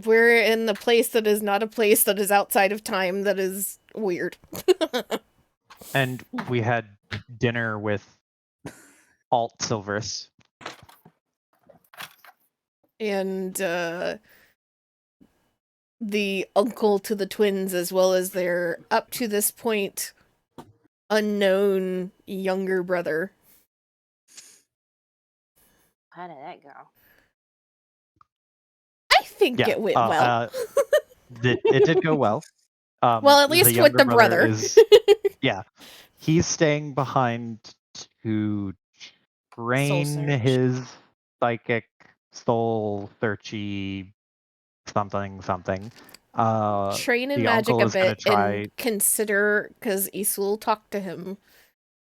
We're in the place that is not a place that is outside of time that is weird. And we had dinner with Alt Silverus. And the uncle to the twins, as well as their, up to this point, unknown younger brother. How did that go? I think it went well. It did go well. Well, at least with the brother. Yeah. He's staying behind to train his psychic soul searchy something. Train in the magic uncle a is gonna bit try... and consider, because Isul talked to him,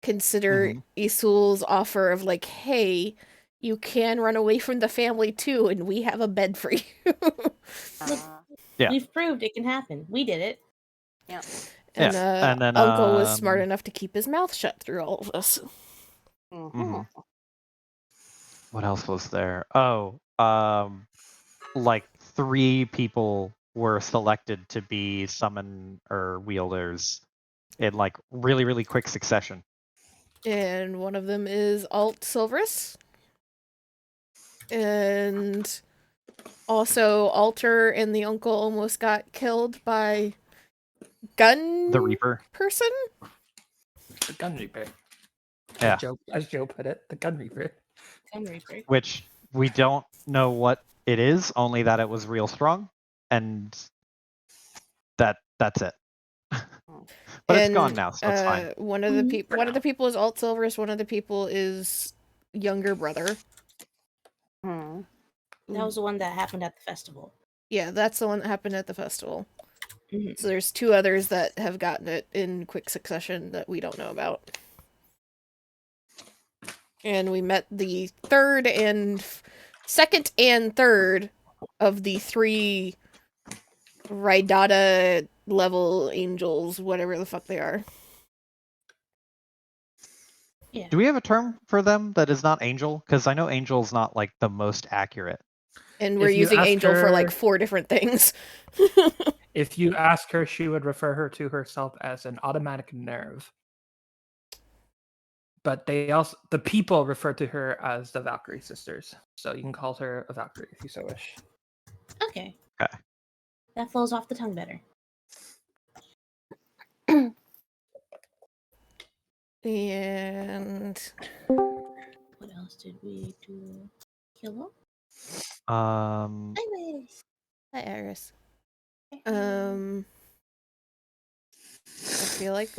consider Isul's offer of like, hey, you can run away from the family too, and we have a bed for you. Yeah. We've proved it can happen. We did it. Yeah. And then Uncle was smart enough to keep his mouth shut through all of this. What else was there? Like 3 people were selected to be summon or wielders in like really, really quick succession. And one of them is Alt Silverus. And also Alter and the uncle almost got killed by the Reaper person? The Gun Reaper. Yeah. As Joe put it, the Gun Reaper. Which we don't know what it is, only that it was real strong, and that's it. But it's gone now, so it's fine. One of the people is Alt Silverus, one of the people is younger brother. That was the one that happened at the festival. Yeah, that's the one that happened at the festival. So there's 2 others that have gotten it in quick succession that we don't know about. And we met the second and third of the 3 Raidata level angels, whatever the fuck they are. Yeah. Do we have a term for them that is not angel? Because I know angel's not like the most accurate. And we're using angel for like 4 different things. If you ask her, she would refer her to herself as an automatic nerve. But the people refer to her as the Valkyrie sisters. So you can call her a Valkyrie if you so wish. Okay. That flows off the tongue better. And what else did we do? Kill him? Hi, Iris. I feel like,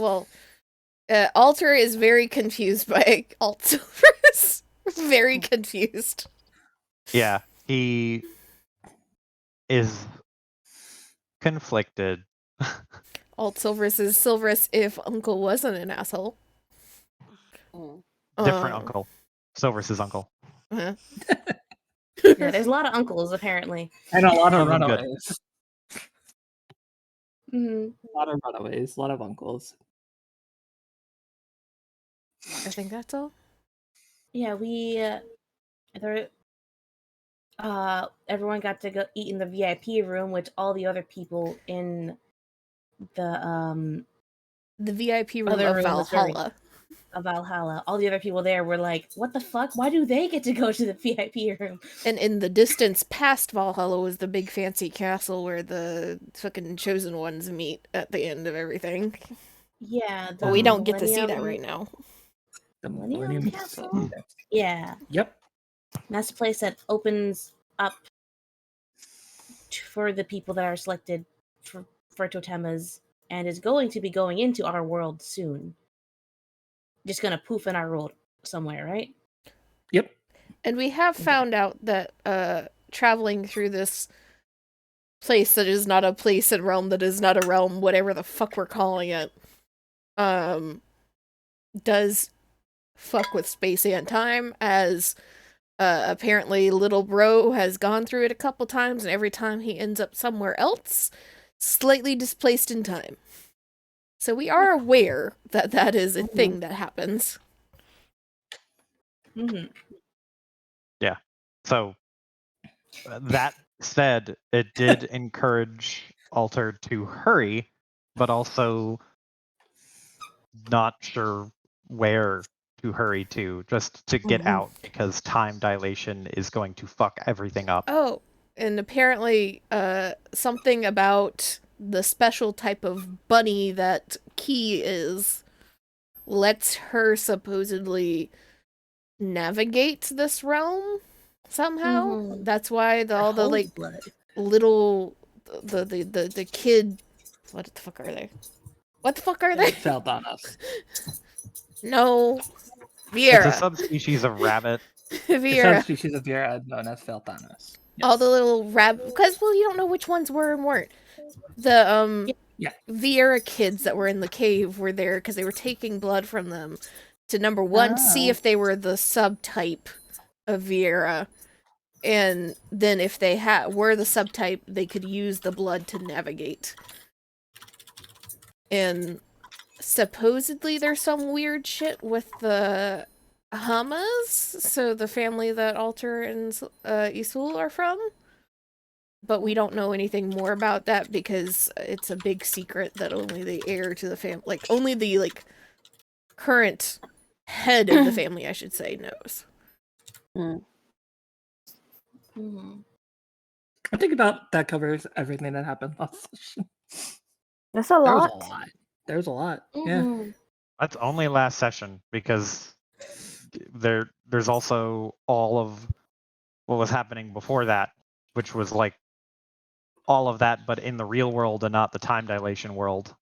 Alter is very confused by Alt Silverus. Very confused. Yeah, he is conflicted. Alt Silverus is Silverus if Uncle wasn't an asshole. Different uncle. Silverus' uncle. Yeah, there's a lot of uncles apparently. And a lot of runaways. A lot of runaways, a lot of uncles. I think that's all. Yeah, everyone got to go eat in the VIP room, which all the other people in the VIP room of Valhalla. Valhalla. All the other people there were like, "What the fuck? Why do they get to go to the VIP room?" And in the distance past Valhalla was the big fancy castle where the fucking chosen ones meet at the end of everything. Yeah, but we don't get to see that right now. The Millennium Castle. Yeah. Yep. That's the place that opens up for the people that are selected for totemas, and is going to be going into our world soon. Just gonna poof in our world somewhere, right? Yep. And we have found out that traveling through this place that is not a place and realm that is not a realm, whatever the fuck we're calling it, does fuck with space and time, as apparently little bro has gone through it a couple times, and every time he ends up somewhere else, slightly displaced in time. So we are aware that that is a thing that happens. Mm-hmm. Yeah. So that said, it did encourage Alter to hurry, but also not sure where to hurry to, just to get out, because time dilation is going to fuck everything up. Oh, and apparently, something about the special type of bunny that Key is lets her supposedly navigate this realm somehow. Mhm. That's why all the Holds like blood. little the kid. What the fuck are they? What the fuck are they? Fell on us. No, It's a Viera. subspecies of rabbit. The Viera. subspecies of Viera known as Felthanos. All the little rabbit, because well, you don't know which ones were and weren't. The Yeah. Viera kids that were in the cave were there because they were taking blood from them to number one see Oh. if they were the subtype of Viera, and then if they were the subtype, they could use the blood to navigate. And supposedly there's some weird shit with the Hamas, so the family that Alter and Isul are from. But we don't know anything more about that because it's a big secret that only the heir to the family, like only the like current head of the family, I should say, knows. Mhm. I think about that covers everything that happened last session. That's a There was lot. a lot. There was a lot. Yeah. Mhm. That's only last session, because there's also all of what was happening before that, which was like all of that, but in the real world and not the time dilation world.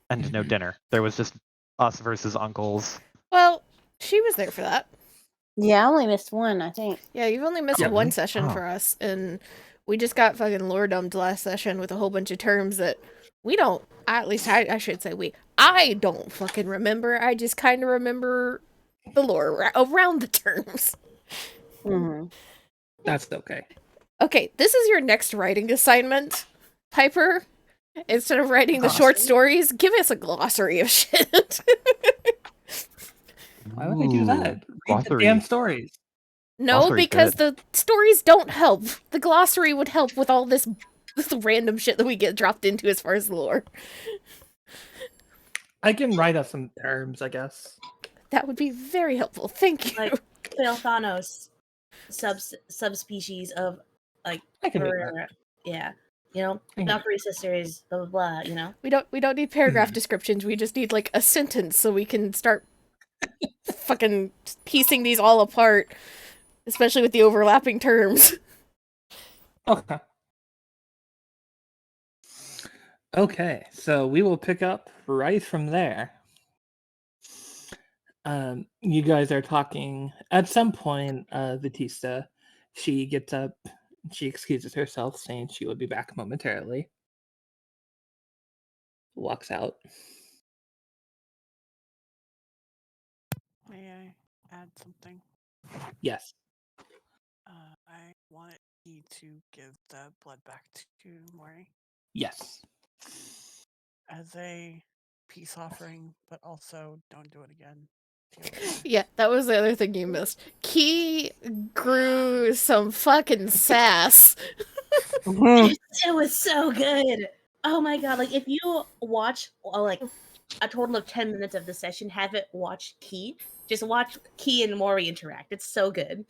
And no dinner. There was just us versus uncles. Well, she was there for that. Yeah, I only missed one, I think. Yeah, you've only missed Yeah. one session Oh. for us, and we just got fucking lore dumped last session with a whole bunch of terms that we don't, at least I should say I don't fucking remember. I just kind of remember the lore around the terms. Mm-hmm. That's okay. Okay, this is your next writing assignment, Piper. Instead of writing the short Glossary? stories, give us a glossary of shit. Why would I do that? Read the Glossary. damn stories. No, Glossary's because good. the stories don't help. The glossary would help with all this random shit that we get dropped into as far as lore. I can write us some terms, I guess. That would be very helpful. Thank you. Like Felthanos, subspecies of like I can do that. Ferrera. Yeah, you know, I can do Valkyrie sisters, blah blah blah. You know, we don't need paragraph descriptions. We just need like a sentence so we can start fucking piecing these all apart, especially with the overlapping terms. Okay. Okay, so we will pick up right from there. You guys are talking at some point. Vitista, she gets up, she excuses herself, saying she will be back momentarily. Walks out. May I add something? Yes. I want you to give the blood back to Mori Yes. as a peace offering, but also don't do it again. Deal with it. Yeah, that was the other thing you missed. Key grew some fucking sass. Mm-hmm. it was so good. Oh my god! Like if you watch like a total of 10 minutes of the session, have it watch Key. Just watch Key and Mori interact. It's so good.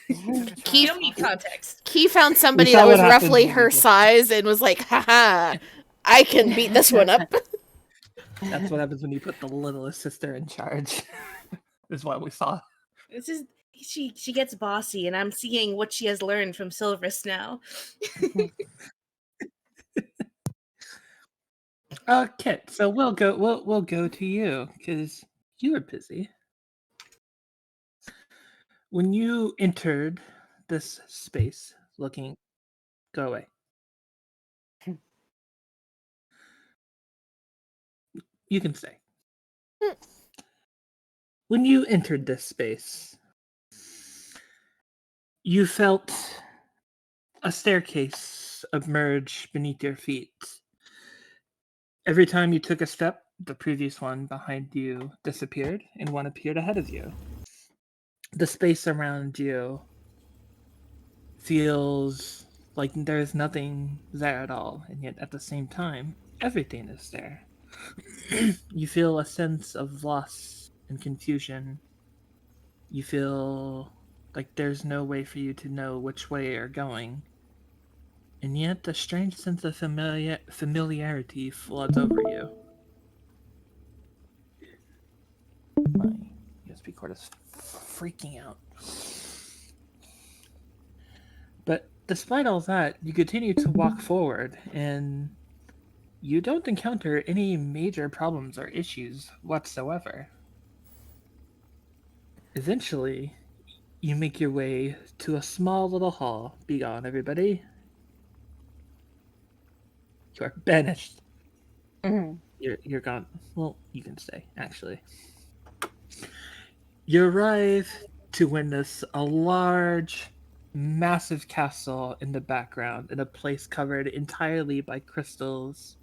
Key- You don't need context. Key found somebody saw that what was happened roughly when her we just- size and was like, haha, I can beat this one up. That's what happens when you put the littlest sister in charge. Is what we saw. This is she gets bossy, and I'm seeing what she has learned from Silverus now. Okay, so we'll go to you because you were busy. When you entered this space, looking, go away. You can stay. When you entered this space, you felt a staircase emerge beneath your feet. Every time you took a step, the previous one behind you disappeared and one appeared ahead of you. The space around you feels Like there's nothing there at all, and yet at the same time, everything is there. You feel a sense of loss and confusion. You feel like there's no way for you to know which way you're going. And yet a strange sense of familiarity floods over you. My USB cord is freaking out. But despite all that, you continue to walk forward, and you don't encounter any major problems or issues whatsoever. Eventually, you make your way to a small little hall. Be gone, everybody. You are banished. Mhm. You're gone. Well, you can stay, actually. You arrive to witness a large, massive castle in the background, in a place covered entirely by crystals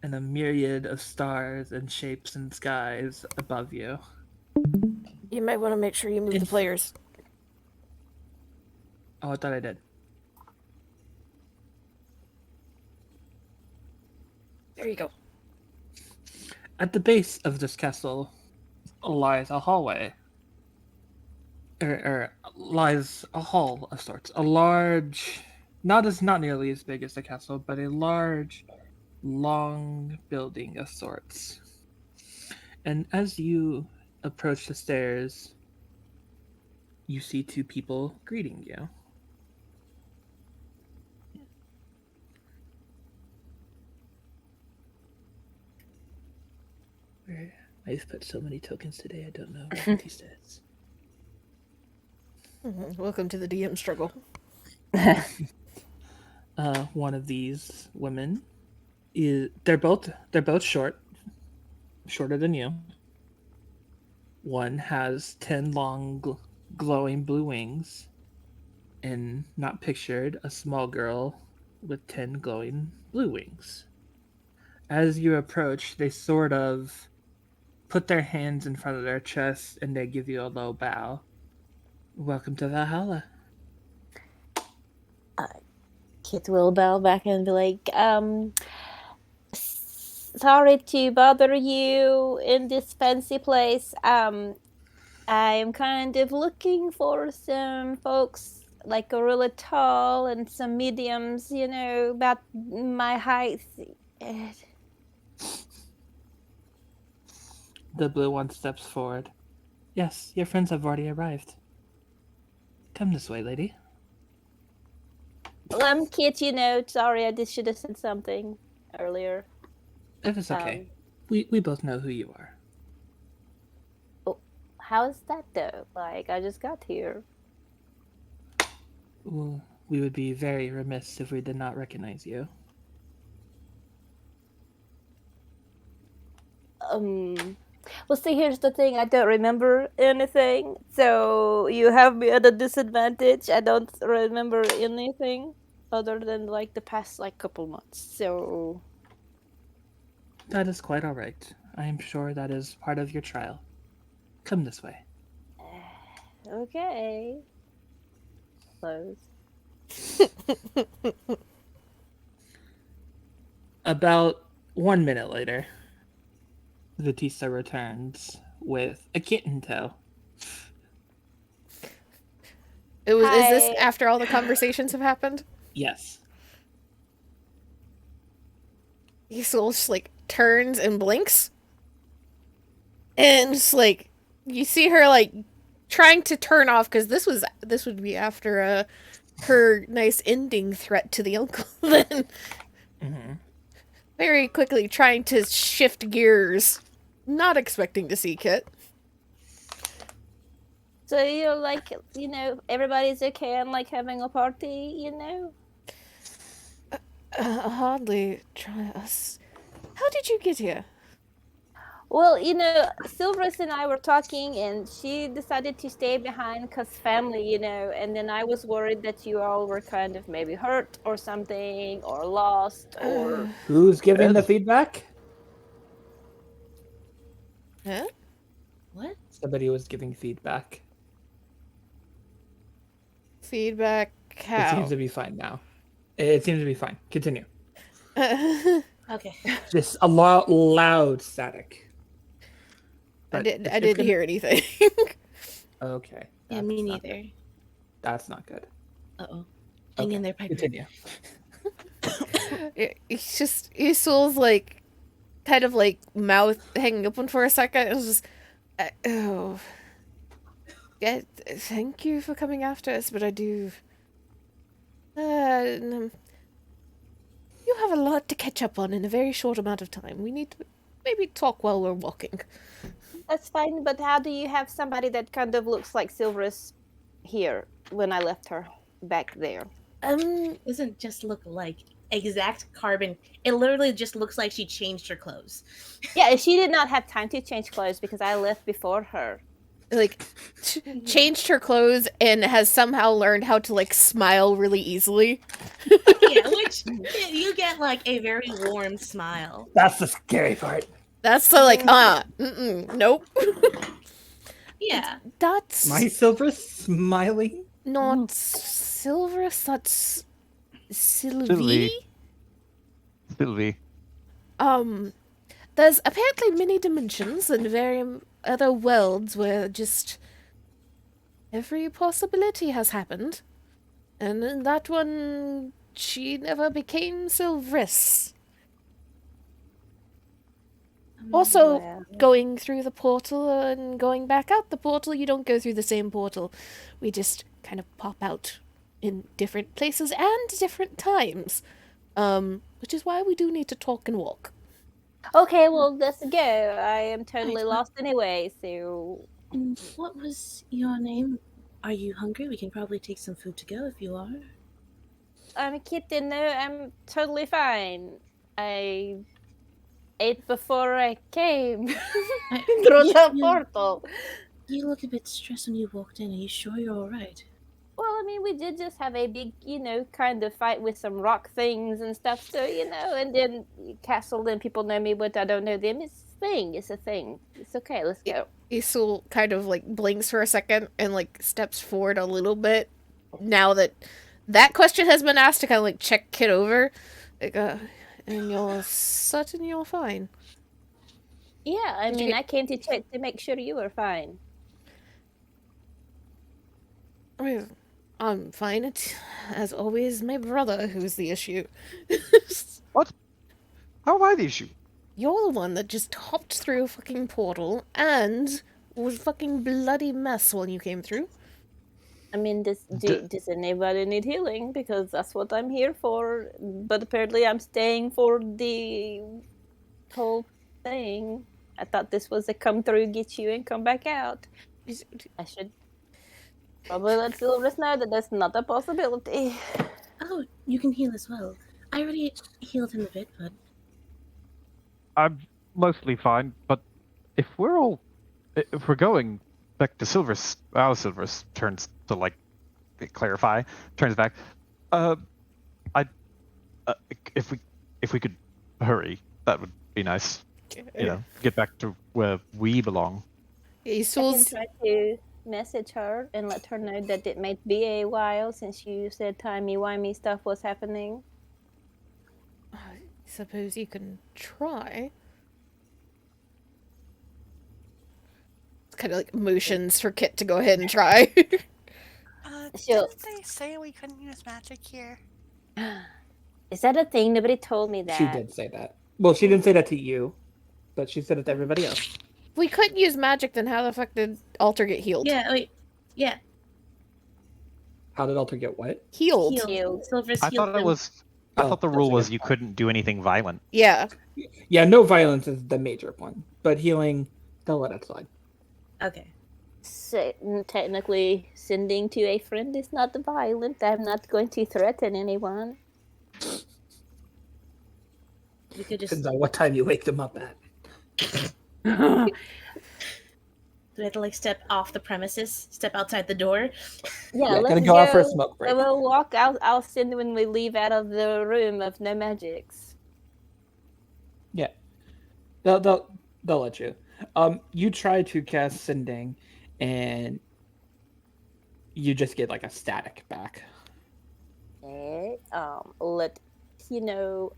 and a myriad of stars and shapes and skies above you. You might want to make sure you move the Inf- players. Oh, I thought I did. There you go. At the base of this castle lies a hallway. Or lies a hall of sorts. A large, not nearly as big as the castle, but a large, long building of sorts. And as you approach the stairs, you see two people greeting you. I've put so many tokens today, I don't know what he says. Welcome to the DM struggle. One of these women is they're both shorter than you. One has 10 long glowing blue wings, and not pictured a small girl with 10 glowing blue wings. As you approach, they sort of put their hands in front of their chest and they give you a low bow. Welcome to Valhalla. Kit will bow back and be like, sorry to bother you in this fancy place. I'm kind of looking for some folks like a really tall and some mediums, about my height. The blue one steps forward. Yes, your friends have already arrived. Come this way, lady. Well, I'm Kit, sorry, I should have said something earlier. If it's okay. We both know who you are. How is that though? Like, I just got here. Well, we would be very remiss if we did not recognize you. Well, see, here's the thing. I don't remember anything, so you have me at a disadvantage. I don't remember anything other than like the past couple months. So That is quite all right. I am sure that is part of your trial. Come this way. okay. Close. About 1 minute later, Vatista returns with a kitten tow. Is this Hi. after all the conversations have happened? Yes. Yisol just turns and blinks. And just you see her trying to turn off because this would be after her nice ending threat to the uncle. Then very quickly trying to shift gears, not expecting to see Kit. So you're everybody's okay and having a party, Hardly try us. How did you get here? Well, Silvers and I were talking, and she decided to stay behind because family, and then I was worried that you all were kind of maybe hurt or something, or lost, or... Who's giving the feedback? Huh? What? Somebody was giving feedback. Feedback It How? seems to be fine now. It seems to be fine. Continue. Okay. Just a loud static. I But didn't. if I you're didn't gonna- hear anything. Okay. Yeah, me that's not neither. good. That's not good. Uh-oh. Hang in there, Piper. Continue. It's just Isol's like, kind of like mouth hanging open for a second. It was just, oh, yeah. Thank you for coming after us, but I do. You have a lot to catch up on in a very short amount of time. We need to maybe talk while we're walking. That's fine, but how do you have somebody that kind of looks like Silverus here when I left her back there? Doesn't just look like exact carbon. It literally just looks like she changed her clothes. Yeah, she did not have time to change clothes because I left before her. Like, changed her clothes and has somehow learned how to like smile really easily. Yeah, which you get like a very warm smile. That's the scary part. That's the like, nope. Yeah. That's My Silver smiling. not Silverus. That's Sylvie. Sylvie. There's apparently many dimensions and very other worlds where just every possibility has happened. And in that one, she never became Silvris. Also, Well, going through the portal and going back out the portal, you don't go through the same portal. We just kind of pop out in different places and different times. Which is why we do need to talk and walk. okay, well, let's go. I am totally Right, lost anyway, so And what was your name? Are you hungry? We can probably take some food to go if you are. I'm a kitten. No, I'm totally fine. I ate before I came through the portal. You look a bit stressed when you walked in. Are you sure you're all right? Well, I mean, we did just have a big, kind of fight with some rock things and stuff. So, and then castle and people know me, but I don't know them. It's a thing. It's a thing. It's okay. Let's go. Isul kind of like blinks for a second and like steps forward a little bit. Now that that question has been asked, to kind of like check Kit over, like, and you're certain you're fine. Yeah, I Did you mean, get- I came to check to make sure you were fine. I mean, I'm fine. It's, as always, my brother who's the issue. How am I the issue? You're the one that just hopped through a fucking portal and was a fucking bloody mess when you came through. I mean, does anybody need healing? Because that's what I'm here for. But apparently, I'm staying for the whole thing. I thought this was a come through, get you, and come back out. I should probably let Silverus know that that's not a possibility. Oh, you can heal as well. I already healed him a bit, but I'm mostly fine, but if we're going back to Silver's, our Silver's turns to like clarify, turns back. If we could hurry, that would be nice. Get back to where we belong. I can Isul's try to message her and let her know that it might be a while since you said timey-wimey stuff was happening. I suppose you can try. It's kind of like motions for Kit to go ahead and try. She'll- Didn't they say we couldn't use magic here? Is that a thing? Nobody told me that. She did say that. Well, she didn't say that to you, but she said it to everybody else. If we couldn't use magic, then how the fuck did Alter get healed? yeah, wait, yeah, How did Alter get what? Healed. Healed. Silver's I healed thought it him. was. I Oh, thought the that's rule a was good you point. couldn't do anything violent. Yeah. Yeah, no violence is the major one, but healing, they'll let it slide. Okay. So, technically, sending to a friend is not violent. I'm not going to threaten anyone. We could just. Depends on what time you wake them up at. Do we have to like step off the premises, step outside the door? Yeah, Yeah, let's gonna go out for a smoke I break. will walk out. I'll send when we leave out of the room of no magics. Yeah, they'll let you. You try to cast Sending, and you just get like a static back. Okay. Let you know.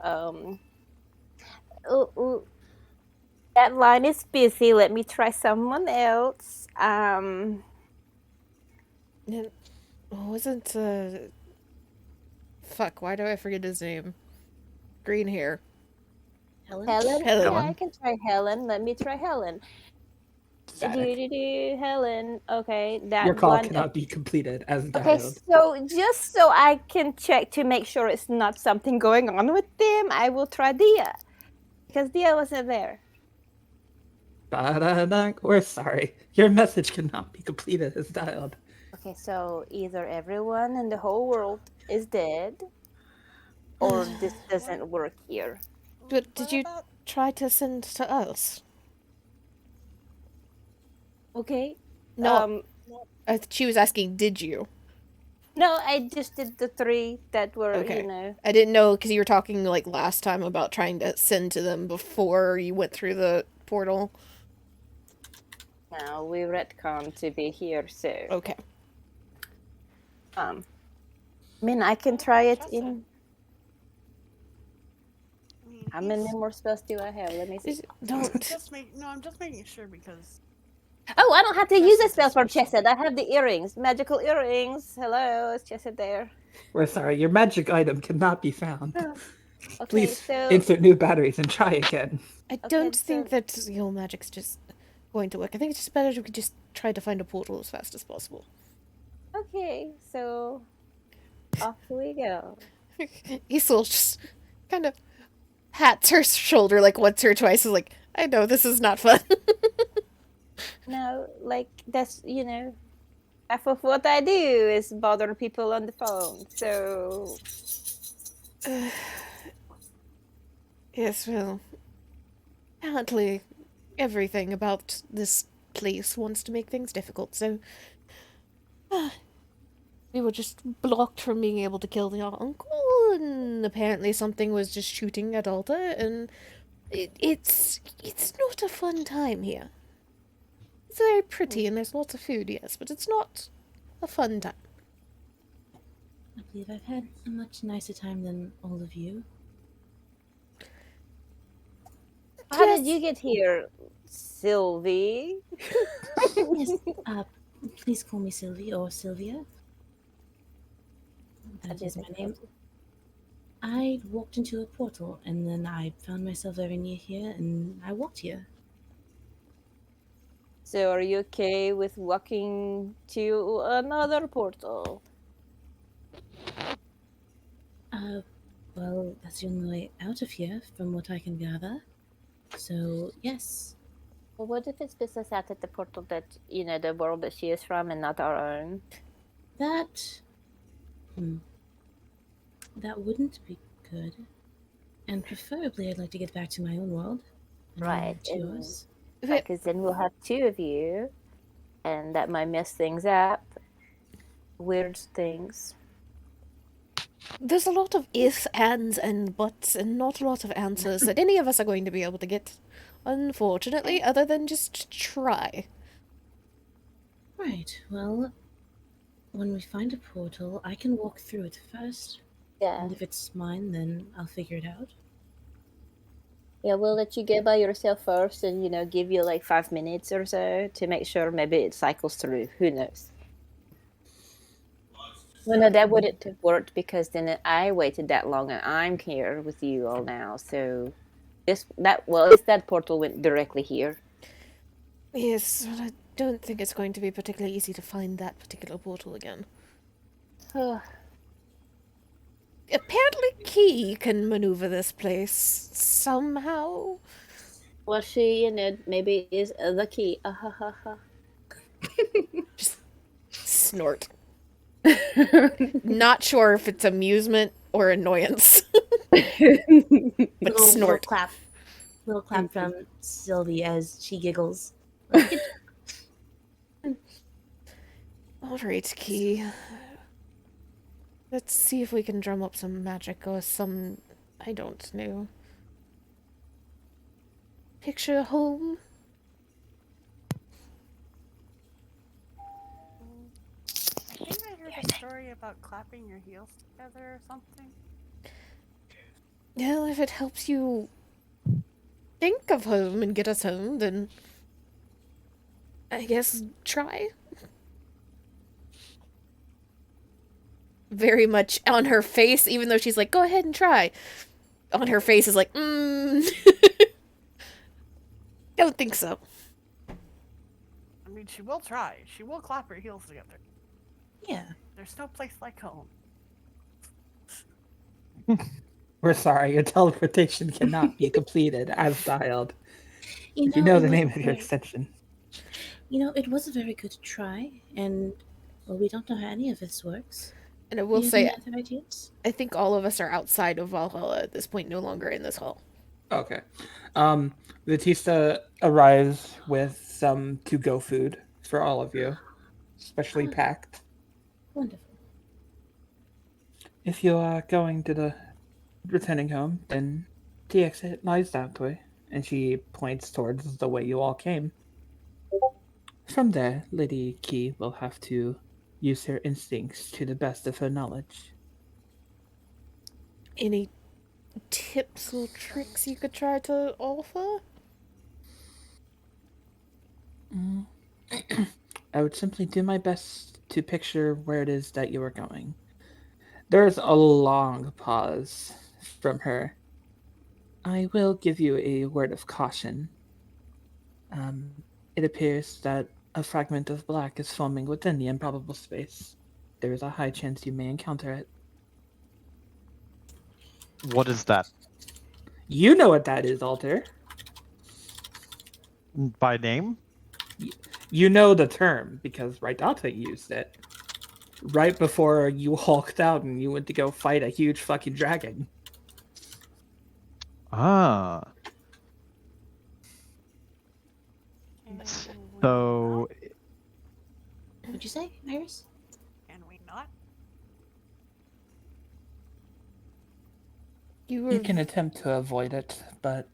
That line is busy. Let me try someone else. It wasn't fuck, why do I forget his name? Green hair. Helen? Helen. Helen. Yeah, I Helen? can try Helen. Let me try Helen. Static. Helen. Okay, that Your call one. cannot be completed as Okay, dialed. so just so I can check to make sure it's not something going on with them, I will try Dia. Because Dia wasn't there. Ba-da-da. We're sorry. Your message cannot be completed as dialed. Okay, so either everyone in the whole world is dead, or this doesn't work here. But did What you about try to send to us? Okay. No, she was asking, did you? No, I just did the 3 that were, Okay. you know. I didn't know because you were talking like last time about trying to send to them before you went through the portal. Now we retcon to be here, so. Okay. I mean, I can try it Chesed? in. I mean, How many he's more spells do I have? Let me see. Don't. I'm just making sure because Oh, I don't have to use a Chesed's spell for special. Chesed. I have the earrings, magical earrings. Hello, is Chesed there? We're sorry. Your magic item cannot be found. Okay, Please so insert new batteries and try again. I Okay, don't so- think that your magic's just going to work. I think it's just better if we could just try to find a portal as fast as possible. okay, so off we go. Isol just kind of pats her shoulder like once or twice. Is like, I know this is not fun. No, like that's half of what I do is bother people on the phone. So Yes, well, apparently everything about this place wants to make things difficult, so we were just blocked from being able to kill your uncle, and apparently something was just shooting at Alta, and it's not a fun time here. It's very pretty and there's lots of food, yes, but it's not a fun time. I believe I've had a much nicer time than all of you. how did Yes. you get here, Sylvie? Yes, please call me Sylvie or Sylvia. That is my name. I walked into a portal and then I found myself very near here and I walked here. So are you okay with walking to another portal? Well, that's the only way out of here from what I can gather. So, yes. Well, what if it's business out at the portal that, the world that she is from and not our own? That that wouldn't be good. And preferably I'd like to get back to my own world. And then Right, to and- yours. Because then we'll have 2 of you, and that might mess things up. Weird things. There's a lot of if, ands, and buts, and not a lot of answers that any of us are going to be able to get, unfortunately, other than just try. Right. Well, when we find a portal, I can walk through it first. Yeah. And if it's mine, then I'll figure it out. Yeah, we'll let you go by yourself first and, give you like 5 minutes or so to make sure maybe it cycles through. Who knows? Well, no, that wouldn't have worked because then I waited that long and I'm here with you all now. So at least that portal went directly here. Yes, but I don't think it's going to be particularly easy to find that particular portal again. Apparently Key can maneuver this place somehow. Well, she, maybe is the key. Just snort. Not sure if it's amusement or annoyance. But snort. Little clap from Sylvie as she giggles. Alright, Key. Let's see if we can drum up some magic or some... I don't know. Picture home? I think I heard story about clapping your heels together or something? Well, if it helps you think of home and get us home, then I guess try. Very much on her face, even though she's like, go ahead and try. On her face is like, don't think so. I mean, she will try. She will clap her heels together. Yeah. There's no place like home. We're sorry, your teleportation cannot be completed as dialed. If you it know the was name of your very- extension. it was a very good try, and well, we don't know how any of this works. And I Do will you have say, any other ideas? I think all of us are outside of Valhalla at this point, no longer in this hall. Okay. Batista arrives with some to-go food for all of you, specially Oh. packed. Wonderful. If you are going to the returning home, then the exit lies that way. And she points towards the way you all came. From there, Lady Key will have to use her instincts to the best of her knowledge. Any tips or tricks you could try to offer? I would simply do my best to picture where it is that you are going. There's a long pause from her. I will give you a word of caution. It appears that a fragment of black is forming within the improbable space. There is a high chance you may encounter it. What is that? You know what that is, Alter. By name? You know the term because Raidata used it. Right before you hulked out and you went to go fight a huge fucking dragon. Ah. Can we So, What'd you say, Iris? Can we not? You can attempt to avoid it, but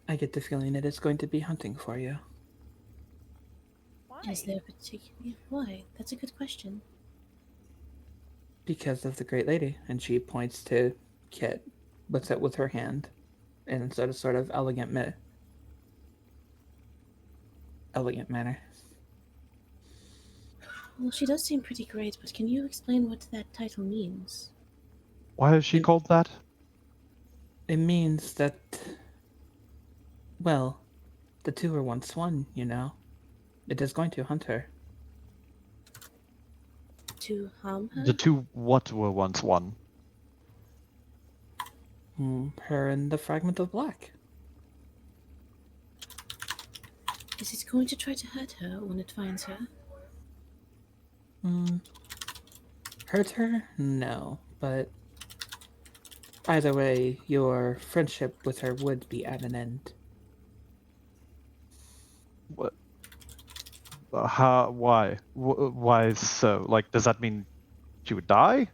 I get the feeling it is going to be hunting for you. Why? Is there a particular why? That's a good question. Because of the Great Lady, and she points to Kit with her hand in a sort of elegant manner. Well, she does seem pretty great, but can you explain what that title means? why is she called that? It means that, well, the two were once one, you know. It is going to hunt her. To harm her? The two what were once one? Her and the fragment of black. Is it going to try to hurt her when it finds her? Hurt her? No, but either way, your friendship with her would be at an end. What? How? Why? Why so? Like, does that mean she would die?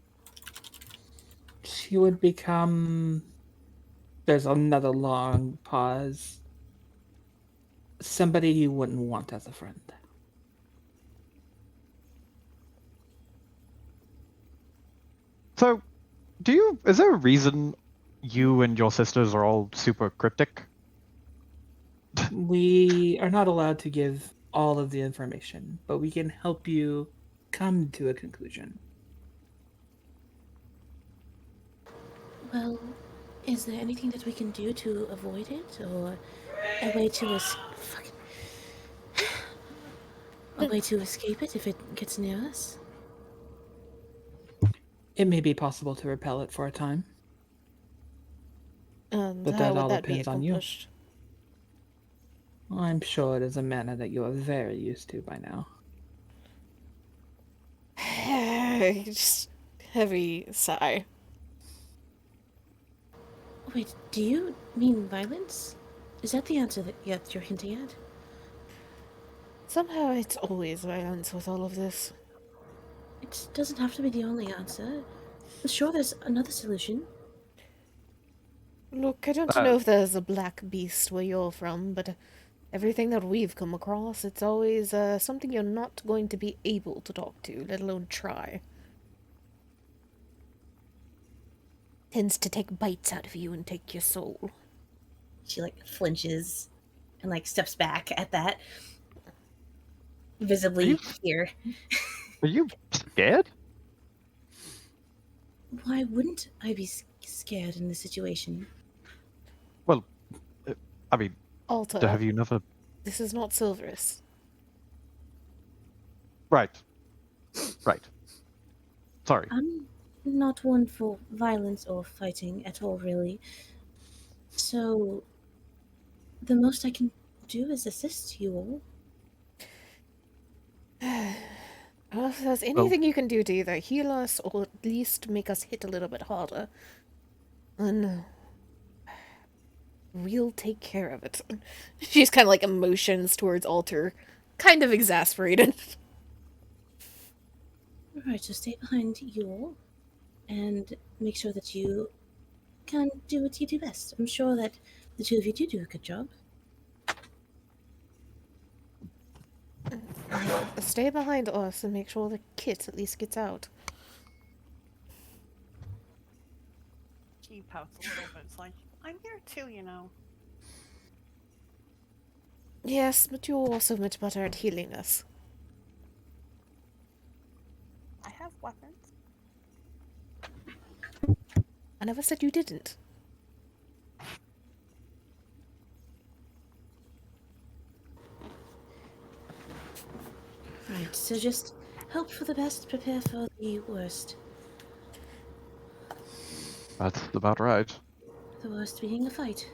She would become... There's another long pause. Somebody you wouldn't want as a friend. So, is there a reason you and your sisters are all super cryptic? We are not allowed to give all of the information, but we can help you come to a conclusion. Well, is there anything that we can do to avoid it, or a way to a way to escape it if it gets near us? It may be possible to repel it for a time. And But how that would all that be depends on you. accomplished? I'm sure it is a manner that you are very used to by now. Just heavy sigh. Wait, do you mean violence? Is that the answer that you're hinting at? Somehow it's always violence with all of this. It doesn't have to be the only answer. Sure, there's another solution. Look, I don't know if there's a black beast where you're from, but everything that we've come across, it's always something you're not going to be able to talk to, let alone try. tends to take bites out of you and take your soul. She like flinches and like steps back at that. Visibly you- here. Are you scared? Why wouldn't I be scared in this situation? Well, I mean, Alta, have you never? this is not Silverus. Right. Right. Sorry. I'm not one for violence or fighting at all, really. So, the most I can do is assist you all. Well, if there's anything you can do to either heal us or at least make us hit a little bit harder, then we'll take care of it. She's kind of like emotions towards Alter, kind of exasperated. Alright, so stay behind you all and make sure that you can do what you do best. I'm sure that the two of you do a good job. Stay behind us and make sure the kit at least gets out. He pouts a little bit. It's like, I'm here too, you know. Yes, but you're also much better at healing us. I have weapons. I never said you didn't. Right, so just hope for the best, prepare for the worst. That's about right. The worst being a fight.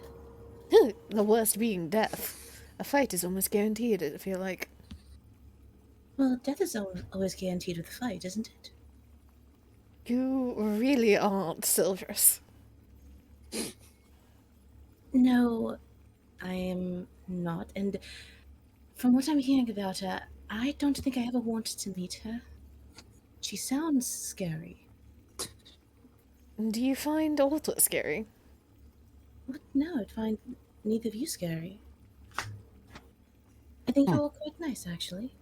The worst being death. A fight is almost guaranteed, I feel like. Well, death is always guaranteed with a fight, isn't it? You really aren't Silverus. No, I am not. And from what I'm hearing about her, I don't think I ever wanted to meet her. She sounds scary. Do you find Alta scary? But no, I'd find neither of you scary. I think you're all quite nice, actually.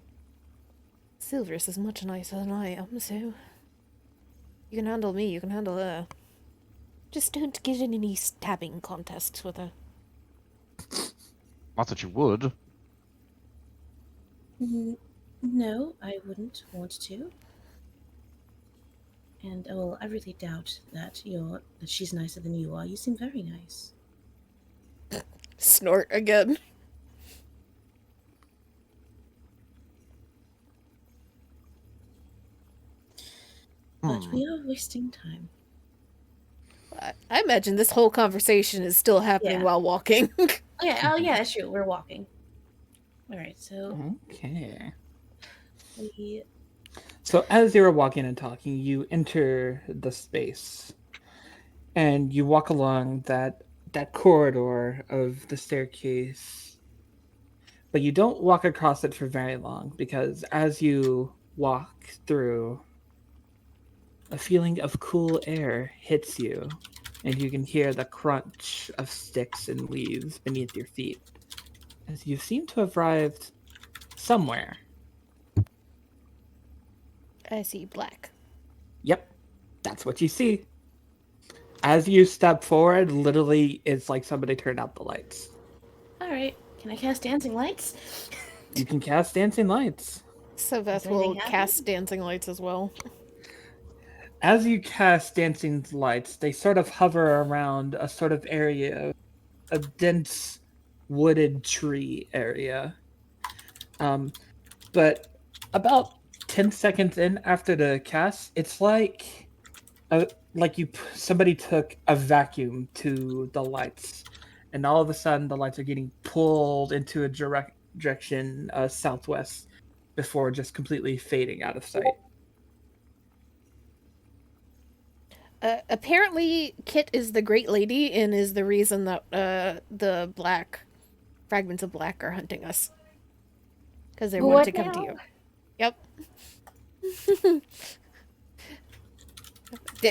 Silverus is much nicer than I am, so... You can handle me, you can handle her. Just don't get in any stabbing contests with her. Not that you would. No, I wouldn't want to. And well, I really doubt that she's nicer than you are. You seem very nice. Snort again. But we are wasting time. I imagine this whole conversation is still happening Yeah. while walking. Oh yeah, that's true. We're walking. All right, so Okay. we So as you were walking and talking, you enter the space, and you walk along that corridor of the staircase. But you don't walk across it for very long, because as you walk through, a feeling of cool air hits you, and you can hear the crunch of sticks and leaves beneath your feet, as you seem to have arrived somewhere. I see black. Yep, that's what you see. As you step forward, literally, it's like somebody turned out the lights. all right. Can I cast dancing lights? You can cast dancing lights. So Beth there anything will happening? cast dancing lights as well. As you cast dancing lights, they sort of hover around a sort of area, a dense wooded tree area. But about 10 seconds in after the cast, it's like somebody took a vacuum to the lights, and all of a sudden the lights are getting pulled into a direction southwest before just completely fading out of sight. Apparently, Kit is the Great Lady and is the reason that the black fragments of black are hunting us. Because they want What to come to now? you. Yep.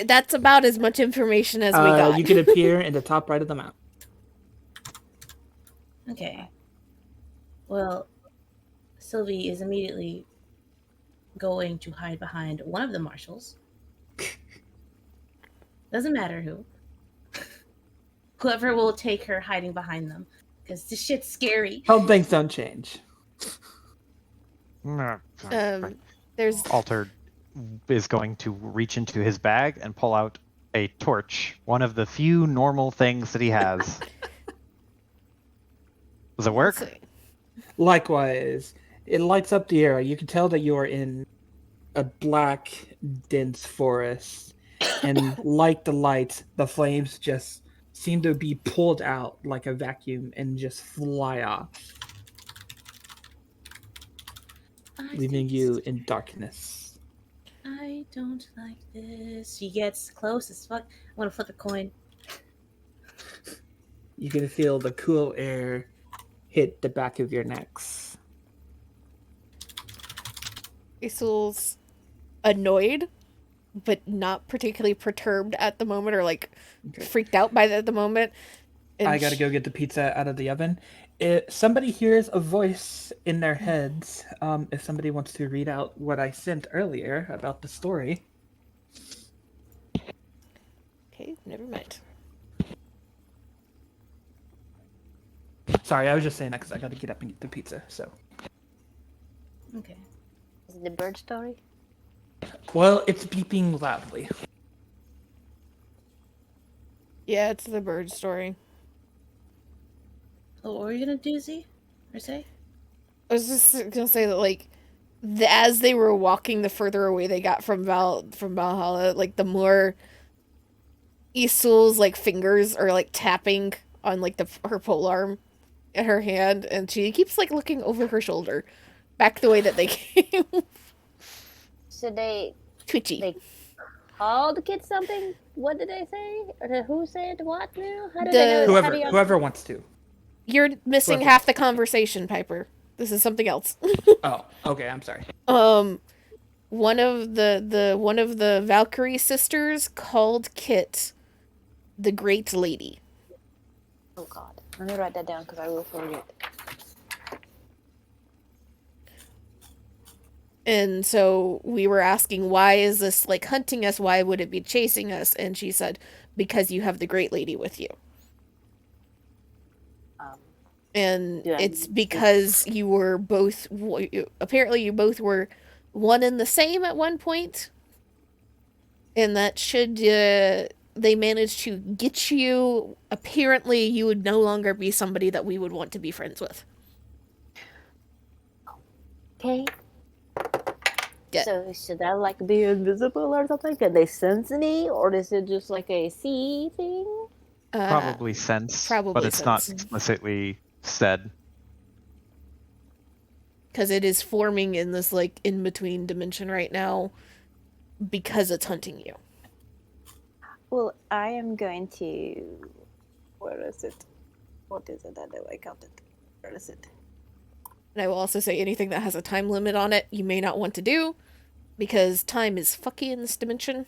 That's about as much information as we got. You can appear in the top right of the map. Okay. Well, Sylvie is immediately going to hide behind one of the marshals. Doesn't matter who. whoever will take her hiding behind them, because this shit's scary. Some things don't change. There's Alter is going to reach into his bag and pull out a torch, one of the few normal things that he has. Does it work? let's see. Likewise, it lights up the area. You can tell that you are in a black, dense forest, and like the lights, the flames just seem to be pulled out like a vacuum and just fly off, leaving you in darkness. I don't like this. She gets close as fuck. I want to flip a coin. You can feel the cool air hit the back of your necks. Isol's annoyed, but not particularly perturbed at the moment, or like freaked out by that at the moment. And I gotta go get the pizza out of the oven. If somebody hears a voice in their heads, if somebody wants to read out what I sent earlier about the story. Okay, never mind. Sorry, I was just saying that because I gotta get up and get the pizza. So, Okay. Is it the bird story? well, it's beeping loudly. Yeah, it's the bird story. Oh, what were you gonna do, Z? Or say? I was just gonna say that, like, as they were walking, the further away they got from Valhalla, like the more Isol's like fingers are like tapping on like her polearm in her hand, and she keeps like looking over her shoulder, back the way that they came. So they Twitchy. They- called the kids something? What did they say? Or who said what now? How did The- they know? How Whoever, do you- whoever wants to. You're missing Whoever. half the conversation, Piper. This is something else. Oh, okay. I'm sorry. One of the Valkyrie sisters called Kit the Great Lady. Oh God. Let me write that down because I will forget. And so we were asking, why is this like hunting us? Why would it be chasing us? And she said, because you have the Great Lady with you. And Yeah. it's because you were both, apparently you both were one and the same at one point. And that should they manage to get you, apparently you would no longer be somebody that we would want to be friends with. Okay. Yeah. So should I like be invisible or something? Can they sense me, or is it just like a see thing? Probably sense, probably but it's not sense. explicitly said. Because it is forming in this like in between dimension right now, because it's hunting you. Well, I am going to. Where is it? What is it that I counted? Where is it? And I will also say anything that has a time limit on it, you may not want to do, because time is fucky in this dimension.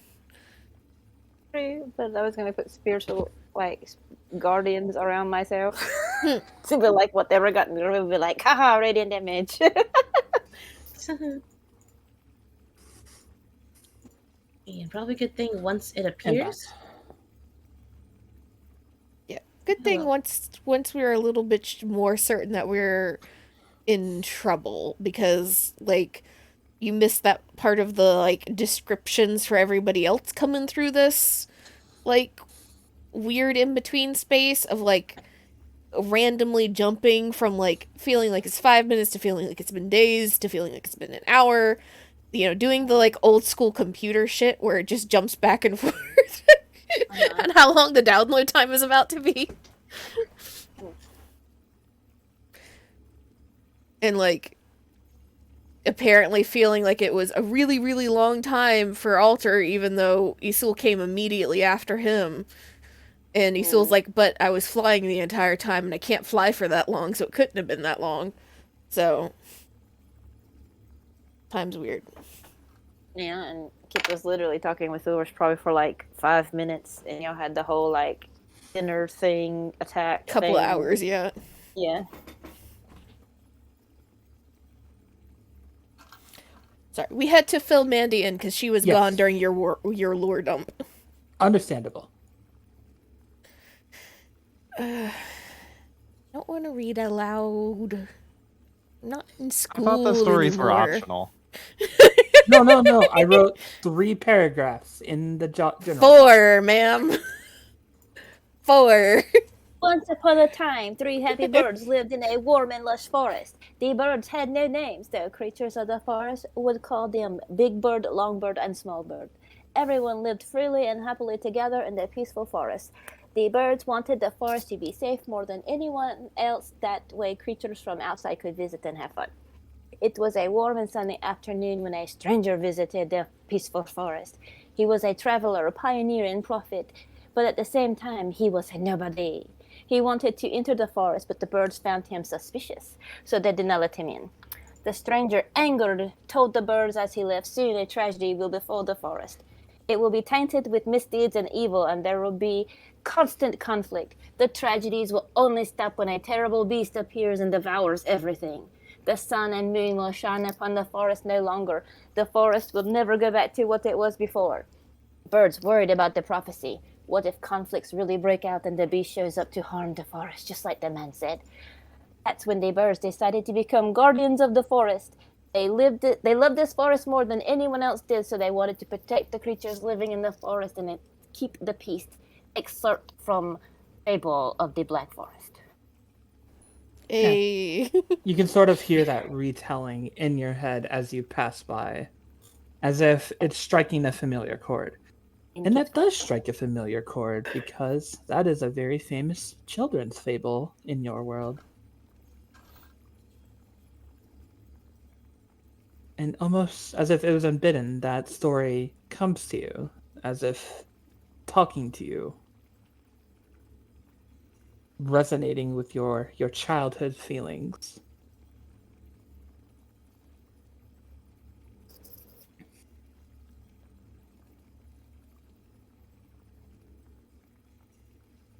True, but I was gonna put spiritual like guardians around myself to be like whatever got me to be like, haha, radiant damage. Yeah, probably a good thing once it appears. Good thing Hello. once we're a little bit more certain that we're in trouble, because like you missed that part of the like descriptions for everybody else coming through this like weird in between space of like randomly jumping from like feeling like it's 5 minutes to feeling like it's been days to feeling like it's been an hour, you know, doing the like old school computer shit where it just jumps back and forth. And how long the download time is about to be. And like apparently feeling like it was a really, really long time for Alter, even though Isul came immediately after him. And Isul's like, but I was flying the entire time and I can't fly for that long, so it couldn't have been that long. So time's weird. Yeah, and Kit was literally talking with Ulrich probably for like 5 minutes, and y'all had the whole like dinner thing attack. Couple thing. of hours, yeah. Yeah. Sorry, we had to fill Mandy in because she was Yes. gone during your lore dump. Understandable. I don't want to read aloud. I'm not in I school thought the stories were anymore. optional. No. I wrote 3 paragraphs in the journal. 4, ma'am. 4. Once upon a time, 3 happy birds lived in a warm and lush forest. The birds had no names, though creatures of the forest would call them Big Bird, Long Bird, and Small Bird. Everyone lived freely and happily together in the peaceful forest. The birds wanted the forest to be safe more than anyone else, that way creatures from outside could visit and have fun. It was a warm and sunny afternoon when a stranger visited the peaceful forest. He was a traveler, a pioneer, and prophet, but at the same time he was a nobody. He wanted to enter the forest, but the birds found him suspicious, so they did not let him in. The stranger, angered, told the birds as he left, soon a tragedy will befall the forest. It will be tainted with misdeeds and evil, and there will be constant conflict. The tragedies will only stop when a terrible beast appears and devours everything. The sun and moon will shine upon the forest no longer. The forest will never go back to what it was before. Birds worried about the prophecy. What if conflicts really break out and the beast shows up to harm the forest, just like the man said? That's when the birds decided to become guardians of the forest. They loved this forest more than anyone else did, so they wanted to protect the creatures living in the forest and keep the peace. Excerpt from Fable of the Black Forest. Hey. You can sort of hear that retelling in your head as you pass by, as if it's striking a familiar chord. And that does strike a familiar chord, because that is a very famous children's fable in your world. And almost as if it was unbidden, that story comes to you, as if talking to you, resonating with your childhood feelings.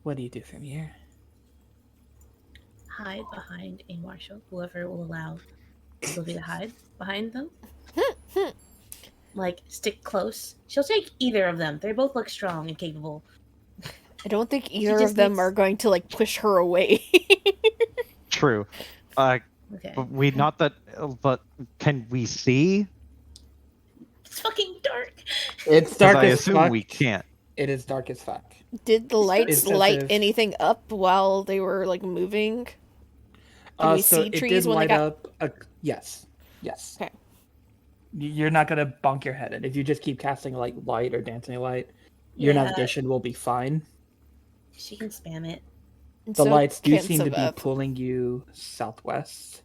What do you do from here? Hide behind a marshal, whoever will allow Sylvie to hide behind them. Like, stick close. She'll take either of them. They both look strong and capable. I don't think either just of them needs- are going to like push her away. True. Okay. But we not that. But can we see? It's fucking dark. It's 'Cause dark I as assume fuck. we can't. It is dark as fuck. Did the lights It's as light if- anything up while they were like moving? Can we So see it trees did when they light got? up. Yes. Okay. You're not gonna bonk your head in. If you just keep casting like light or dancing light, your Yeah. navigation will be fine. She can spam it. And The so lights do can seem to be Sabeth. pulling you southwest.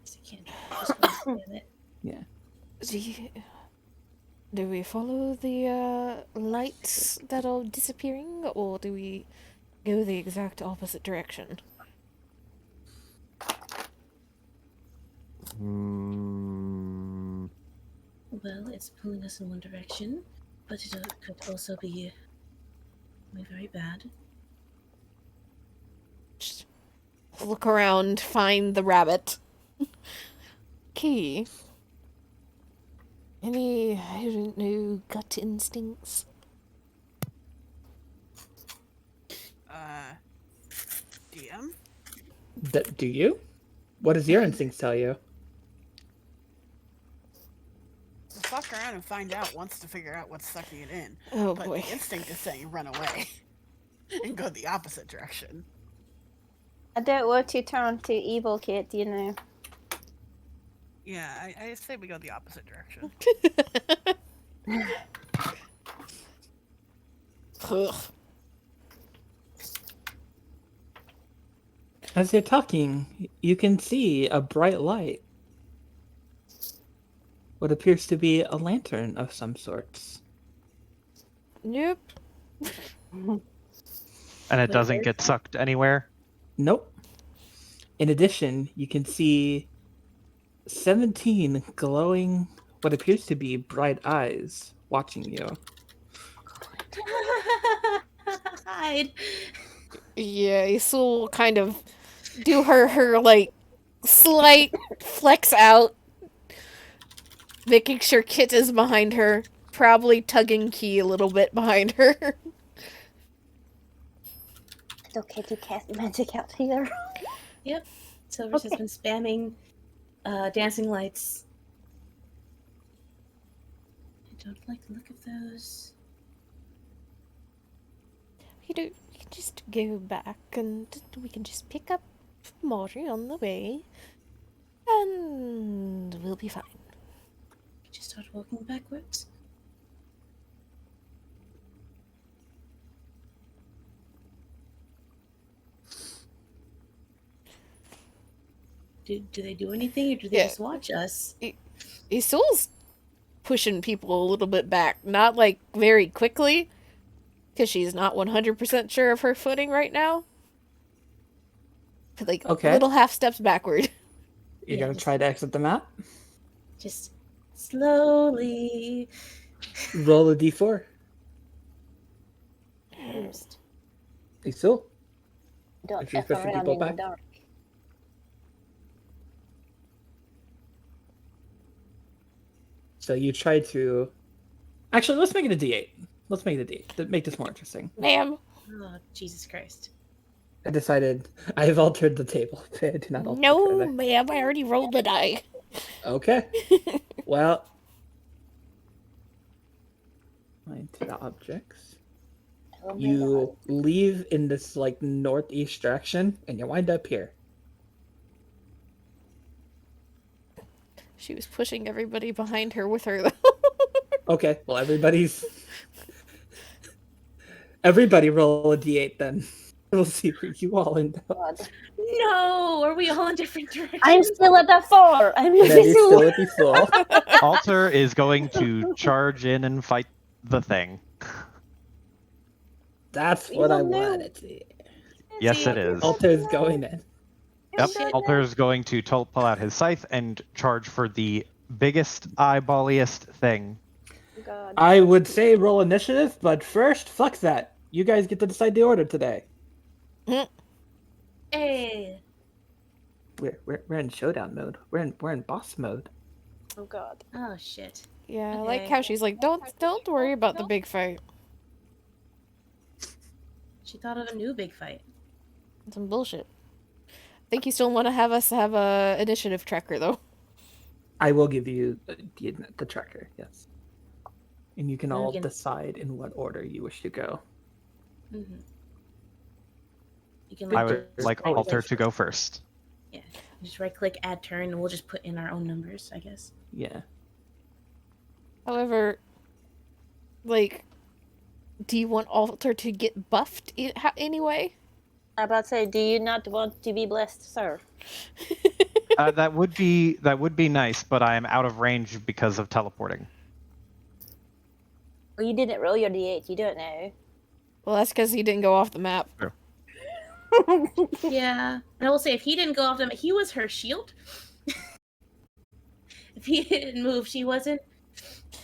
She can just go spam it. Do we follow the lights that are disappearing, or do we go the exact opposite direction? Well, it's pulling us in one direction, but it could also be very bad. Just look around, find the rabbit. Key. Any, I don't know, gut instincts? DM? Do you? What does your instincts tell you? Fuck around and find out once to figure out what's sucking it in. Oh But boy. the instinct is saying run away and go the opposite direction. I don't want to turn to evil, kid, you know. Yeah, I say we go the opposite direction. Ugh. As you're talking, you can see a bright light. What appears to be a lantern of some sorts. Nope. And it Wait, doesn't where's get that? sucked anywhere. Nope. In addition, you can see 17 glowing, what appears to be bright eyes watching you. Hide. Yeah, Isul will kind of do her like slight flex out, making sure Kit is behind her, probably tugging Key a little bit behind her. it okay to cast magic out here? Yep. Silver's has Okay. been spamming dancing lights. I don't like the look of those. We can just go back and we can just pick up Mori on the way. And we'll be fine. Just start walking backwards. Do they do anything, or do they Yeah. just watch us? Isol's pushing people a little bit back. Not like very quickly, because she's not 100% sure of her footing right now. But like Okay. little half steps backward. You're Yeah, gonna just- try to exit the map? Just slowly. Roll a d4. First. Isil? Don't If you're F pushing around people in the back. dark. So you try to... Actually, let's make it a d8. Let's make it a d8 to make this more interesting. Ma'am. Oh, Jesus Christ. I decided I've altered the table. I do not alter No, further. ma'am. I already rolled the die. Okay. Well... Into the objects. Oh my You leave in this like northeast direction and you wind up here. She was pushing everybody behind her with her, though. Okay, well everybody roll a d8 then. We'll see where you all end up. God. No! Are we all in different directions? I'm still at the 4. I'm That is still still. at the full. Alter is going to charge in and fight the thing. That's We what I don't know. wanted to. Yes, it is. Alter's going in. Yep, Shit. Alter is going to pull out his scythe and charge for the biggest, eyeballiest thing. God. I would say roll initiative, but first, fuck that. You guys get to decide the order today. Hey. We're in showdown mode. We're in boss mode. Oh God. Oh, shit. Yeah, I like Okay. how she's like, don't worry about the big fight. She thought of a new big fight. Some bullshit. I think you still want to have us have a initiative tracker, though. I will give you the tracker, yes. And you can And we all can- decide in what order you wish to go. Mm-hmm. You can I like, would just like right Alter click- to go first. Just right click add turn, and we'll just put in our own numbers, I guess. Yeah. However, like, do you want Alter to get buffed anyway? I'm about to say, do you not want to be blessed, sir? That would be nice, but I am out of range because of teleporting. Well, you didn't roll your d8. You don't know. Well, that's because he didn't go off the map. Yeah. And I will say, if he didn't go off them, he was her shield. If he didn't move, she wasn't. I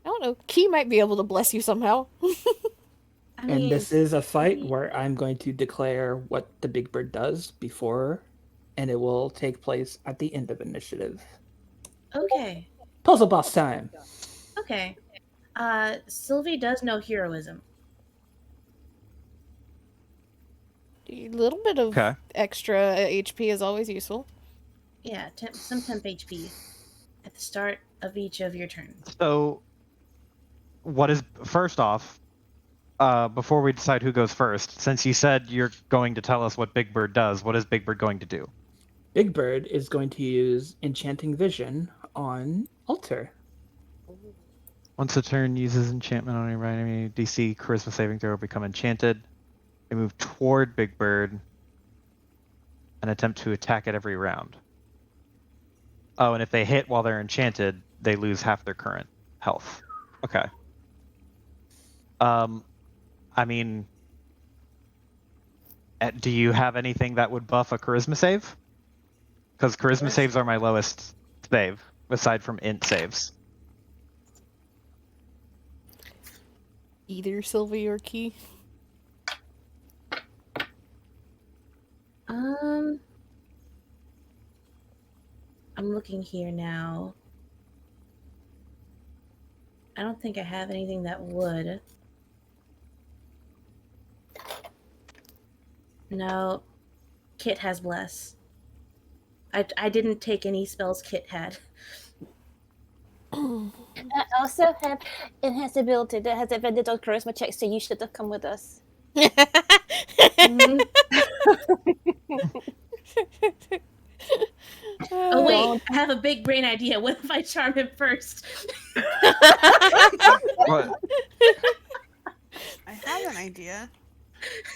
don't know. Key might be able to bless you somehow. I mean, And this is a fight maybe- where I'm going to declare what the Big Bird does before, and it will take place at the end of initiative. Okay. Puzzle boss time. Okay. Sylvie does know heroism. A little bit of Okay. extra HP is always useful. Yeah, some temp HP at the start of each of your turns. So, what is first off? Before we decide who goes first, since you said you're going to tell us what Big Bird does, what is Big Bird going to do? Big Bird is going to use Enchanting Vision on Alter. Once a turn uses enchantment on any enemy, DC Charisma saving throw become enchanted. They move toward Big Bird and attempt to attack it every round. Oh, and if they hit while they're enchanted, they lose half their current health. Okay. I mean, do you have anything that would buff a charisma save? Because charisma saves are my lowest save, aside from int saves. Either Sylvie or Key. I'm looking here now. I don't think I have anything that would. No, Kit has bless. I didn't take any spells Kit had. I also have enhanced ability that has advantage on charisma checks, so you should have come with us. Oh wait, I have a big brain idea. What if I charm him first? What? I have an idea,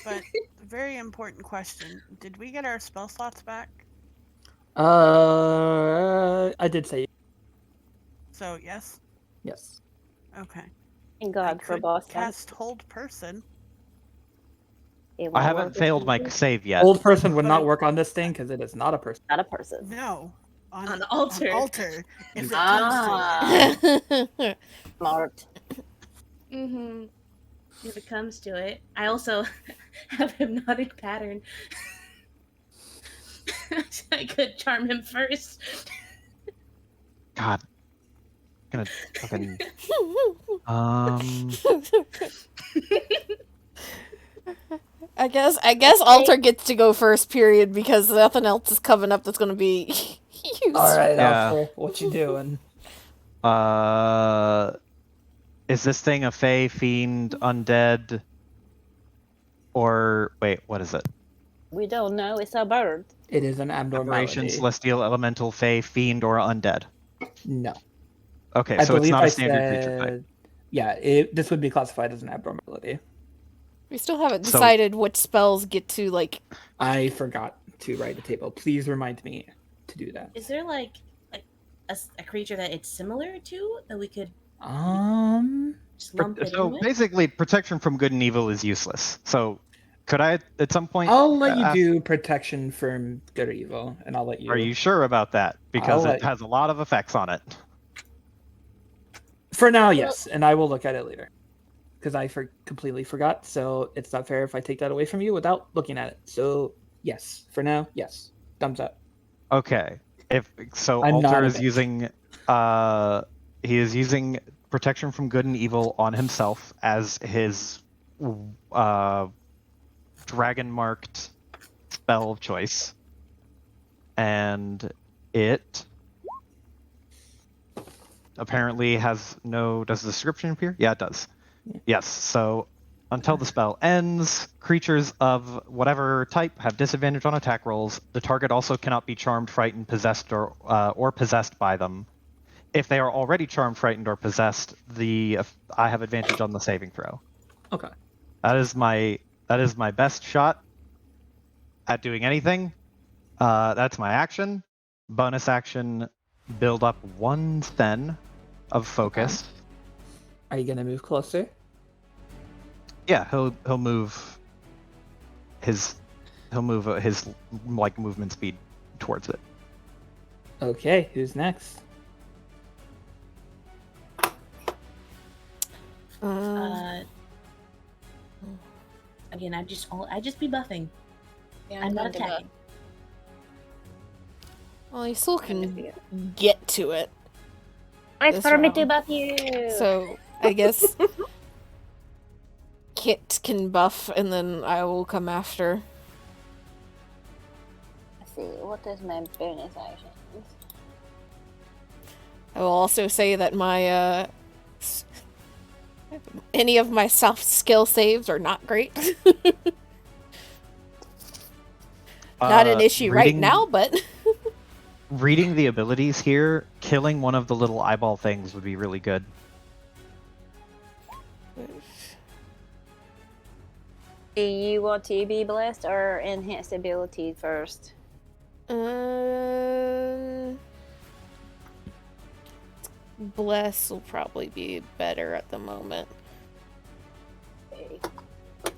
but very important question. Did we get our spell slots back? I did say So, yes? yes. Okay. Thank I God for could boss cast Hold Person. It I won't haven't work with failed my you. save yet. Old person would But not I- work on this thing because it is not a person. Not a person. No. On the altar. On altar. If it comes to it. Smart. Mm-hmm. If it comes to it, I also have hypnotic pattern. I could charm him first. God. I'm gonna fucking. I guess Alter gets to go first, period, because nothing else is coming up that's gonna be used. All right, Yeah. Alfred, what you doing? Is this thing a fey, fiend, undead, or wait, what is it? We don't know. It's a bird. It is an abnormality. Aberration, celestial, elemental, fey, fiend, or undead? No. Okay, I so it's believe not I a standard creature type. said. Yeah, this would be classified as an abnormality. We still haven't So- decided which spells get to like. I forgot to write a table. Please remind me to do that. Is there like a creature that it's similar to that we could just lump it in So with? basically, protection from good and evil is useless. So, could I at some point? I'll let you ask- do protection from good or evil, and I'll let you. Are you sure about that? Because I'll it let- has a lot of effects on it. For now, yes, and I will look at it later. Because I completely forgot, so it's not fair if I take that away from you without looking at it. So, yes. For now, yes. Thumbs up. Okay. If so, I'm not Alter a is bitch. using. He is using protection from good and evil on himself as his dragon marked spell of choice, and it apparently has no. Does the description appear? Yeah, it does. Yes. So until the spell ends, creatures of whatever type have disadvantage on attack rolls. The target also cannot be charmed, frightened, possessed, or possessed by them. If they are already charmed, frightened, or possessed, I have advantage on the saving throw. Okay. That is my best shot at doing anything. That's my action. Bonus action, build up 1 Sten of focus. Are you going to move closer? Yeah, he'll move his like movement speed towards it. Okay, who's next? Again, I just be buffing. Yeah, I'm not going to buff. attacking. Well, you still can get to it. Wait This for me to round. buff you. So I guess Kit can buff, and then I will come after. Let's see, what is my bonus action? I will also say that my any of my soft skill saves are not great. Not an issue right reading- now, but Reading the abilities here, killing one of the little eyeball things would be really good. Do you want to be blessed or enhanced ability first? Bless will probably be better at the moment. Okay.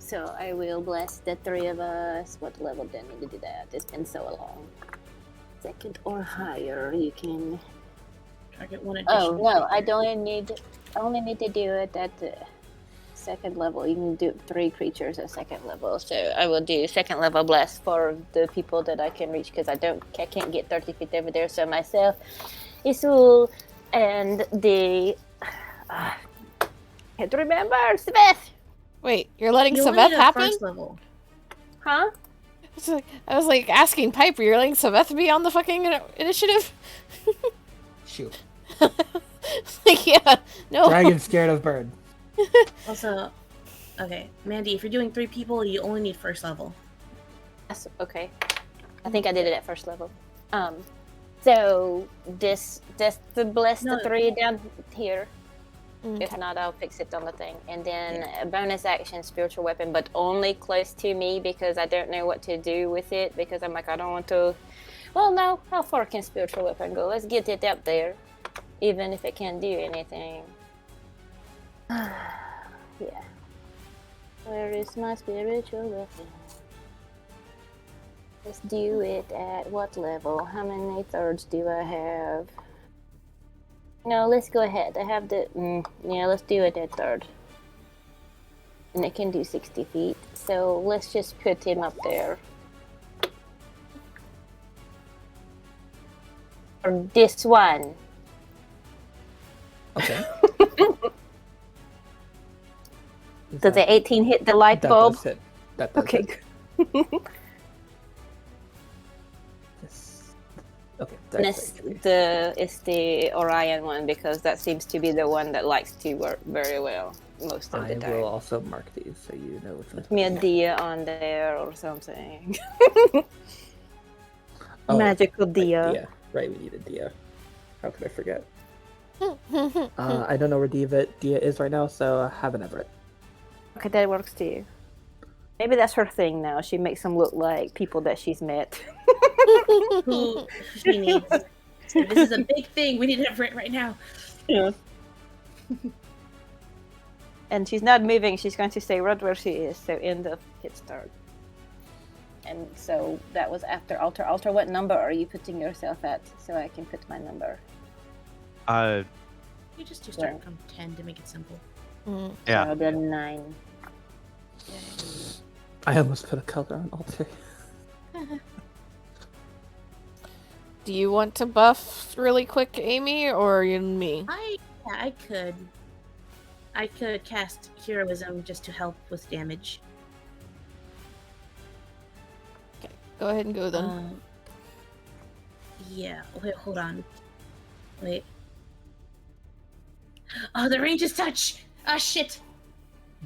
So I will bless the 3 of us. What level do I need to do that? It's been so long. Second or higher, you can. Target one Oh additional. no, I only need to do it at the second level. You can do 3 creatures at second level. So I will do second level bless for the people that I can reach because I can't get 30 feet over there. So myself, Isul, and the can't remember Smith. Wait, you're letting You only Saveth need a happen? first level. Huh? I was like asking Piper, you're letting Sylvester be on the fucking initiative? Shoot. Like, yeah, no. Dragon scared of bird. Also, okay, Mandy, if you're doing 3 people, you only need first level. That's okay. I think I did it at first level. So this the bless No. the 3 down here. Okay. If not, I'll fix it on the thing. And then a bonus action spiritual weapon, but only close to me because I don't know what to do with it because I'm like, I don't want to. Well, no, how far can spiritual weapon go? Let's get it up there, even if it can't do anything. Yeah. Where is my spiritual weapon? Let's do it at what level? How many thirds do I have? No, let's go ahead. I have the... yeah, let's do it at third. And it can do 60 feet. So let's just put him up there. Or this one. Okay. Does the 18 hit the light that bulb? does hit. That does Okay. hit. Okay. And That's it's the Orion one because that seems to be the one that likes to work very well most of I the time. will also mark these so you know which Put one. me a Dia on there or something. Oh, Magical right, Dia. Right, we need a Dia. How could I forget? I don't know where Dia is right now, so have an Everett. Okay, that works too. Maybe that's her thing now. She makes them look like people that she's met. Who she needs. So this is a big thing. We need to have it right now. Yeah. And she's not moving. She's going to stay right where she is. So end of hit start. And so that was after Alter. Alter, what number are you putting yourself at? So I can put my number. You just do start from 10 to make it simple. Yeah. The 9. I almost put a color on Alter. Do you want to buff really quick, Amy, or you and me? I could cast heroism just to help with damage. Go ahead and go then. Yeah. Wait, hold on. Wait. Oh, the range is touch. Oh shit.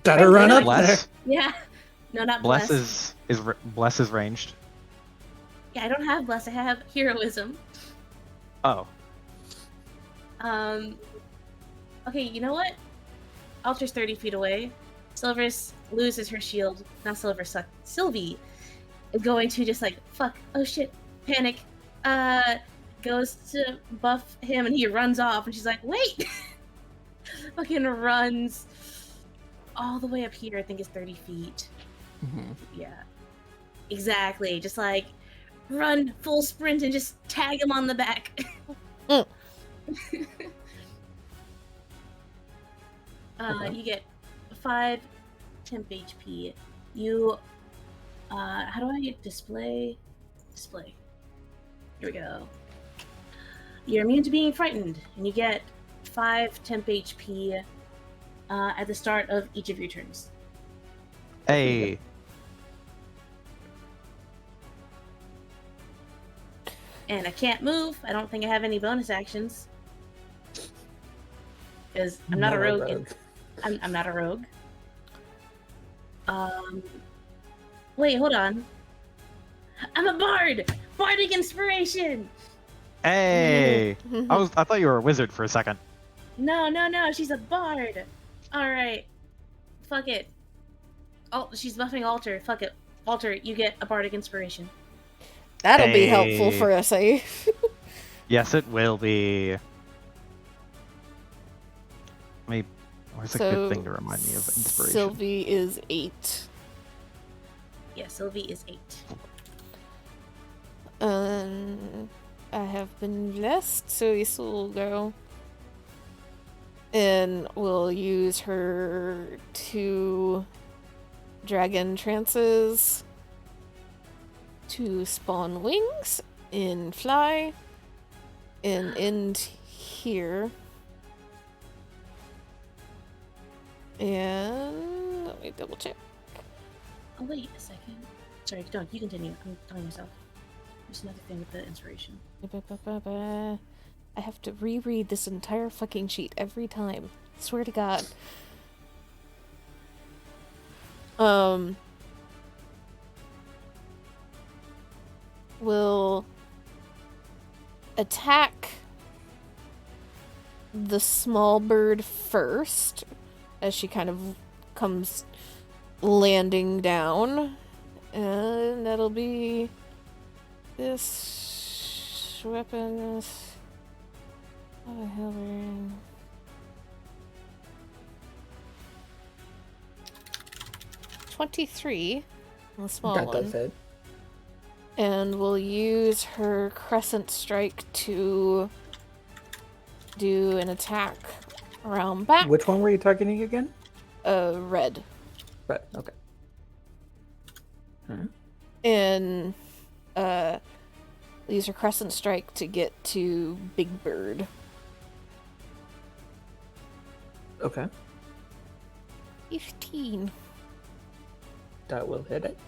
Better run up there. Bless. Yeah. No, not bless. Bless is ranged. Yeah, I don't have bless. I have heroism. Oh. Okay, you know what? Alter's 30 feet away. Silverus loses her shield. Not Silver, Sylvie is going to just like, fuck, oh shit, panic. Goes to buff him and he runs off and she's like, wait! Fucking runs all the way up here, I think it's 30 feet. Mhm. Yeah. Exactly. Just like run full sprint and just tag him on the back. Okay. You get 5 temp HP. You how do I display? Display. Here we go. You're immune to being frightened, and you get 5 temp HP at the start of each of your turns. Hey. And I can't move. I don't think I have any bonus actions. Because I'm not a rogue. I'm not a rogue. Wait, hold on. I'm a bard! Bardic inspiration! Hey. I thought you were a wizard for a second. No, she's a bard! Alright. Fuck it. Oh, she's buffing Alter. Fuck it. Alter, you get a bardic inspiration. That'll be helpful Hey. for us, eh? Yes, it will be. Where's a good thing to remind me of inspiration? Sylvie is 8. Yeah, Sylvie is 8. I have been blessed, so this will go. And we'll use her 2 dragon trances to spawn wings and fly and end here. And let me double check. Oh, wait a second. Sorry, don't. You continue. I'm telling myself. There's another thing with the inspiration. I have to reread this entire fucking sheet every time. Swear to God. Will attack the small bird first as she kind of comes landing down. And that'll be this weapon. What the hell we're in? 23 on the small That one. does hit. And we'll use her crescent strike to do an attack around back. Which one were you targeting again? Red. Right. Okay. And use her crescent strike to get to Big Bird. Okay. 15. That will hit it.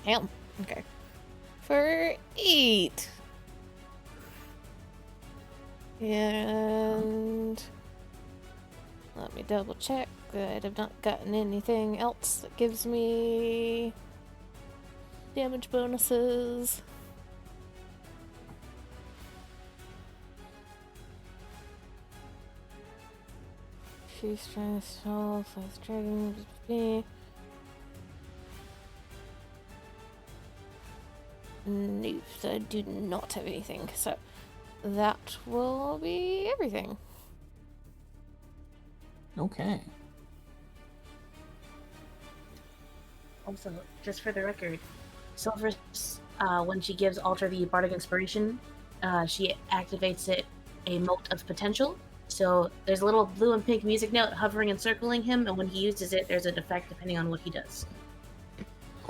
Damn. Okay. For 8. And let me double check that I've not gotten anything else that gives me damage bonuses. She's trying to solve with dragon. No, I do not have anything, so that will be everything. Okay. Also, just for the record, Silver's, when she gives Alter the Bardic Inspiration, she activates it a mote of potential. So there's a little blue and pink music note hovering and circling him, and when he uses it, there's an effect depending on what he does.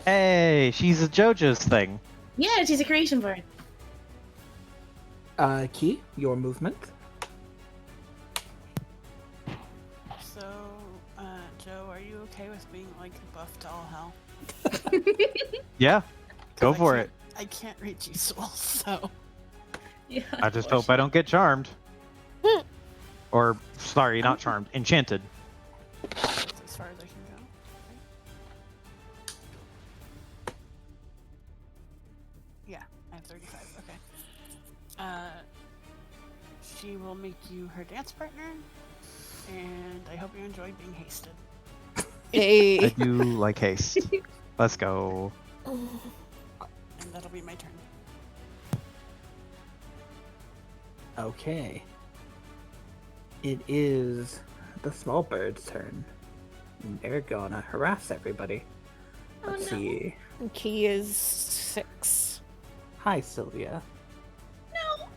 Hey, she's a JoJo's thing. Yeah, she's a creation bard. Key, your movement. So, Joe, are you okay with being like buffed to all hell? Yeah, go 'Cause for I it. can't- I can't reach you, Soul, so. Yeah. I just hope I don't get charmed. Or, sorry, not charmed. Enchanted. That's as far as I can go. Right? Yeah, I have 35. Okay. She will make you her dance partner, and I hope you enjoy being hasted. I Hey. do like haste. Let's go. And that'll be my turn. Okay. It is the small bird's turn. They're gonna harass everybody. Oh, Let's no. see. Key is 6. Hi, Sylvia. No.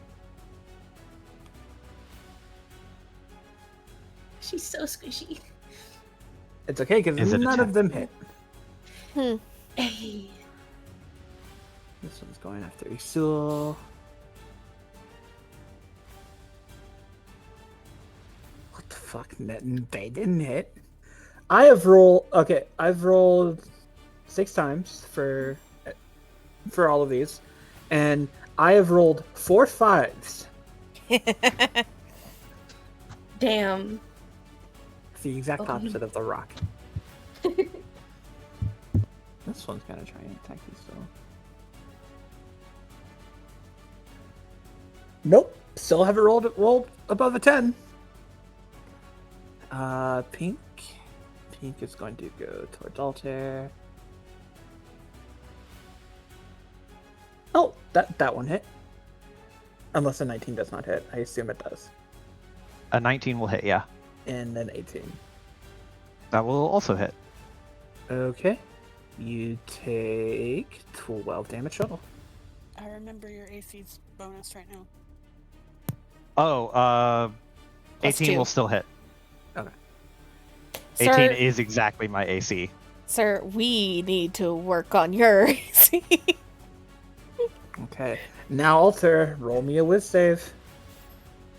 She's so squishy. It's okay because Is it a none of them hit. Hey. This one's going after Isul. What the fuck? They didn't hit. I've rolled 6 times for all of these, and I have rolled 4 5s. Damn. It's the exact Oh. opposite of the rock. This one's gonna try and attack you still. Nope. Still haven't rolled above a 10. Pink. Pink is going to go towards Altair. Oh, that one hit. Unless a 19 does not hit. I assume it does. A 19 will hit, yeah. And then 18. That will also hit. Okay. You take 12 damage total. I remember your AC's bonus right now. Oh, Plus 18 2. will still hit. Okay. 18 Sir, is exactly my AC. sir, we need to work on your AC. Okay. Now, Altair, roll me a whiz save.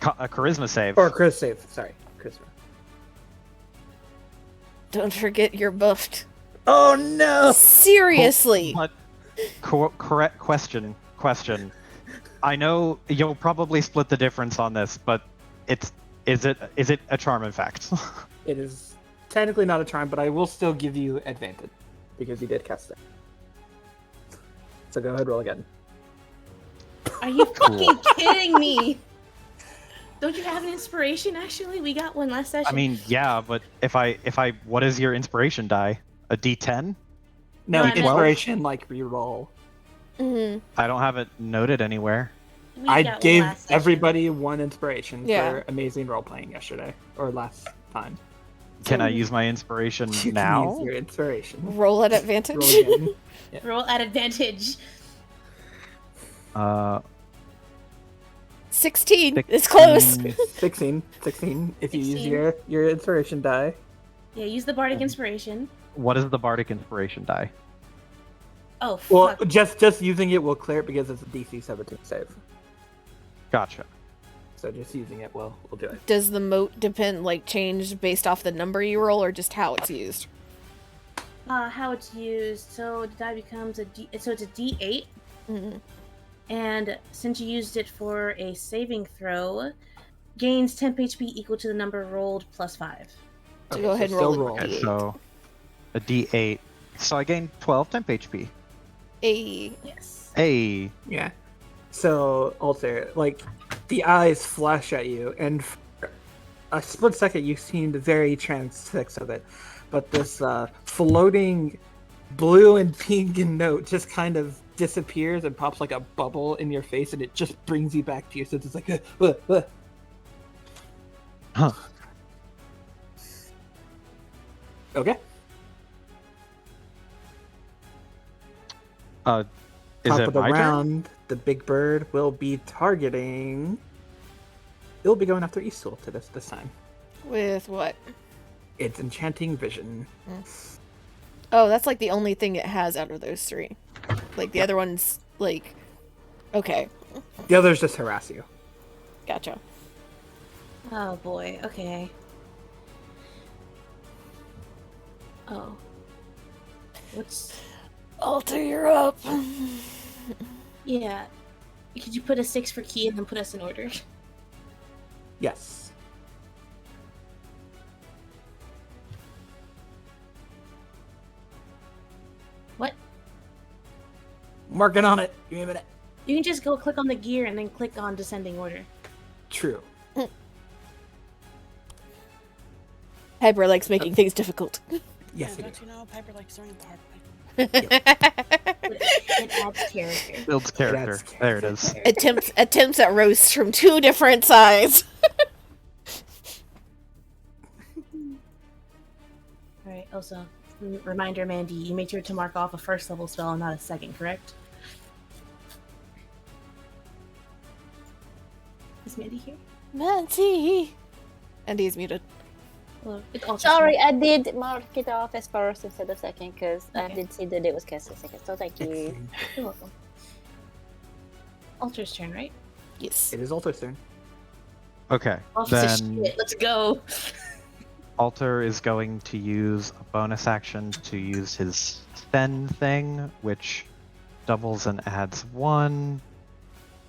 A charisma save. Or Chris save. Sorry. Charisma. Don't forget you're buffed. Oh no! Seriously. But Correct question. I know you'll probably split the difference on this, but is it a charm effect? It is technically not a charm, but I will still give you advantage because you did cast it. So go ahead, roll again. Are you fucking kidding me? Don't you have an inspiration? Actually, we got one last session. I mean, yeah, but if I what is your inspiration die? A D10? No, I meant- inspiration like reroll. Mhm. I don't have it noted anywhere. We I got one gave last session. everybody one inspiration Yeah. for amazing role playing yesterday or last time. Can I use my inspiration You can now? use your inspiration. Roll at advantage. Roll again. Roll at advantage. 16. It's close. 16. 16. If you use 16. your inspiration die. Yeah, use the bardic inspiration. What is the bardic inspiration die? Oh Well, fuck. just using it will clear it because it's a DC 17 save. Gotcha. So just using it will do it. Does the moat change based off the number you roll or just how it's used? How it's used. So the die becomes so it's a D8, Mhm. and since you used it for a saving throw, gains temp HP equal to the number rolled plus 5. So go ahead and roll still it. Okay, D8. so a D8. So I gained 12 temp HP. Yes. Hey. Yeah. So, Alter, the eyes flash at you, and for a split second you seemed very transfixed of it. But this floating blue and pink note just kind of disappears and pops like a bubble in your face, and it just brings you back to your senses like, Huh. Okay. Is Top it of the my turn? round, the big bird will be targeting. It'll be going after Eastul to this time. With what? It's enchanting vision. Oh, that's the only thing it has out of those three. The other one's okay, The others just harass you. gotcha. Oh boy. Okay. Oh. What's? Alter, you're up. Yeah. Could you put a 6 for key and then put us in order? Yes. What? I'm working on it. Give me a minute. You can just go click on the gear and then click on descending order. True. Piper likes making things difficult. Yes, Yeah, it don't is. you know Piper likes doing it the hard way? It adds character. Builds character. That's There it is. attempts at roasts from two different sides. Alright, also, reminder, Mandy, you made sure to mark off a first level spell and not a second, correct? Is Mandy here? Nancy. And he's muted. Well, it's also Sorry, I did mark it off as first instead of second because I did see that it was cast as second. So thank you. Excellent. You're welcome. Alter's turn, right? Yes. It is Alter's turn. Okay. Off to Then shit. Let's go. Alter is going to use a bonus action to use his Fen thing, which doubles and adds 1.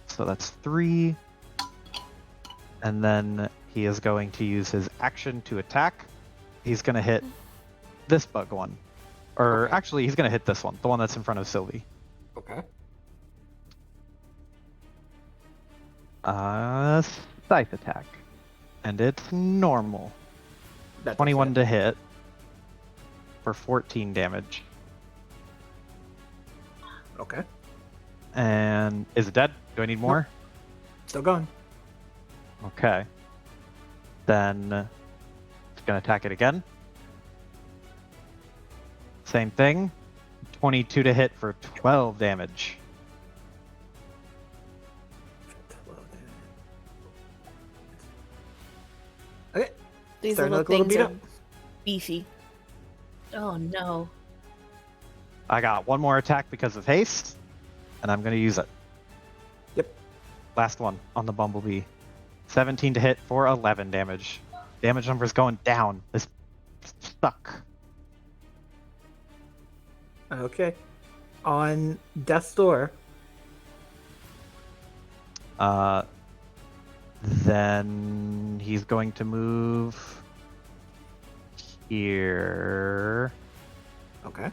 So that's 3. And then he is going to use his action to attack. He's going to hit this bug one. Or Okay. actually, he's going to hit this one, the one that's in front of Sylvie. Okay. Scythe attack. And it's normal. That's 21 to hit for 14 damage. Okay. And is it dead? Do I need more? Still going. Okay. Then it's gonna attack it again. Same thing. 22 to hit for 12 damage. Okay. These Starting to little look a little things beat are up. beefy. Oh no. I got one more attack because of haste, and I'm gonna use it. Yep. Last one on the Bumblebee. 17 to hit for 11 damage. Damage number's going down. This suck. Okay. on death's door. Then he's going to move here, Okay.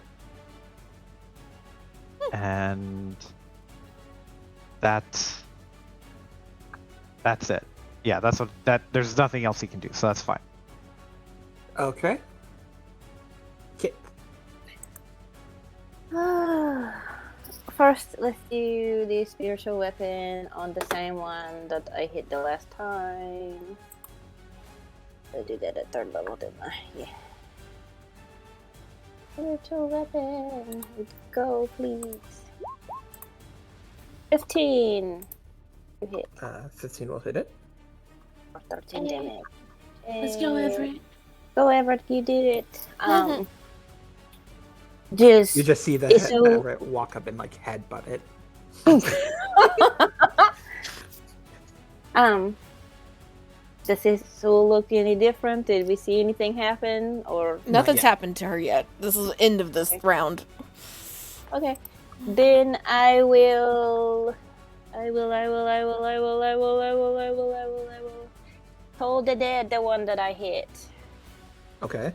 and that's it. Yeah, that's what that. There's nothing else he can do, so that's fine. Okay. Kit. First, let's do the spiritual weapon on the same one that I hit the last time. I did that at 3rd level, didn't I? Yeah. Spiritual weapon. Go, please. 15. You hit 15 will hit it. for 13 damage. Let's go, Everett. Go, Everett. You did it. Just You just see the It's so- Everett walk up and like headbutt it. Does this all look any different? Did we see anything happen? Or Nothing's yet. happened to her yet. This is the end of this round. okay, then I will hold the dead, the one that I hit. Okay.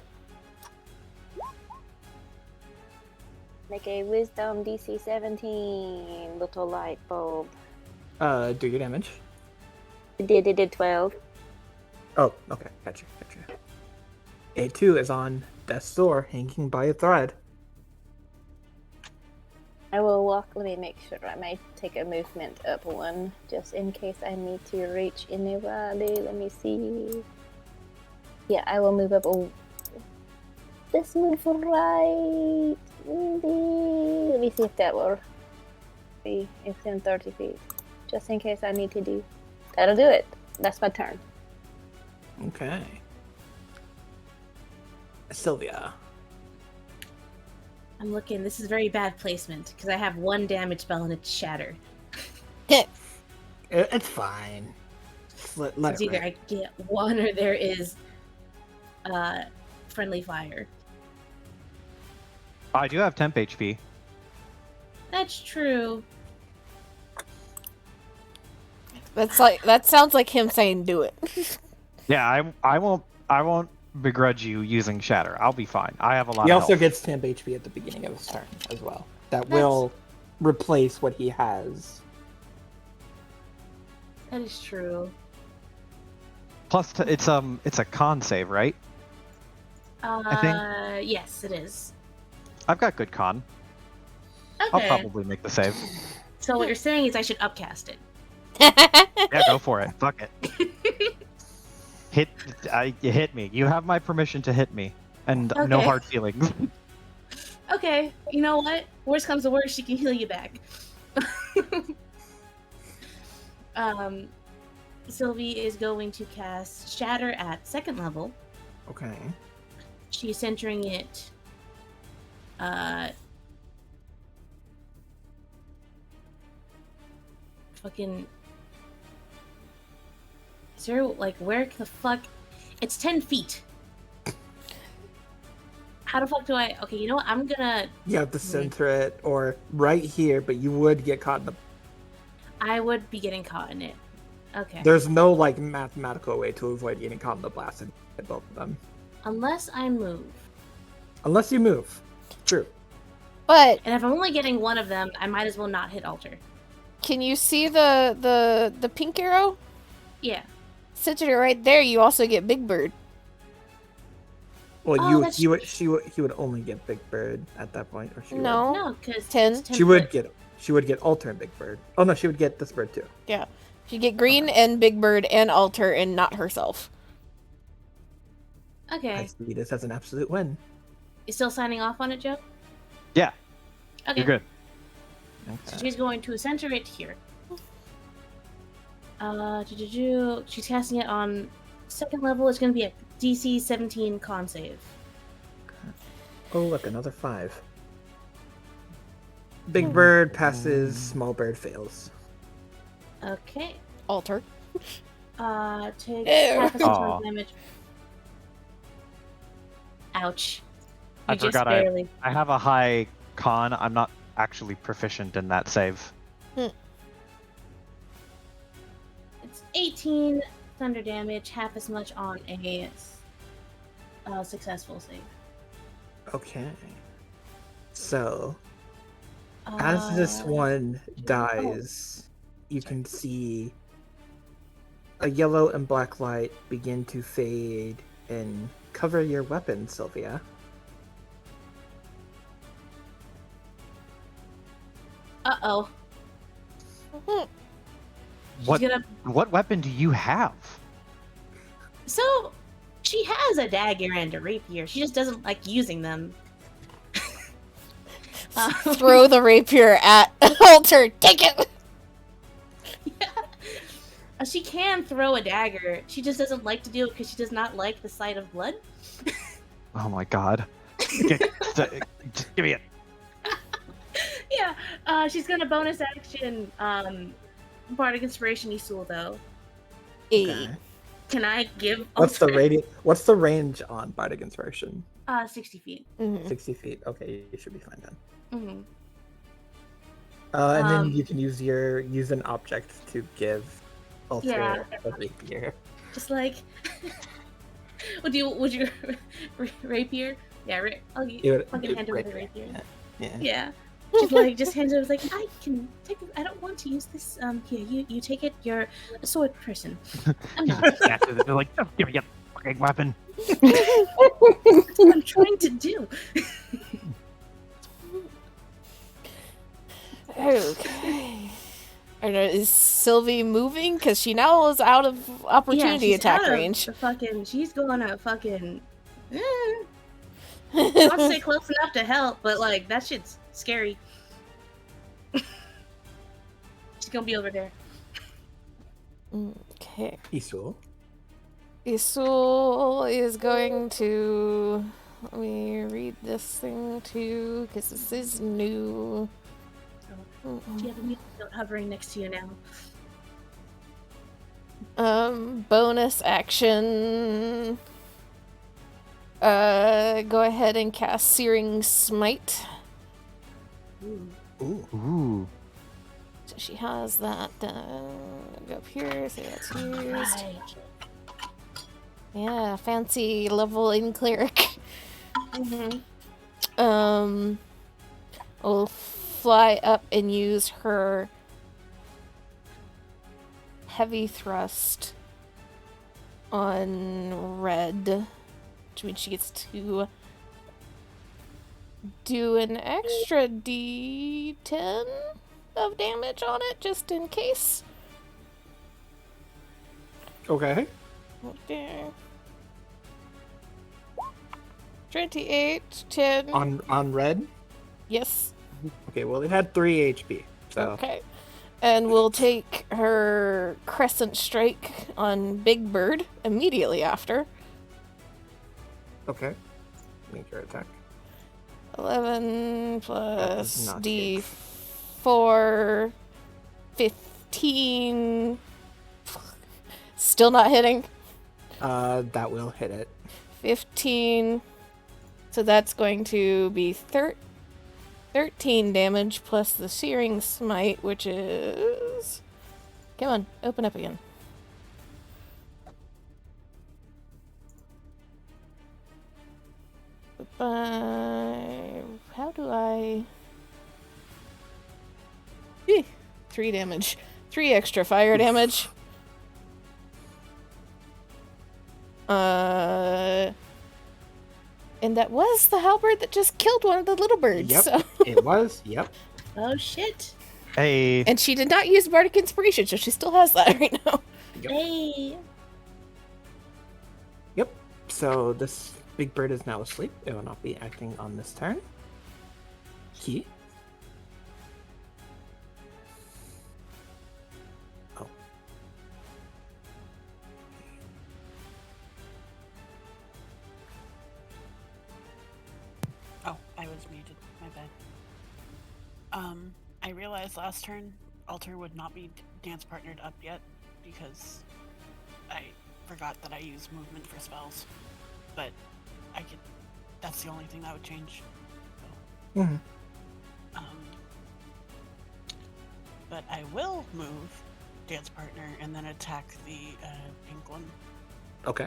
Make a Wisdom DC 17 little light bulb. Do your damage. It did 12. Oh, okay. Gotcha. A2 is on death's door, hanging by a thread. I will walk. Let me make sure I may take a movement up one, just in case I need to reach anybody. Let me see. Yeah, I will move up. Oh, let's move right. Maybe. Let me see if that will be within 30 feet, just in case I need to do. That'll do it. That's my turn. Okay. Sylvia. I'm looking. This is very bad placement because I have 1 damage spell and it's shatter. It's fine. Just let It's it either rip. I get 1 or there is friendly fire. I do have temp HP. That's true. That sounds like him saying do it. Yeah, I won't begrudge you using Shatter. I'll be fine. I have a lot He of also health. gets temp HP at the beginning of his turn as well. That will replace what he has. That is true. Plus, it's a con save, right? think- Yes, it is. I've got good con. I'll Okay. probably make the save. So what you're saying is I should upcast it. Yeah, go for it. Fuck it. You hit me. You have my permission to hit me, and no Okay. hard feelings. Okay, you know what? Worst comes to worst, she can heal you back. Sylvie is going to cast Shatter at 2nd level. Okay. She's centering it. Fucking. Is there like where the fuck? It's 10 feet. How the fuck do I? Okay, you know what? I'm gonna. You have to center it or right here, but you would get caught in the. I would be getting caught in it. Okay. There's no like mathematical way to avoid getting caught in the blast and hit both of them. Unless I move. Unless you move. True. But And if I'm only getting one of them, I might as well not hit altar. can you see the pink arrow? Yeah. Centered it right there. You also get Big Bird. Well, Oh, that's- he would only get Big Bird at that point, or she No. No, because 10. would. She would get Alter and Big Bird. Oh no, she would get this bird too. She get Green and Big Bird and Alter and not herself. Okay. I see this as an absolute win. You still signing off on it, Joe? Yeah. Okay. You're good. So she's going to center it here. She's casting it on 2nd level. It's going to be a DC 17 con save. Oh look, another 5. Big Bird passes, small bird fails. Okay. Alter. Take Ew. half a Aw. damage. Ouch. I You just forgot barely. I have a high con. I'm not actually proficient in that save. It's 18 thunder damage, half as much on a successful save. Okay. So, as this one dies, you can see a yellow and black light begin to fade and cover your weapon, Sylvia. Uh-oh. What She's gonna... what weapon do you have? So, she has a dagger and a rapier. She just doesn't like using them. Throw the rapier at Alter. Take it. Yeah. She can throw a dagger. She just doesn't like to do it because she does not like the sight of blood. Oh my god. Just give me it. Yeah. She's gonna bonus action Bardic Inspiration Isul though. Okay. Can I give What's the Alter- What's the range on Bardic Inspiration? 60 feet. 60 feet. Okay, you should be fine then. Mm-hmm. And then you can use an object to give Alter Yeah. a rapier. Just like would you rapier? Yeah, I'll fucking hand over the rapier. Yeah. Yeah. Just hands it. I was like, I can take it. I don't want to use this. Here, you take it. You're a sword person. I'm not. They're like, oh, give me a fucking weapon. That's what I'm trying to do. Okay. I don't know, is Sylvie moving? Because she now is out of opportunity she's attack out of range. the she's going to fucking. Not to say close enough to help, but like that shit's scary. She's gonna be over there. Okay. Isul. Isul is going to... Let me read this thing too, because this is new. Do you have a music note hovering next to you now? Bonus action. Go ahead and cast Searing Smite. Ooh. So she has that. Go up here, so that's used. Right. Yeah, fancy level in cleric. Will fly up and use her heavy thrust on Red, which means she gets to do an extra D10 of damage on it, just in case. Okay. Okay. 28, 10. On red. Yes. Okay. Well, it had 3 HP. So. Okay. And we'll take her Crescent Strike on Big Bird immediately after. Okay. Make your attack. 11 does plus not hit. D4, 15. Still not hitting. That will hit it. 15. So that's going to be 13 damage plus the Searing Smite, which is... Come on, open up again. How do I... 3 damage. 3 extra fire damage. And that was the halberd that just killed one of the little birds. Yep. So. It was. Yep. Oh shit. Hey. And she did not use Bardic Inspiration, so she still has that right now. Yep. Hey. Yep. So this big bird is now asleep. It will not be acting on this turn. Key. Oh. Oh, I was muted. My bad. I realized last turn Alter would not be dance partnered up yet because I forgot that I use movement for spells. But I could. That's the only thing that would change. So, Mhm. but I will move dance partner and then attack the pink one. Okay.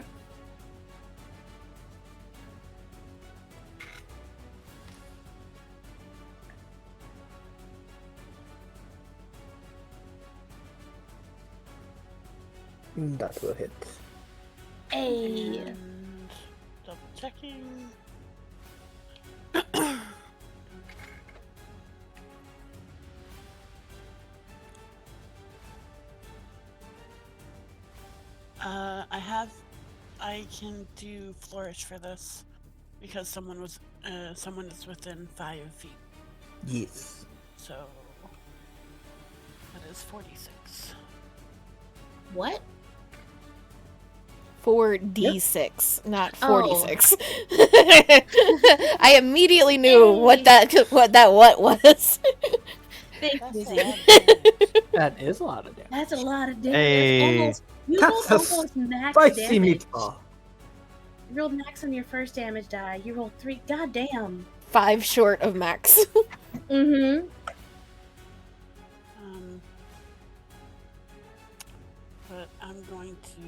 That will hit. Hey. And double checking. I can do flourish for this because someone is within 5 feet. Yes. So that is 46. What? 4d6, not Oh. 46. I immediately knew what that was. Thank That's you, a Z. lot of damage. That is a lot of damage. That's a lot of damage. Hey. That's you That's rolled a almost max Spicy damage. meatball. You rolled max on your first damage die. You rolled 3. God damn. 5 short of max. Mm-hmm. But I'm going to.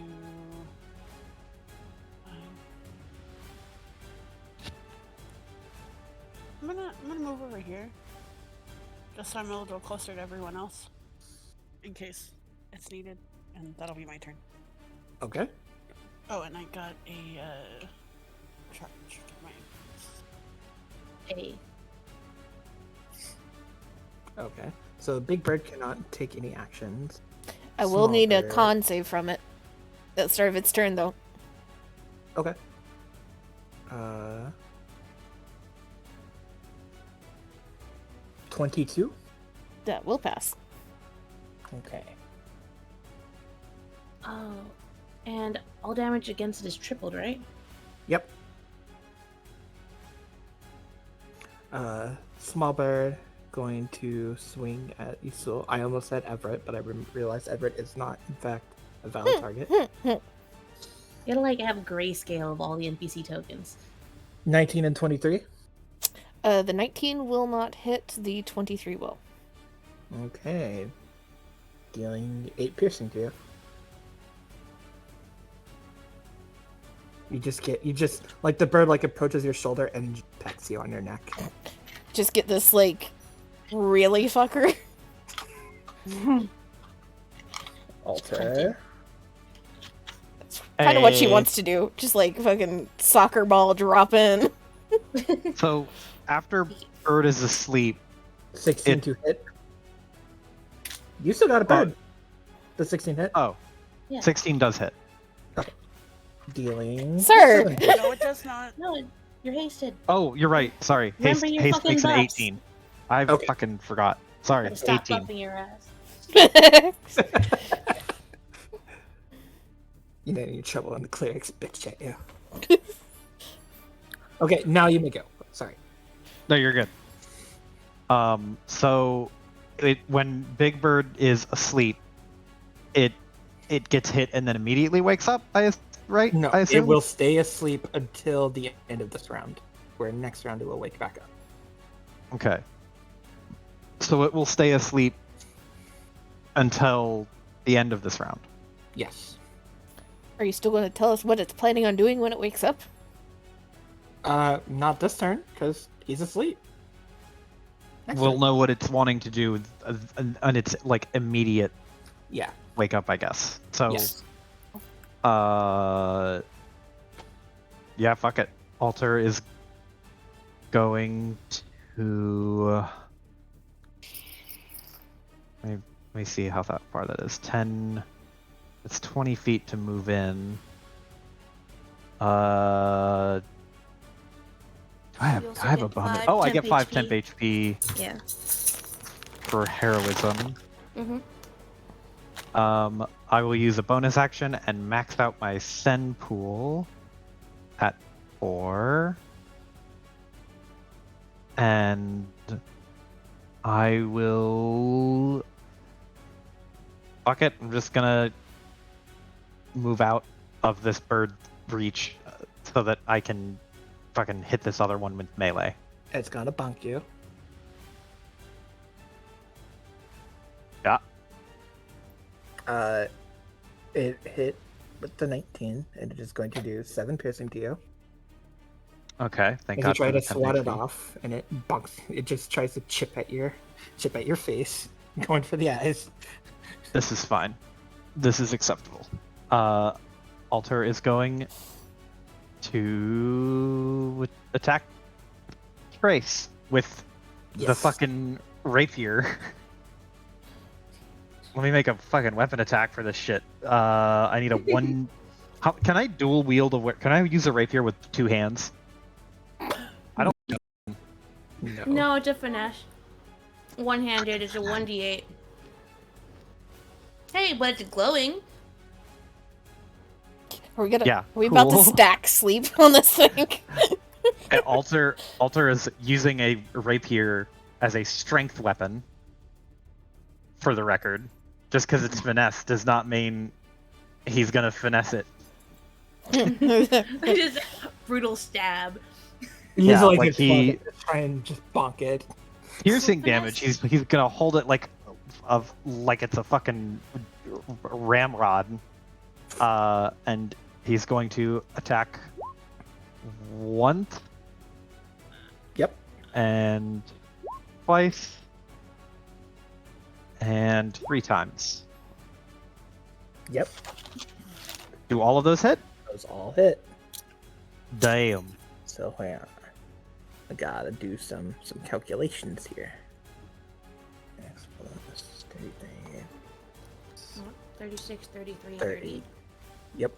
I'm gonna move over here, just so I'm a little closer to everyone else, in case it's needed, and that'll be my turn. Okay. Oh, and I got a charge to my. Hey. Okay. So Big Bird cannot take any actions. I will need a Small bird. con save from it at the start of its turn, though. Okay. 22. That will pass. Okay. Oh. And all damage against it is tripled, right? Yep. Small Bird going to swing at Isul. I almost said Everett, but I realized Everett is not, in fact, a valid target. You gotta like have grayscale of all the NPC tokens. 19 and 23. The 19 will not hit, the 23 will. Okay. Dealing 8 piercing to you. You just like the bird like approaches your shoulder and pecks you on your neck. Just get this, like, really fucker. Alter. Kind of what she Hey. wants to do. Just, like, fucking soccer ball drop in. So after Bird is asleep, 16 It- to hit. You still got a bird. The 16 hit. oh, Yeah. 16 does hit. Dealing. Sir! 7. No, it does not. No, you're hasted. Oh, you're right. Sorry. Remember your Haste fucking makes an buffs. 18. I Okay. fucking forgot. Sorry, Gotta stop 18. buffing your ass. You know you're trouble and the clerics bitch at you. Okay, now you may go. Sorry. No, you're good. So when Big Bird is asleep, it gets hit and then immediately wakes up. Right? No, I it assume? will stay asleep until the end of this round. Where next round it will wake back up. Okay. So it will stay asleep until the end of this round. Yes. Are you still going to tell us what it's planning on doing when it wakes up? Not this turn, because he's asleep. Next We'll turn. know what it's wanting to do on its like immediate Yeah. wake up, I guess. So Yes. yeah, fuck it. Alter is going to let me see how far that is. 10. It's 20 feet to move in. Do I have You also a get bonus? 5 Oh, I temp get 5 HP. temp HP Yeah. for heroism. Mm-hmm. I will use a bonus action and max out my Sen pool at 4. And I will... Fuck it, I'm just gonna move out of this bird reach so that I can fucking hit this other one with melee. It's gonna bonk you. Yeah. It hit with the 19, and it is going to do 7 piercing to you. Okay, thank As God. you try for to the 10 swat it HP. off, and it bonks. It just tries to chip at your face, going for the eyes. This is fine. This is acceptable. Alter is going to attack Trace with the Yes. fucking rapier. Let me make a fucking weapon attack for this shit. I need a one. How can I dual wield a? Can I use a rapier with 2 hands? I don't. No. No, it's a finesse. One-handed is a 1d8. Hey, but it's glowing. Are we Yeah, Are we about to cool. stack sleep on this thing? And Alter is using a rapier as a strength weapon. For the record, just because it's finesse does not mean he's gonna finesse it. Just brutal stab. He's Yeah, like, like it's he- fun to try and just bonk it. Piercing Finesse. damage. He's gonna hold it like it's a fucking ramrod, and he's going to attack once. Yep. And twice. And 3 times. Yep. Do all of those hit? Those all hit. Damn. So hang on. I gotta do some calculations here. X plus 33. 36, 33, 30. 30. Yep.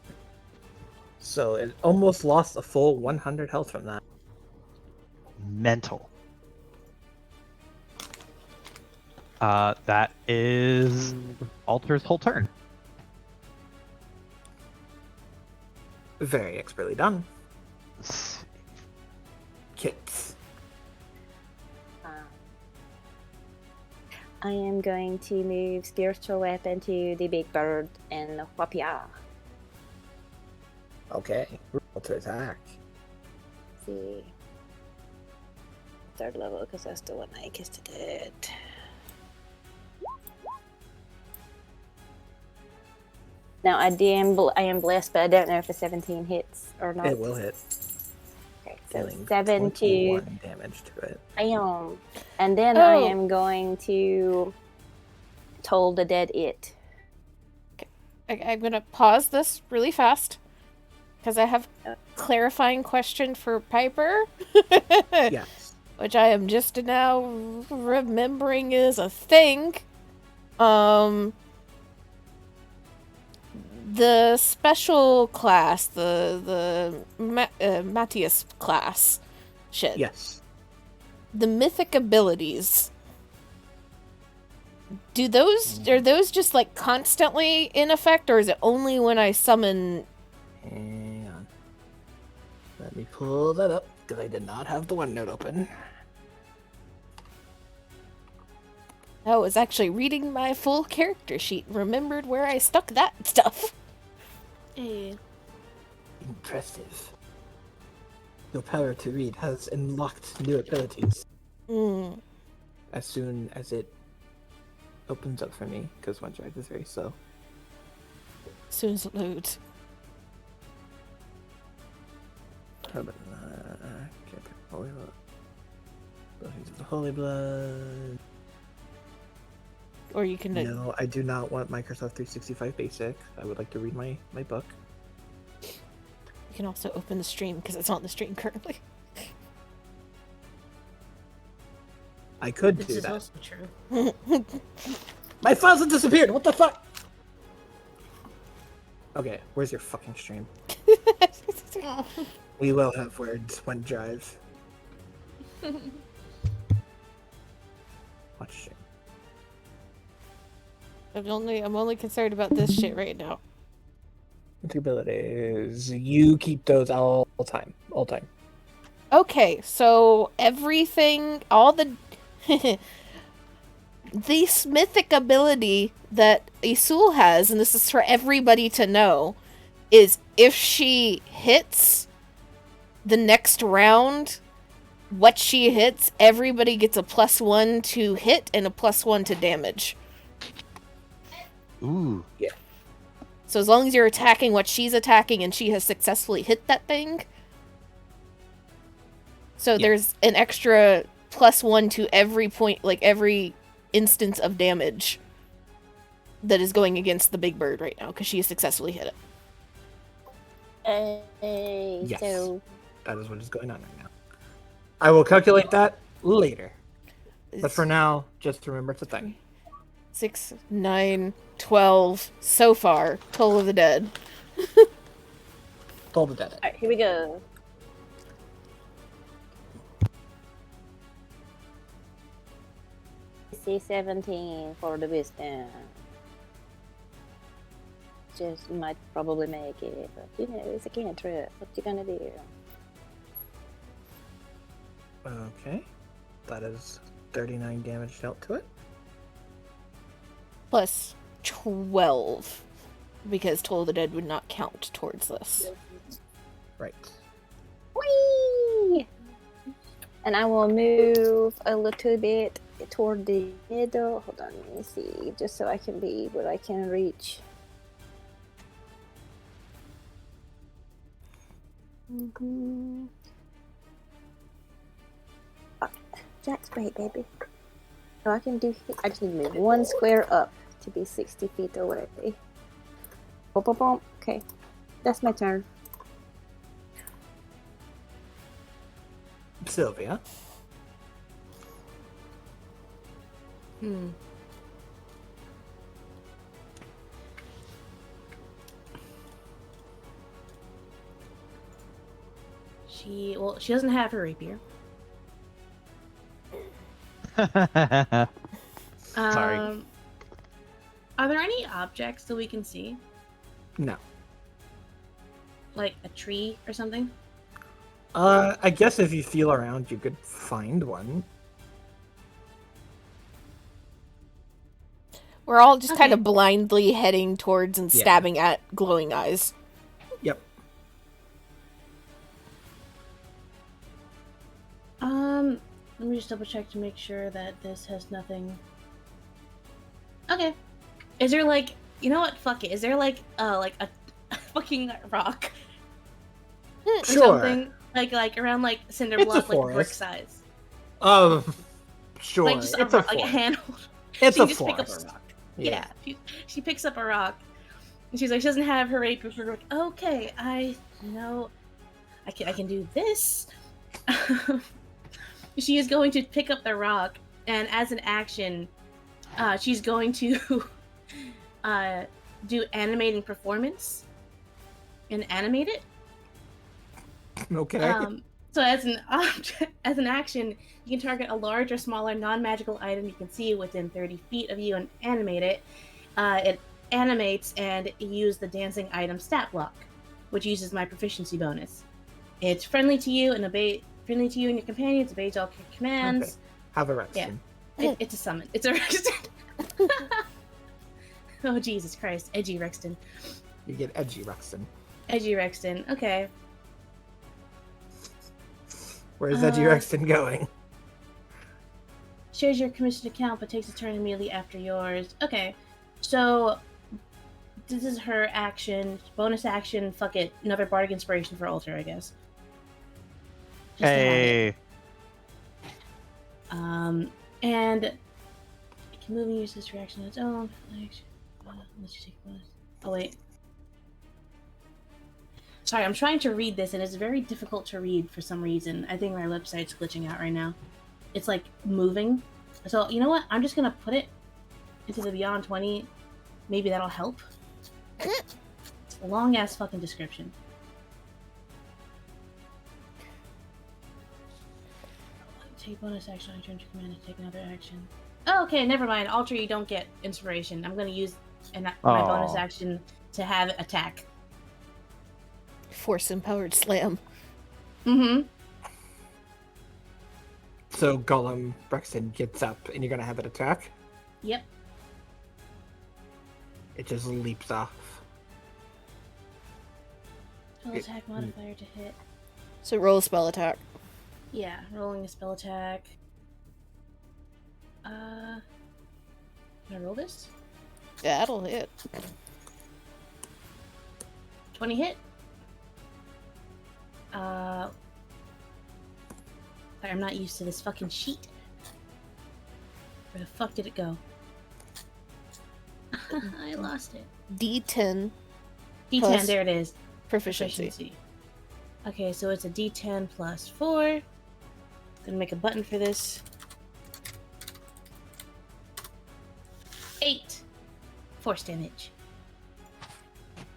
So it almost lost a full 100 health from that. Mental. That is Alter's whole turn. Very expertly done. S- Kits. I am going to move spiritual weapon to the big bird and whapia. Okay. Roll to attack. See. 3rd level, because that's the one I casted it. Now I am blessed, but I don't know if a 17 hits or not. It will hit. Okay, so Dealing 7 to 21 damage to it. Bam. And then I Oh. am going to toll the dead it. I'm gonna pause this really fast because I have a clarifying question for Piper, Yes. which I am just now remembering is a thing. The special class, the Matthias class, shit. Yes. The mythic abilities. Are those just like constantly in effect, or is it only when I summon? Hang on. Let me pull that up, because I did not have the OneNote open. I was actually reading my full character sheet and remembered where I stuck that stuff. Hey. Impressive. Your power to read has unlocked new abilities Mm. as soon as it opens up for me, because OneDrive is very slow. As soon as it loads. How about Holy Blood? Blessings of the Holy Blood. Or you can. No, I do not want Microsoft 365 Basic. I would like to read my book. You can also open the stream because it's on the stream currently. I could This do is that. also true. My files have disappeared. What the fuck? Okay, where's your fucking stream? We will have words. OneDrive. Watch stream. I'm only concerned about this shit right now. Abilities. You keep those all time. All time. Okay, so everything, all the the mythic ability that Isul has, and this is for everybody to know, is if she hits the next round, what she hits, everybody gets a +1 to hit and a +1 to damage. Ooh. So as long as you're attacking what she's attacking and she has successfully hit that thing. So there's an extra +1 to every point, like every instance of damage that is going against the big bird right now, because she has successfully hit it. Yes. So That is what is going on right now. I will calculate that later. But for now, just remember it's a thing. 6, 9, 12 so far. Toll of the Dead. Toll the dead. alright, here we go. C17 for the wisdom. Just might probably make it, but you know, it's a cantrip. What you gonna do? Okay. That is 39 damage dealt to it. Plus 12. Because Toll of the Dead would not count towards this. Right. Whee! And I will move a little bit toward the middle. Hold on, let me see. Just so I can be where I can reach. Jack spray, baby. So I can do. I just need to move one square up to be 60 feet away. Boom, boom, boom. Okay, that's my turn. Sylvia. She doesn't have her rapier. Sorry. Are there any objects that we can see? No. Like a tree or something? I guess if you feel around, you could find one. We're all just kind Okay. of blindly heading towards and Yeah. stabbing at glowing eyes. Yep. Let me just double check to make sure that this has nothing. Okay. Is there like, you know what? Fuck it. Is there like a fucking rock or Sure. something like around like cinder It's a block, like brick forest. size, Sure. like just it's a a rock, like a forest. handhold. It's She a can just pick up forest. a rock. Yeah. She picks up a rock, and she's like, she doesn't have her rapier. So we're like, okay, I know, I can do this. She is going to pick up the rock, and as an action, she's going to do animating performance and animate it. Okay. So as an object, as an action, you can target a large or smaller non-magical item you can see within 30 feet of you and animate it. It animates and use the dancing item stat block, which uses my proficiency bonus. It's friendly to you and your companions. Obeys all commands. Okay. Have a Rexton. It's a summon. It's a Rexton. Oh Jesus Christ, edgy Rexton. You get edgy Rexton. Edgy Rexton. Okay. Where's edgy Rexton going? Shares your commission account but takes a turn immediately after yours. Okay. So this is her action. Bonus action, fuck it. Another bardic inspiration for Alter, I guess. Just to have it. Hey. And it can move and use this reaction on its own. Let's just take a bonus. Oh wait. Sorry, I'm trying to read this and it's very difficult to read for some reason. I think my website's glitching out right now. It's like moving. So you know what? I'm just gonna put it into the Beyond 20. Maybe that'll help. It's a long ass fucking description. Take bonus action on turn to command to take another action. Oh, okay, never mind. Alter, you don't get inspiration. I'm gonna use my bonus Aw. action to have it attack. Force empowered slam. Mm-hmm. So Gollum Rexton gets up and you're gonna have it attack? Yep. It just leaps off. Spell attack modifier to hit. So roll a spell attack. Yeah, rolling a spell attack. Can I roll this? That'll hit. 20 hit. Sorry, I'm not used to this fucking sheet. Where the fuck did it go? I lost it. D10 D10, Plus there it is. proficiency. Okay, so it's a D10 plus 4. Gonna make a button for this. 8 force damage.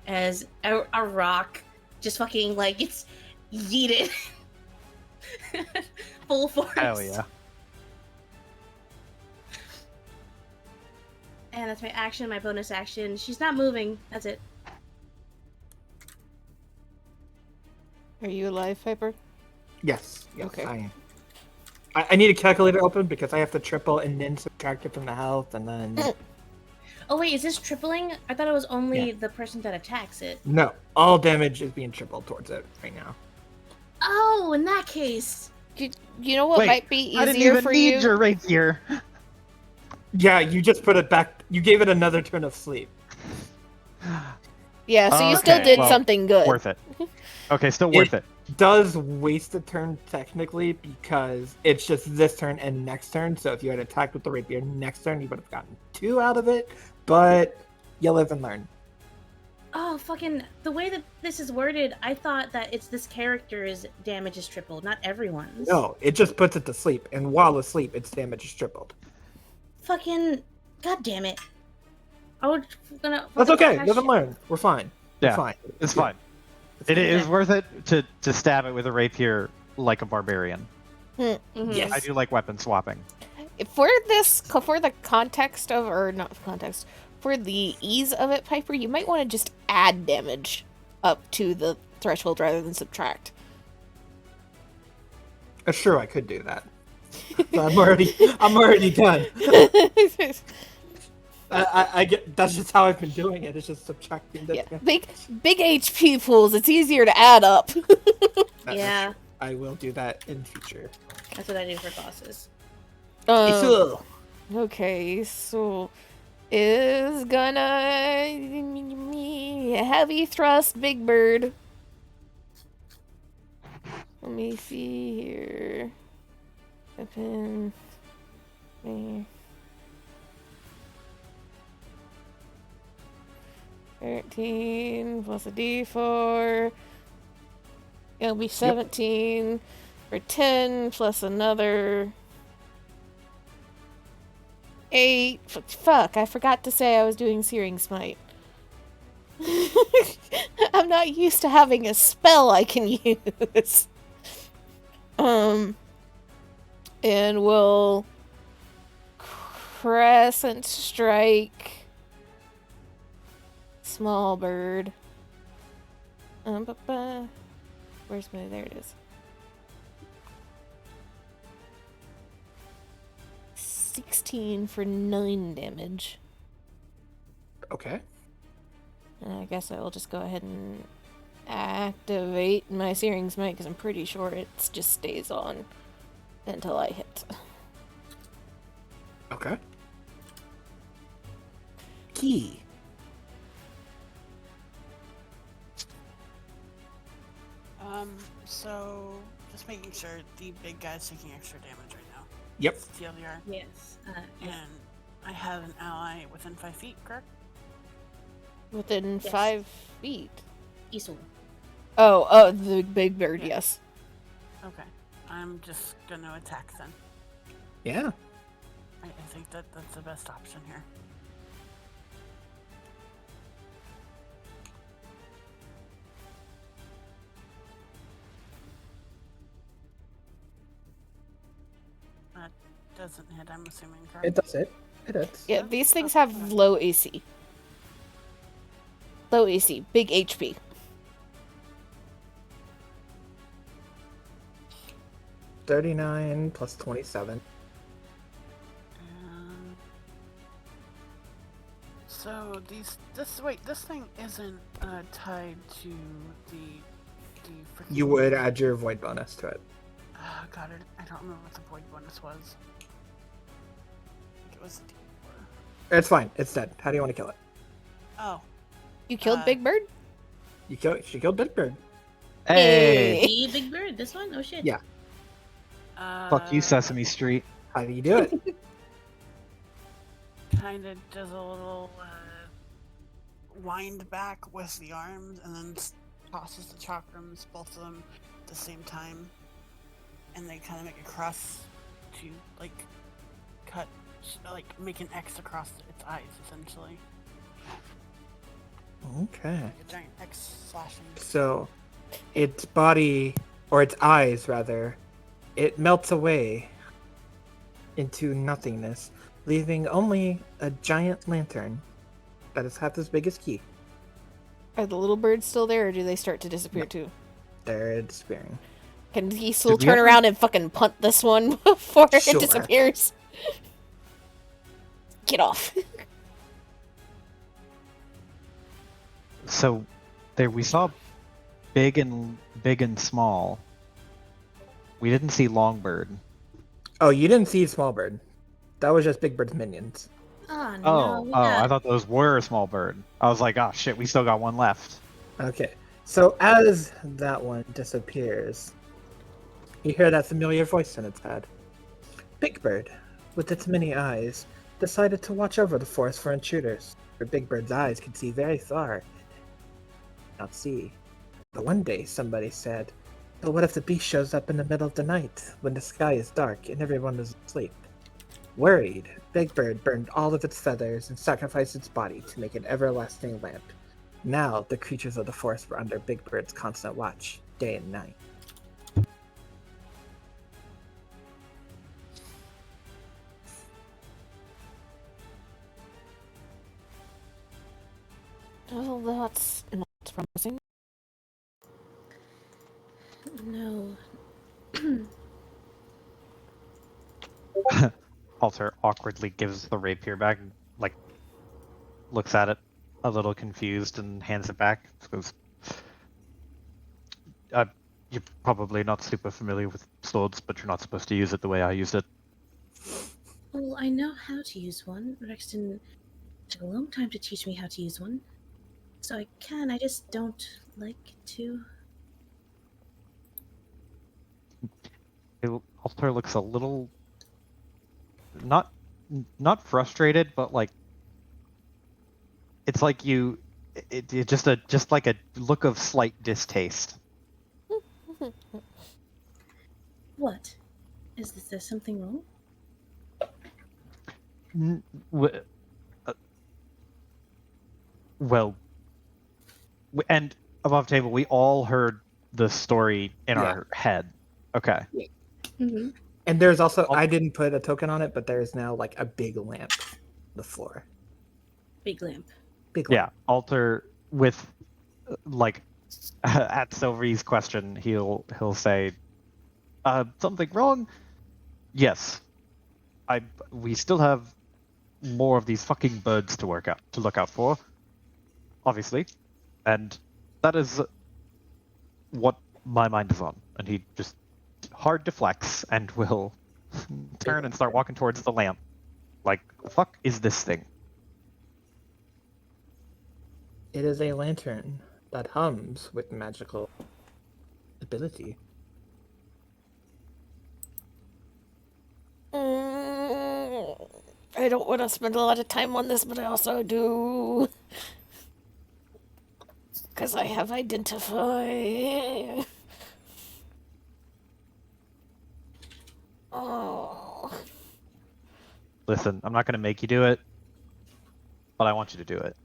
As a rock just fucking like gets yeeted. Full force. Hell yeah. And that's my action, my bonus action. She's not moving. That's it. Are you alive, Piper? Yes, Okay. I am. I need a calculator open because I have to triple and then subtract it from the health and then... Oh wait, is this tripling? I thought it was only Yeah. the person that attacks it. No, all damage is being tripled towards it right now. Oh, in that case. You know what Wait, might be I didn't easier even for need you? your rapier. Yeah, you just put it back. You gave it another turn of sleep. Yeah, so you still Okay, did well, something good. Worth it. Okay, still worth it. Does waste a turn technically because it's just this turn and next turn. So if you had attacked with the rapier next turn, you would have gotten 2 out of it. But you live and learn. Oh, fucking. The way that this is worded, I thought that it's this character's damage is tripled, not everyone's. No, it just puts it to sleep, and while asleep, its damage is tripled. Fucking. God damn it. I was gonna. That's fucking okay. trash Live and it. learn. We're fine. We're Yeah, fine. It's Yeah. fine. It's It fine. is worth it to stab it with a rapier like a barbarian. Mhm. Yes. I do like weapon swapping. For the context of, or not context, for the ease of it, Piper, you might want to just add damage up to the threshold rather than subtract. Sure, I could do that. So I'm already done. I get. That's just how I've been doing it. It's just subtracting. Yeah, big HP pools. It's easier to add up. Yeah, I will do that in future. that's what I do for bosses. Okay, so is gonna heavy thrust Big Bird. Let me see here. Weapon. There. 13 plus a D4. It'll be 17 for 10 plus another 8. Fuck, I forgot to say I was doing Searing Smite. I'm not used to having a spell I can use. And we'll Crescent Strike Small Bird. Where's my? There it is. 16 for 9 damage. Okay. And I guess I will just go ahead and activate my Searing Smite because I'm pretty sure it just stays on until I hit. Okay. Key. So just making sure the big guy's taking extra damage right now. Yep. TLDR. Yes. And I have an ally within 5 feet, correct? Within Yes. 5 feet. Isul. Oh, the Big Bird, Yeah. yes. Okay. I'm just gonna attack then. Yeah. I think that's the best option here. That doesn't hit, I'm assuming, correct? It does it. It is. Yeah, these things have low AC. Low AC, big HP. $39 plus 27. So this thing isn't tied to the freaking. You would add your void bonus to it. God, I don't remember what the void bonus was. I think it was a D4. It's fine. It's dead. How do you want to kill it? Oh, You killed Uh, Big Bird? She killed Big Bird. Hey, The big bird. This one? Oh shit. Yeah. fuck you, Sesame Street. How do you do it? Kind of does a little wind back with the arms, and then tosses the chakrams, both of them, at the same time, and they kind of make a cross to like cut, like make an X across its eyes, essentially, Okay. like a giant X slashing. So, its body, or its eyes rather, it melts away into nothingness, leaving only a giant lantern that is half as big as Key. Are the little birds still there, or do they start to disappear too? They're disappearing. Can he still Did we turn ever- around and fucking punt this one before Sure. it disappears? Get off. So there we saw big and small. We didn't see Longbird. Oh, you didn't see Small Bird. That was just Big Bird's minions. Oh no. Oh, we I got- thought those were a small bird. I was like, oh shit, we still got one left. Okay. So as that one disappears, you hear that familiar voice in its head. Big Bird, with its many eyes, decided to watch over the forest for intruders. For Big Bird's eyes could see very far. Not see. But one day somebody said, but what if the beast shows up in the middle of the night, when the sky is dark and everyone is asleep? Worried, Big Bird burned all of its feathers and sacrificed its body to make an everlasting lamp. Now, the creatures of the forest were under Big Bird's constant watch, day and night. Well, that's not promising. No. Alter awkwardly gives the rapier back, like looks at it a little confused and hands it back. Goes, you're probably not super familiar with swords, but you're not supposed to use it the way I used it. Well, I know how to use one. Rexton took a long time to teach me how to use one. So I can, I just don't like to. Alter looks a little not frustrated, but like it's like it just like a look of slight distaste. What? Is there something wrong? Well, and above table, we all heard the story in Yeah. our head. Okay. Mm-hmm. And there's also, Oh. I didn't put a token on it, but there's now like a big lamp on the floor. Big lamp. Big Yeah. lamp. Alter with like at Sylvie's question, he'll say, something wrong? Yes. We still have more of these fucking birds to look out for, obviously, and that is what my mind is on. And he just hard deflects and will turn and start walking towards the lamp. Like, the fuck is this thing? It is a lantern that hums with magical ability. I don't want to spend a lot of time on this, but I also do. Because I have identify. Oh. Listen, I'm not going to make you do it, but I want you to do it.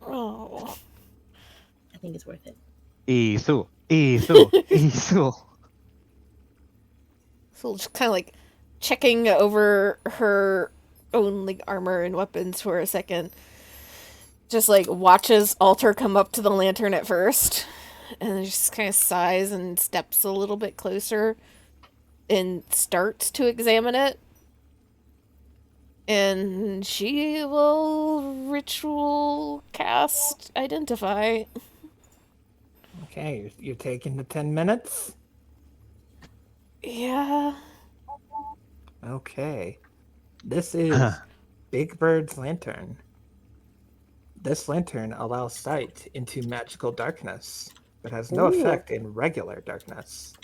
Oh. I think it's worth it. Isu. Isu. Isu. So just kind of like checking over her own like armor and weapons for a second. Just like watches Alter come up to the lantern at first, and then just kind of sighs and steps a little bit closer and starts to examine it. And she will ritual cast identify. Okay, you're taking the 10 minutes? Yeah. Okay. This is Big Bird's lantern. This lantern allows sight into magical darkness, but has no Ooh. effect in regular darkness.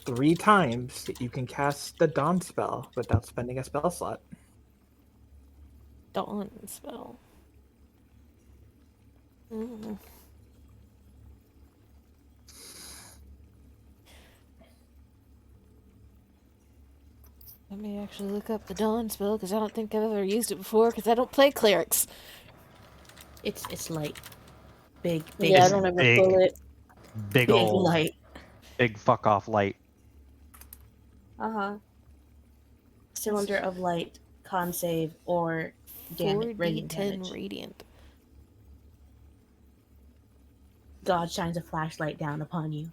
3 times you can cast the Dawn spell without spending a spell slot. Dawn spell. Mm. Let me actually look up the Dawn spell, because I don't think I've ever used it before, because I don't play clerics. It's light. Big Yeah, I don't ever big. pull it. Big big old, light. big fuck off light. Uh-huh. Cylinder of light, con save, or damage, radiant 4d10 damage. radiant. God shines a flashlight down upon you.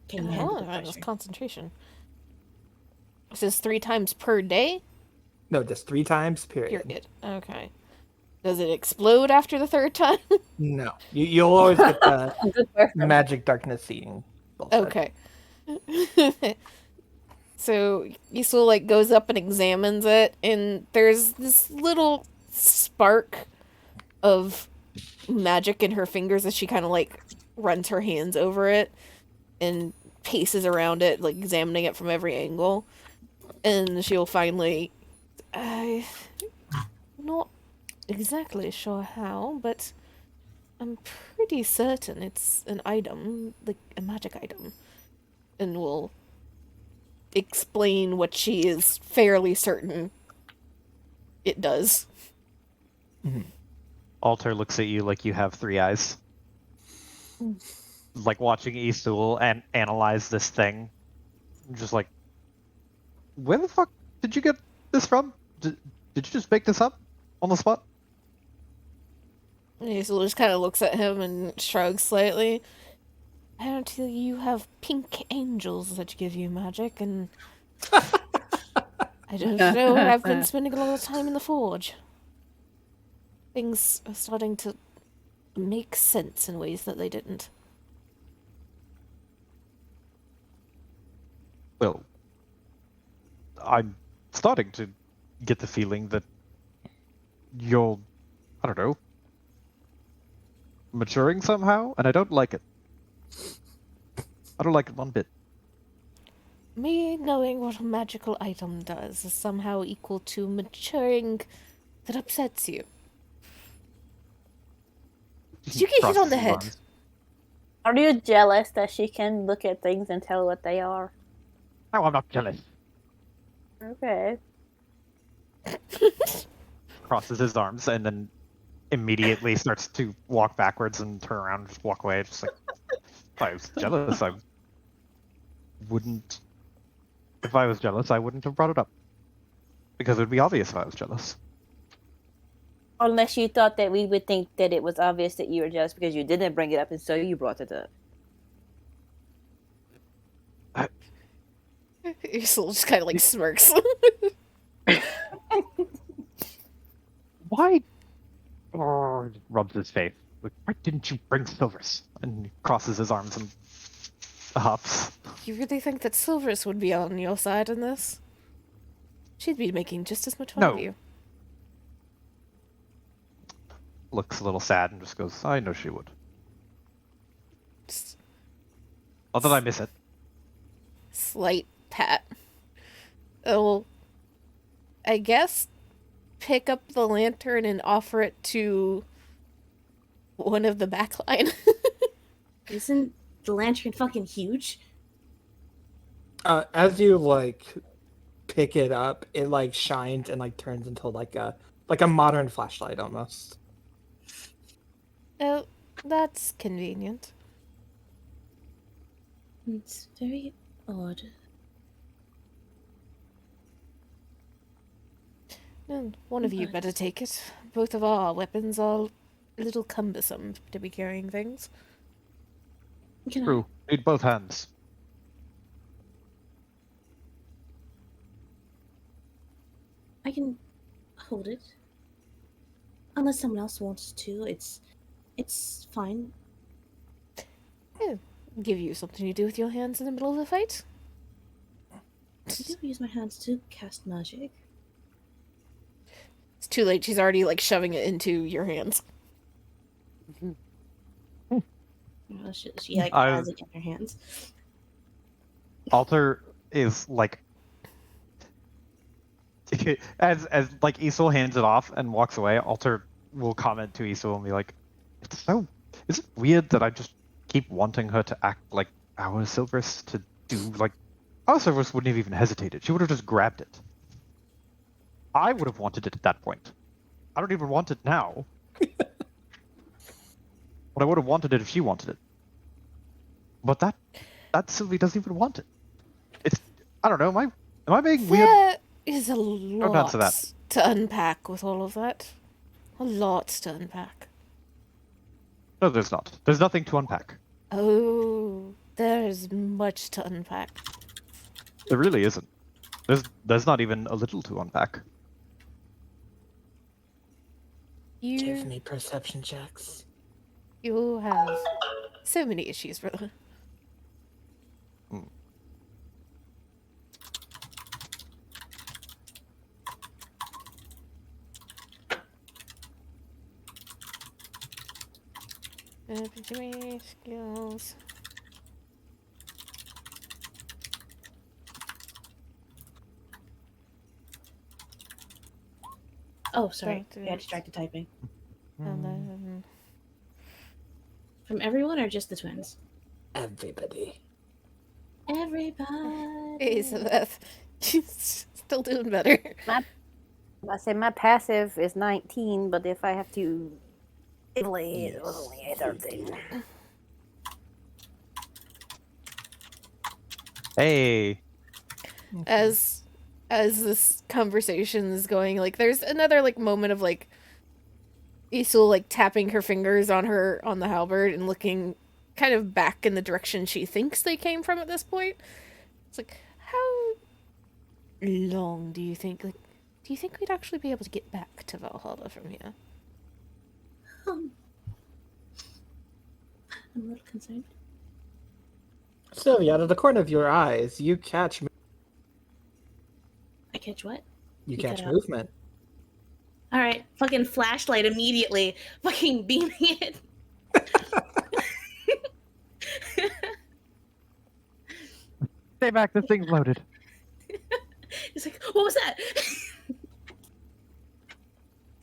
Can you handle Oh, the that's pressure? concentration. It says 3 times per day? No, just 3 times, period. Period. Okay. Does it explode after the 3rd time? No. You'll always get the Good question. magic darkness seeing bullshit. Okay. So Isul like goes up and examines it, and there's this little spark of magic in her fingers as she kind of like runs her hands over it and paces around it, like examining it from every angle. And she'll finally, I'm not exactly sure how, but I'm pretty certain it's an item, like a magic item, and will explain what she is fairly certain it does. Alter looks at you like you have 3 eyes. Like watching Isul and analyze this thing. Just like, where the fuck did you get this from? Did you just make this up on the spot? Isul just kind of looks at him and shrugs slightly. Apparently you have pink angels that give you magic, and I don't know, I've been spending a lot of time in the forge. Things are starting to make sense in ways that they didn't. Well, I'm starting to get the feeling that you're, I don't know, maturing somehow, and I don't like it. I don't like it one bit. Me knowing what a magical item does is somehow equal to maturing that upsets you. Did you get hit Crosses on the his head? arms. Are you jealous that she can look at things and tell what they are? No, I'm not jealous. Okay. Crosses his arms and then immediately starts to walk backwards and turn around and just walk away. Just like, if I was jealous, I wouldn't. If I was jealous, I wouldn't have brought it up. Because it would be obvious if I was jealous. Unless you thought that we would think that it was obvious that you were jealous because you didn't bring it up and so you brought it up. Isul just kind of like smirks. Why? Oh, rubs his face. Like, why didn't you bring Silvers? And he crosses his arms and hops. You really think that Silverus would be on your side in this? She'd be making just as much fun of No. you. Looks a little sad and just goes, I know she would. Just Not that I miss it. slight pat. Oh, I guess pick up the lantern and offer it to one of the backline. Isn't the lantern fucking huge? As you like pick it up, it like shines and like turns into like a modern flashlight almost. Oh, that's convenient. It's very odd. No, one of you But- better take it. Both of our weapons are a little cumbersome to be carrying things. Can True. Need both hands. I can hold it. Unless someone else wants to, it's fine. Give you something to do with your hands in the middle of a fight. I do use my hands to cast magic. It's too late. She's already like shoving it into your hands. Oh, she like I- has it in her hands. Alter is like as like Isul hands it off and walks away. Alter will comment to Isul and be like, is it weird that I just keep wanting her to act like our Silverus to do like our Silverus wouldn't have even hesitated. She would have just grabbed it. I would have wanted it at that point. I don't even want it now. But I would have wanted it if she wanted it. But that Sylvie doesn't even want it. It's I don't know. Am I being weird? There is a lot answer that. to unpack with all of that. A lot to unpack. No, there's not. There's nothing to unpack. Oh, there's much to unpack. There really isn't. There's not even a little to unpack. You Tiffany perception checks. you have so many issues, brother. Skills. Oh, sorry. Distracted. Yeah, distracted typing. And then From everyone or just the twins? Everybody. Everybody. Elizabeth, she's still doing better. I say my passive is 19, but if I have to evaluate, it was only a 13. Hey. As this conversation is going, like there's another like moment of like Isul like tapping her fingers on the halberd and looking kind of back in the direction she thinks they came from at this point. It's like, how long do you think we'd actually be able to get back to Valhalla from here? I'm a little concerned. Sylvia, out of the corner of your eyes, you catch I catch what? you You catch cut out. movement. All right, fucking flashlight immediately. Fucking beaming it. Stay back. This thing's loaded. It's like, what was that?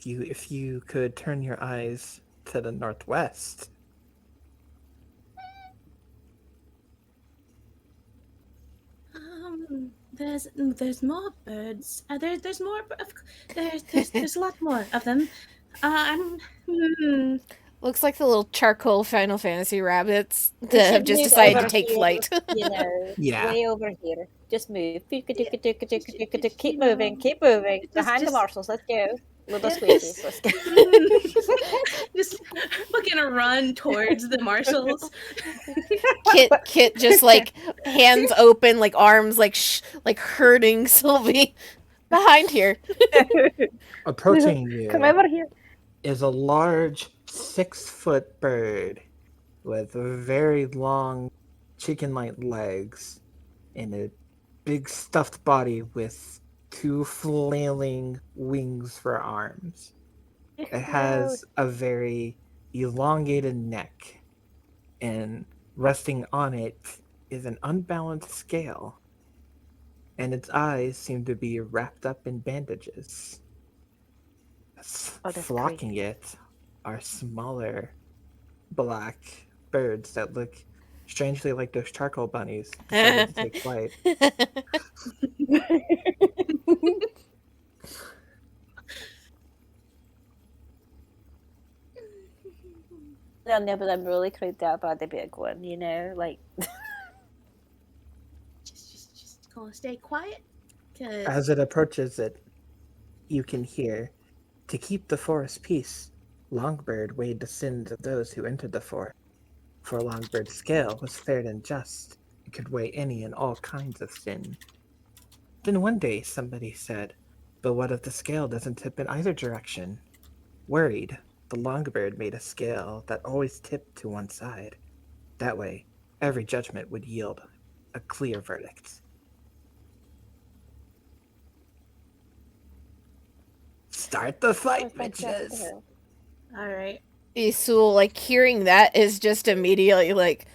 If you could turn your eyes to the northwest. There's more birds. There's more. There's a lot more of them. Hmm. Looks like the little charcoal Final Fantasy rabbits We that have should just move decided to over take here, flight. You know, Yeah. way over here. Just move. Keep moving. Keep moving. Behind the just- marshals. Let's go. Little Yes. squeakies. Let's go. Just fucking run towards the marshals. Kit just like hands open, like arms like like hurting Sylvie behind here. Approaching you Come over here. is a large 6-foot bird with very long chicken-like legs and a big stuffed body with 2 flailing wings for arms. It has a very elongated neck, and resting on it is an unbalanced scale, and its eyes seem to be wrapped up in bandages. Oh, that's Flocking it are smaller black birds that look strangely like those charcoal bunnies decided to take flight. No, no, but I'm really creeped out by the big one, you know? Like, Just gonna stay quiet. Cause As it approaches it, you can hear, "To keep the forest peace, Longbird weighed the sins of those who entered the forest. For Longbird's scale was fair and just, and could weigh any and all kinds of sin." Then one day somebody said, "But what if the scale doesn't tip in either direction?" Worried, the Longbird made a scale that always tipped to one side. That way, every judgment would yield a clear verdict. Start the fight, What's that bitches. do? All right. Isul, like, hearing that is just immediately like,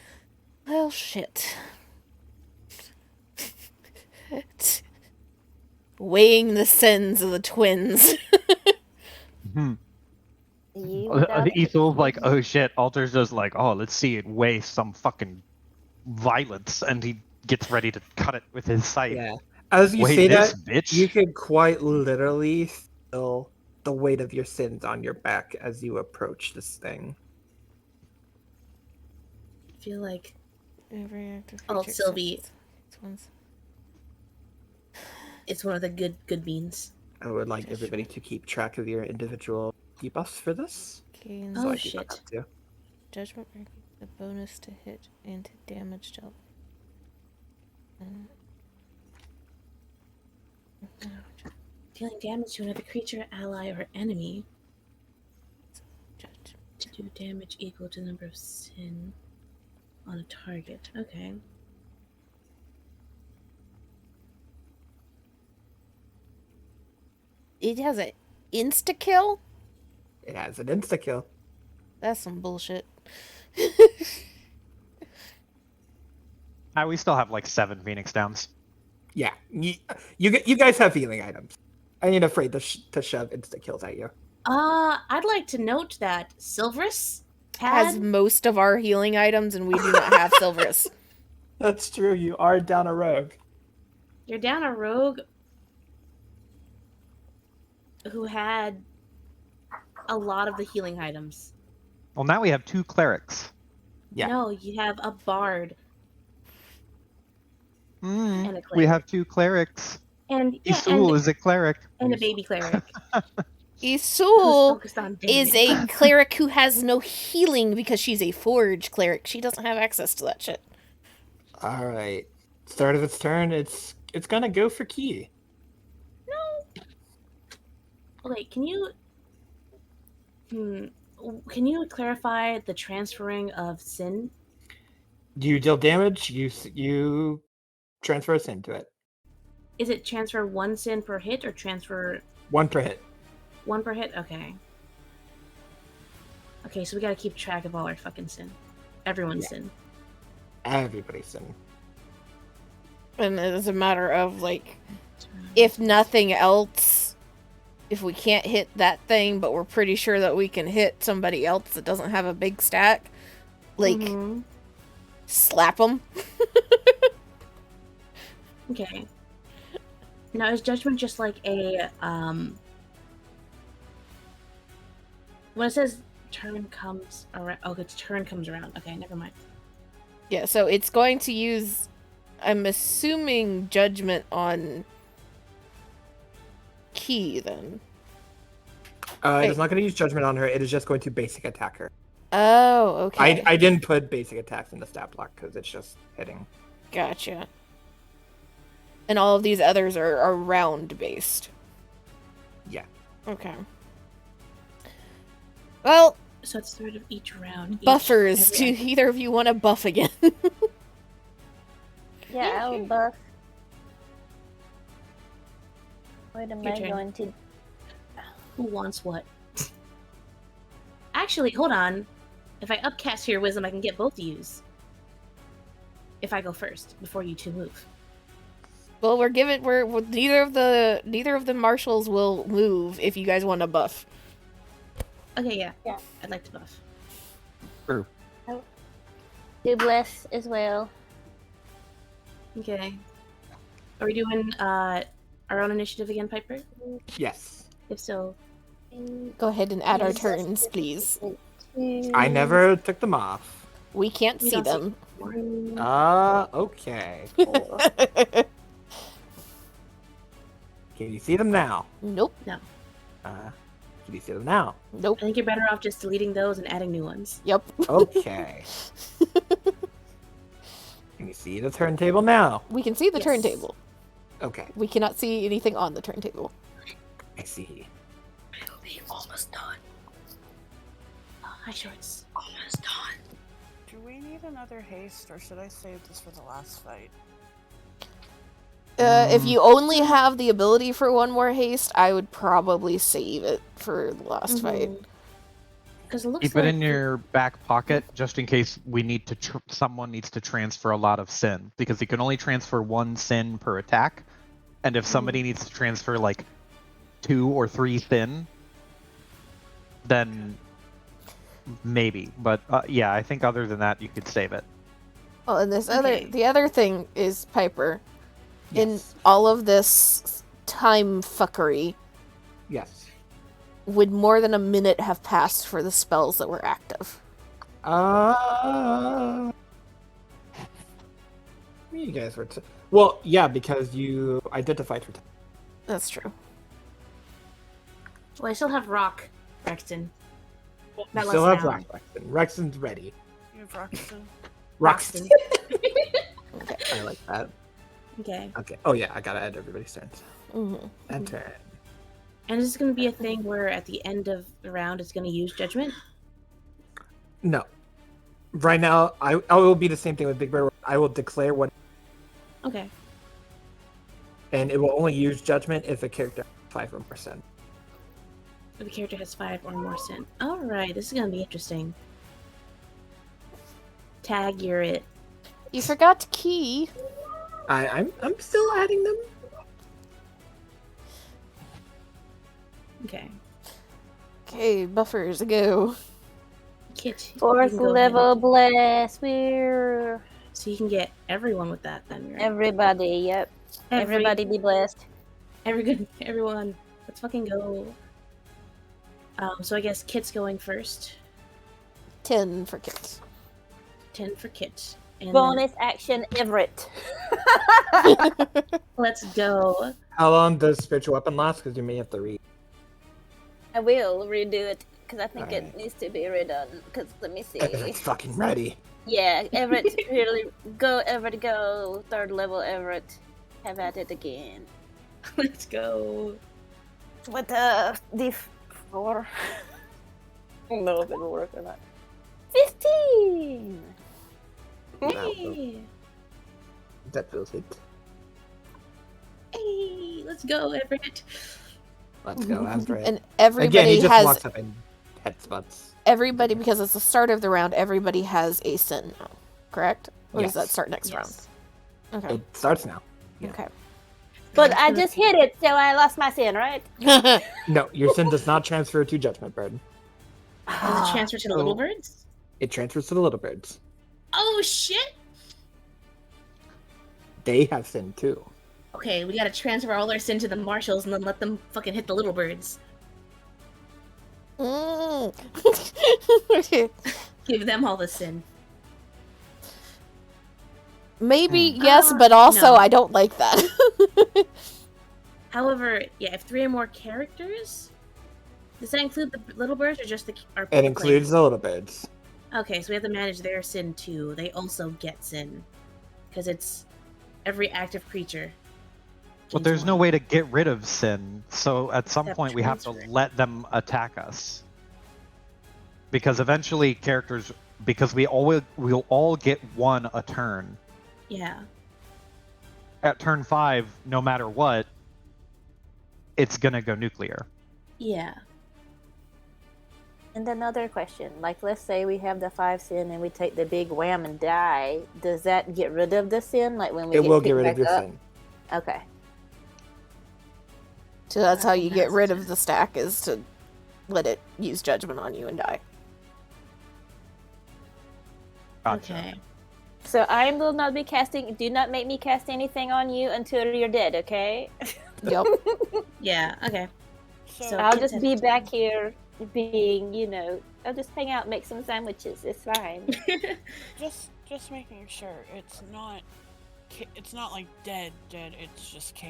well, shit. Weighing the sins of the twins. Hmm. You without Ethel's like, oh shit. Alter's just like, oh, let's see it weigh some fucking violence, and he gets ready to cut it with his scythe. Yeah. As you Weigh say this, that, bitch. you could quite literally feel the weight of your sins on your back as you approach this thing. I feel like Every active Oh, creature Sylvie. suffers twins. it's one of the good beans. I would like everybody to keep track of your individual debuffs for this. Gains Oh, I shit. keep up too. judgment ranking, the bonus to hit and to damage dealt. Dealing damage to another creature, ally, or enemy Judge. to do damage equal to the number of sin on a target. Okay. It has an insta kill? It has an insta kill. That's some bullshit. We still have like 7 Phoenix Downs. Yeah, you guys have healing items. I ain't afraid to shove insta kills at you. I'd like to note that Silverus Has had most of our healing items, and we do not have Silverus. That's true. You are down a rogue. you're down a rogue who had a lot of the healing items. Well, now we have 2 clerics. Yeah. No, you have a bard and a cleric. We have 2 clerics. and yeah, Isul is a cleric. and a baby cleric who's Isul focused on is damage. a cleric who has no healing because she's a forge cleric. She doesn't have access to that shit. All right. Start of its turn. It's gonna go for Key. Wait, can you clarify the transferring of sin? You deal damage. You transfer a sin to it. Is it transfer 1 sin per hit or transfer 1 per hit. 1 per hit? Okay. Okay, so we gotta keep track of all our fucking sin. Everyone's sin. Everybody's sin. And it's a matter of, like, if nothing else, if we can't hit that thing, but we're pretty sure that we can hit somebody else that doesn't have a big stack, like, Mhm. slap them. Okay. Now, is judgment just like a when it says turn comes around? Oh, its turn comes around. Okay, never mind. Yeah, so it's going to use, I'm assuming, judgment on Key, then. It is not going to use judgment on her. It is just going to basic attack her. Oh, okay. I didn't put basic attacks in the stat block because it's just hitting. Gotcha. And all of these others are round-based. Yeah. Okay. Well, So at the start of each round, buffers. Do every- either of you want to buff again? Yeah, I'll sure. buff. What am Your I turn. going to? Who wants what? Actually, hold on. If I upcast Fear Wisdom, I can get both to use. If I go first, before you two move. Well, we're neither of the marshals will move if you guys want to buff. Okay, yeah. Yeah. I'd like to buff. Do bless as well. Okay. Are we doing our own initiative again, Piper? Yes. If so, Go ahead and add our Yes. turns, please. I never took them off. We can't We see don't see- them. Okay. Can you see them now? Nope. Can you see them now? Nope. I think you're better off just deleting those and adding new ones. Yep. Okay. Can you see the turntable now? We can see the Yes. turntable. Okay. We cannot see anything on the turntable. I see. It'll be almost done. Oh, hi, shorts. Almost done. Do we need another haste, or should I save this for the last fight? If you only have the ability for one more haste, I would probably save it for the last fight. Because it looks Keep like it in your back pocket just in case we need to. Someone needs to transfer a lot of sin because you can only transfer 1 sin per attack, and if somebody needs to transfer like 2 or 3 sin, then maybe. But yeah, I think other than that, you could save it. Oh, and Okay. the other thing is Piper. In Yes. all of this time fuckery, Yes. would more than a minute have passed for the spells that were active? You guys were. Well, yeah, because you identified for. That's true. well, I still have rock, Rexton. That Still lets have down. Rexton. Rexton's ready. You have Roxton. Roxton. I like that. Okay. Okay. Oh yeah, I gotta add everybody's turns. Mm-hmm. Enter. And this is going to be a thing where at the end of the round, it's going to use judgment. No. Right now, I will be the same thing with Big Bear. I will declare what, Okay. and it will only use judgment if a character has 5 or more sin. If the character has 5 or more sin. All right, this is going to be interesting. Tag, you're it. You forgot to key. I'm still adding them. Okay. Okay, buffers, go. Kit. you 4th can go ahead. level bless. We're So you can get everyone with that then, right? everybody. Yep. Everybody be blessed. Everyone. Let's fucking go. So I guess Kit's going first. 10 for kids. 10 for Kit. And Bonus action Everett. then let's go. How long does spiritual weapon last? Because you may have to read. I will redo it because I think it Alright. needs to be redone. Because let me see. Everett's fucking ready. Yeah, Everett, really go, Everett, go. 3rd level Everett. Have at it again. Let's go. With D4. I don't know if it'll work or not. 15! Hey, That feels it. hey, let's go, Everett. Let's go. That's right. And Again, everybody he just has walks up and headspots. everybody because it's the start of the round. Everybody has a sin now, correct? Or does that Yes. start next Yes. round? Okay. It starts now. Yeah. Okay. But I just hit it, so I lost my sin, right? No, your sin does not transfer to Judgment Bird. Does it transfer to the little birds? It transfers to the little birds. Oh shit! They have sin too. Okay, we gotta transfer all our sin to the marshals and then let them fucking hit the little birds. Mm. Give them all the sin. Maybe yes, but also no. I don't like that. However, yeah, if 3 or more characters, does that include the little birds or just our It players? includes the little birds. Okay, so we have to manage their sin too. They also get sin because it's every active creature. But gains there's no 1. way to get rid of sin, so at some Except point we have to transfer it. let them attack us. Because eventually characters, because we'll all get 1 a turn. Yeah. At turn 5, no matter what, it's gonna go nuclear. Yeah. And another question, like let's say we have the 5 sin and we take the big wham and die. Does that get rid of the sin? Like when we It will picked get rid back of your up? sin. Okay. So that's how you get rid of the stack is to let it use judgment on you and die. Gotcha. Okay. So I will not be casting. Do not make me cast anything on you until you're dead. Okay. Yep. Yeah. Okay. So, I'll Kids just have be to- back here, being, I'll just hang out, make some sandwiches. It's fine. just making sure it's not like dead. It's just KO,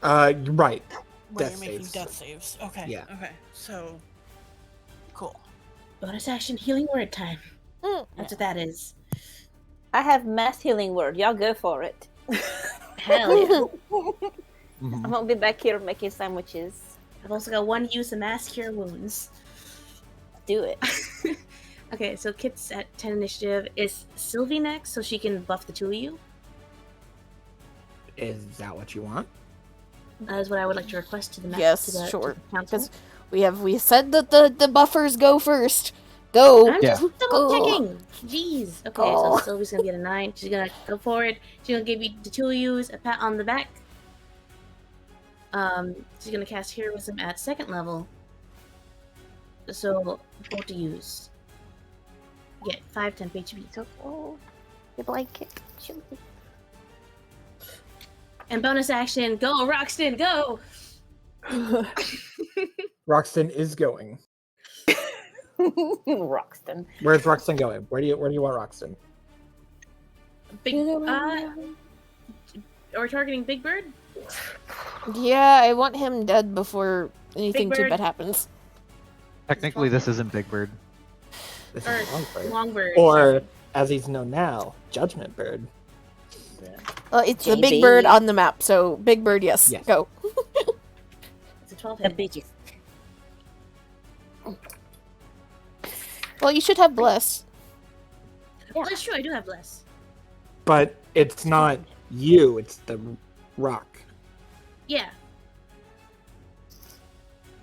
right? Right. Where Death you're making saves. death saves. Okay. Yeah. Okay. So, cool. Bonus action healing word time. Mm. That's what that is. I have mass healing word. Y'all go for it. Hell yeah. I won't be back here making sandwiches. I've also got 1 use of mass cure wounds. Do it. Okay, so Kit's at 10 initiative. Is Sylvie next so she can buff the 2 of you? Is that what you want? That is what I would like to request to the Yes, to the, sure. To the council. Because we said that the buffers go first. Go. I'm just double Go. checking. Jeez. Okay, Go. so Sylvie's gonna get a 9. She's gonna go forward. She's gonna give you the two of yous a pat on the back. She's gonna cast Heroism at 2nd level. So both to use. Get 5 temp HP. So, oh, the blanket. Shoot. And bonus action, go Roxton, go! Roxton is going. Roxton. Where's Roxton going? Where do you want Roxton? Big we're targeting Big Bird? Yeah, I want him dead before anything Big too Bird. bad happens. Technically, this isn't Big Bird. This Or is Longbird. Longbird. Or, as he's known now, Judgment Bird. It's the JB. big bird on the map, so Big Bird, yes. Yes. Go. It's a 12 The hit. bitches. Well, you should have Bless. Well, that's true, I do have Bless. But it's not you, it's the rock. Yeah.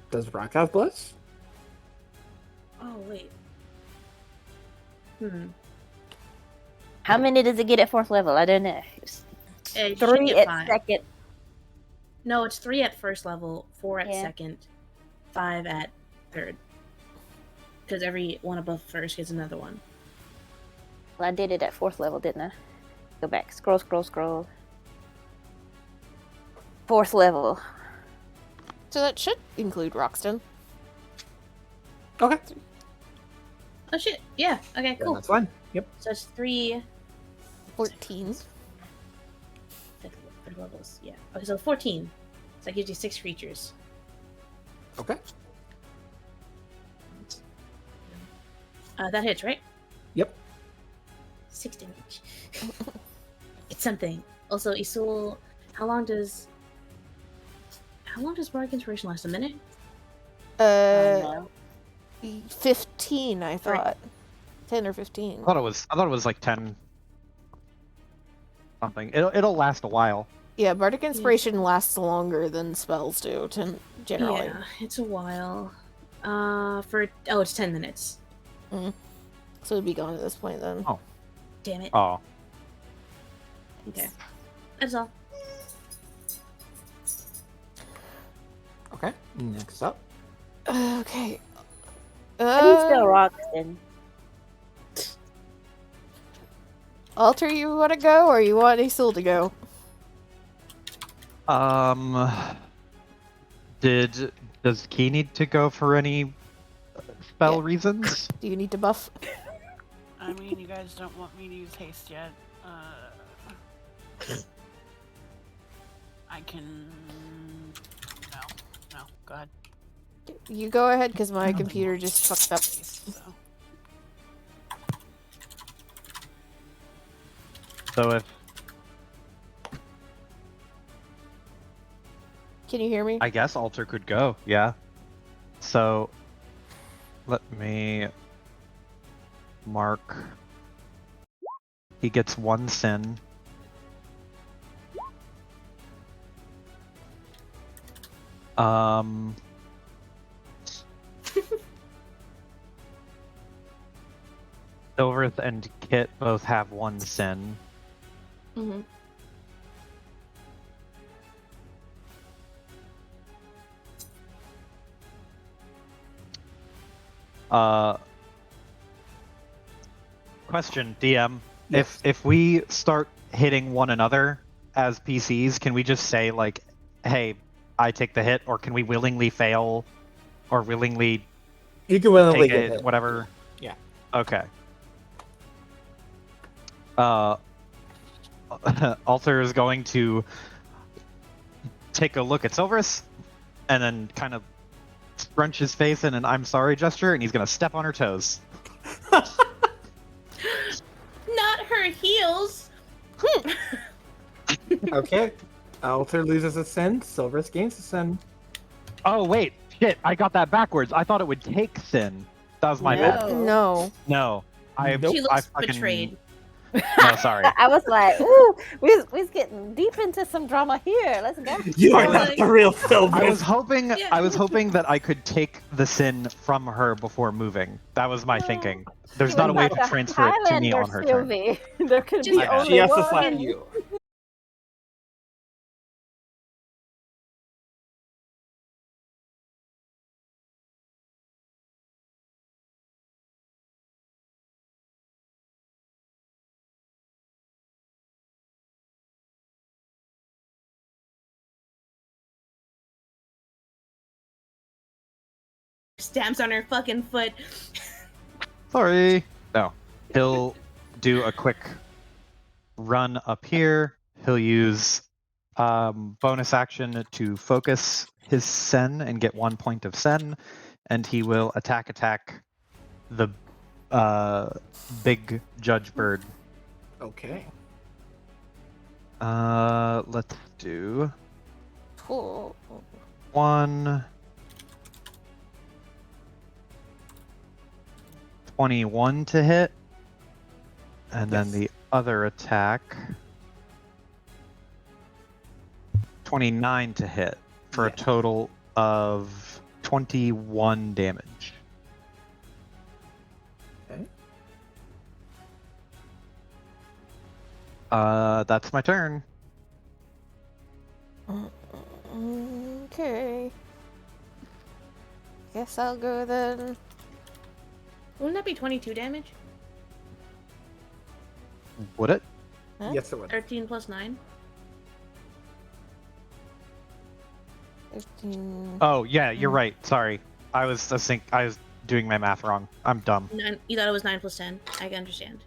Does Rock have Bliss? Oh, wait. How many does it get at 4th level? I don't know. It should 3 get at 5. 2nd. No, it's 3 at 1st level, 4 at Yeah. 2nd, 5 at 3rd. Because every one above 1st gets another one. Well, I did it at 4th level, didn't I? Go back. Scroll, scroll, scroll. 4th level. So that should include Roxton. Okay. Oh shit, yeah, okay, Yeah, cool. that's fine. Yep. So it's 3 14. third levels, yeah. Okay, so 14. So that gives you 6 creatures. Okay. That hits, right? Yep. 6 damage. It's something. Also, Isul, how long does Bardic Inspiration last? A minute? No. 15, I thought. Right. 10 or 15. I thought it was like 10 something. It'll last a while. Yeah, Bardic Inspiration lasts longer than spells do, generally. Yeah, it's a while. It's 10 minutes. So it'd be gone at this point then. Oh. Damn it. Oh, Okay. That's all. Okay. Next up. Okay. How do you spell Roxton? Alter, you want to go, or you want Isil to go? does Key need to go for any spell Yeah. reasons? Do you need to buff? I mean, you guys don't want me to use haste yet. I can. No. Go ahead. You go ahead, because my computer just fucked up. Haste, so. So if Can you hear me? I guess Alter could go, yeah. So let me mark. He gets 1 sin. Silverith and Kit both have 1 sin. Mm-hmm. Question, DM. Yes. If we start hitting one another as PCs, can we just say like, "Hey, I take the hit," or can we willingly fail, or willingly You can willingly take get it, hit. whatever? Yeah. Okay. Alter is going to take a look at Silverus, and then kind of scrunch his face in an "I'm sorry" gesture, and he's gonna step on her toes. Not her heels! Okay. Alter loses a sin. Silverus gains a sin. Oh wait, shit! I got that backwards. I thought it would take sin. That was my bad. No. No. No, I Nope. She I looks fucking betrayed. No, sorry. I was like, ooh, we're getting deep into some drama here. Let's go. You are So, not like- the real I Silver. was hoping Yeah. I was hoping that I could take the sin from her before moving. That was my No. thinking. There's We're not a way not to the transfer it to me Highlander, on her turn. Sylvie. There could Just- be I know. only She has to one. slap you. Stamps on her fucking foot. Sorry. No. He'll do a quick run up here. He'll use bonus action to focus his sen and get 1 point of sen, and he will attack the big judge bird. Okay. Let's do Cool. 1 21 to hit, and then Yes. the other attack 29 to hit for Yes. a total of 21 damage. Okay. That's my turn. Okay. Guess I'll go then. Wouldn't that be 22 damage? Would it? Huh? Yes, it would. 13 plus 9? 15. Oh yeah, you're Mm. right. Sorry, I was doing my math wrong. I'm dumb. 9, you thought it was 9 plus 10. I can understand.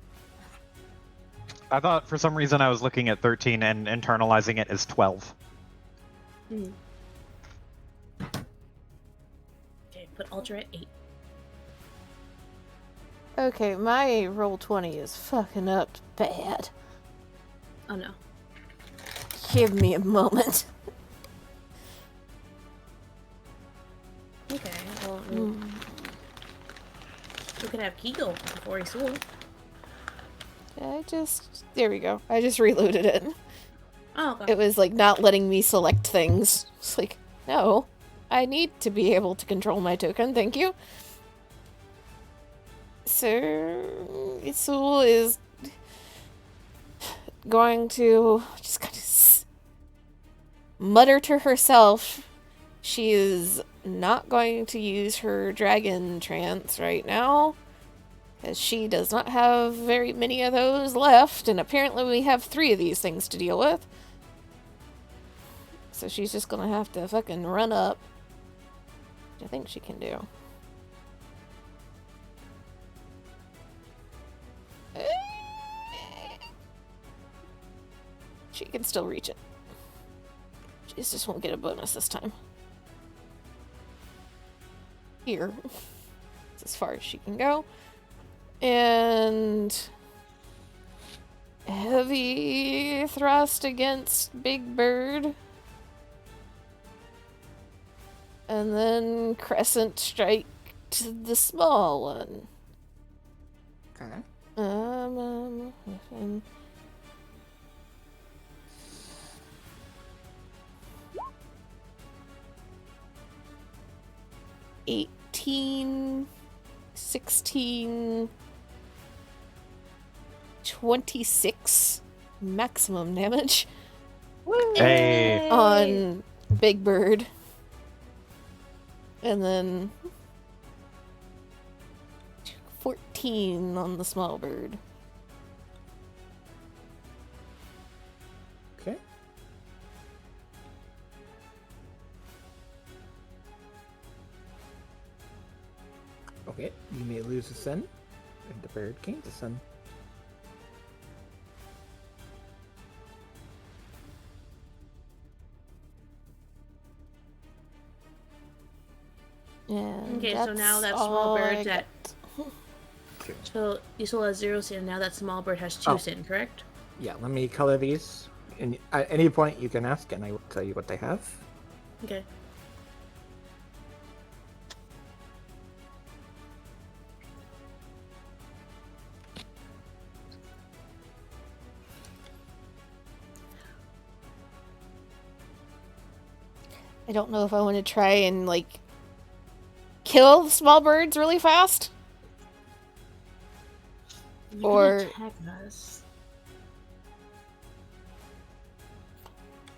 I thought for some reason I was looking at 13 and internalizing it as 12. Hmm. Okay, put Ultra at 8. Okay, my roll 20 is fucking up bad. Oh no. Give me a moment. Okay, well, we could have Kegel before he sold. There we go. I just reloaded it. Oh, okay. It was like not letting me select things. It's like, no, I need to be able to control my token, thank you. So, Isul is going to just kind of mutter to herself. She is not going to use her dragon trance right now, as she does not have very many of those left, and apparently we have 3 of these things to deal with. So she's just gonna have to fucking run up, which I think she can do. She can still reach it. She just won't get a bonus this time. Here. That's as far as she can go. And heavy thrust against Big Bird. And then crescent strike to the small one. Okay. Um, 18, 16, 26 maximum damage Hey. on Big Bird. And then 14 on the small bird. Okay. Okay, you may lose a sun, and the bird gains a sun. And Okay, so now that's that small all I bird's at. got. So you still have 0 sin, now that small bird has 2 Oh. sin, correct? Yeah, let me color these. And at any point you can ask, and I will tell you what they have. Okay. I don't know if I want to try and, like, kill the small birds really fast. You Or- can attack us.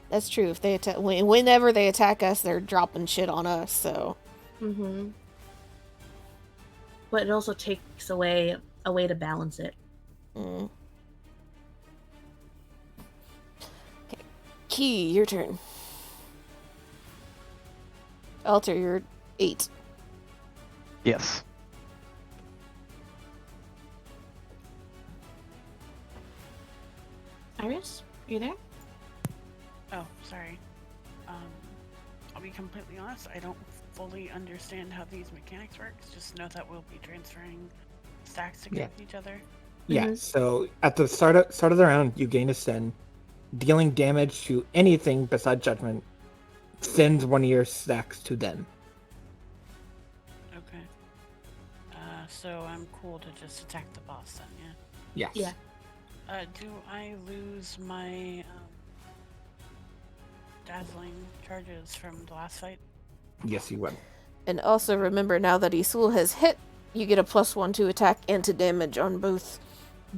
That's true. If they attack, whenever they attack us, they're dropping shit on us. So Mm-hmm. But it also takes away a way to balance it. Okay. Key, your turn. Alter, you're 8. Yes. Iris, are you there? Oh, sorry. I'll be completely honest, I don't fully understand how these mechanics work. Just know that we'll be transferring stacks against each other. Yeah. Mhm. So at the start of the round, you gain a sin. Dealing damage to anything besides judgment sends one of your stacks to them. Okay. So I'm cool to just attack the boss then, yeah? Yes. Yeah. Do I lose my dazzling charges from the last fight? Yes, you would. And also remember, now that Isul has hit, you get a +1 to attack and to damage on both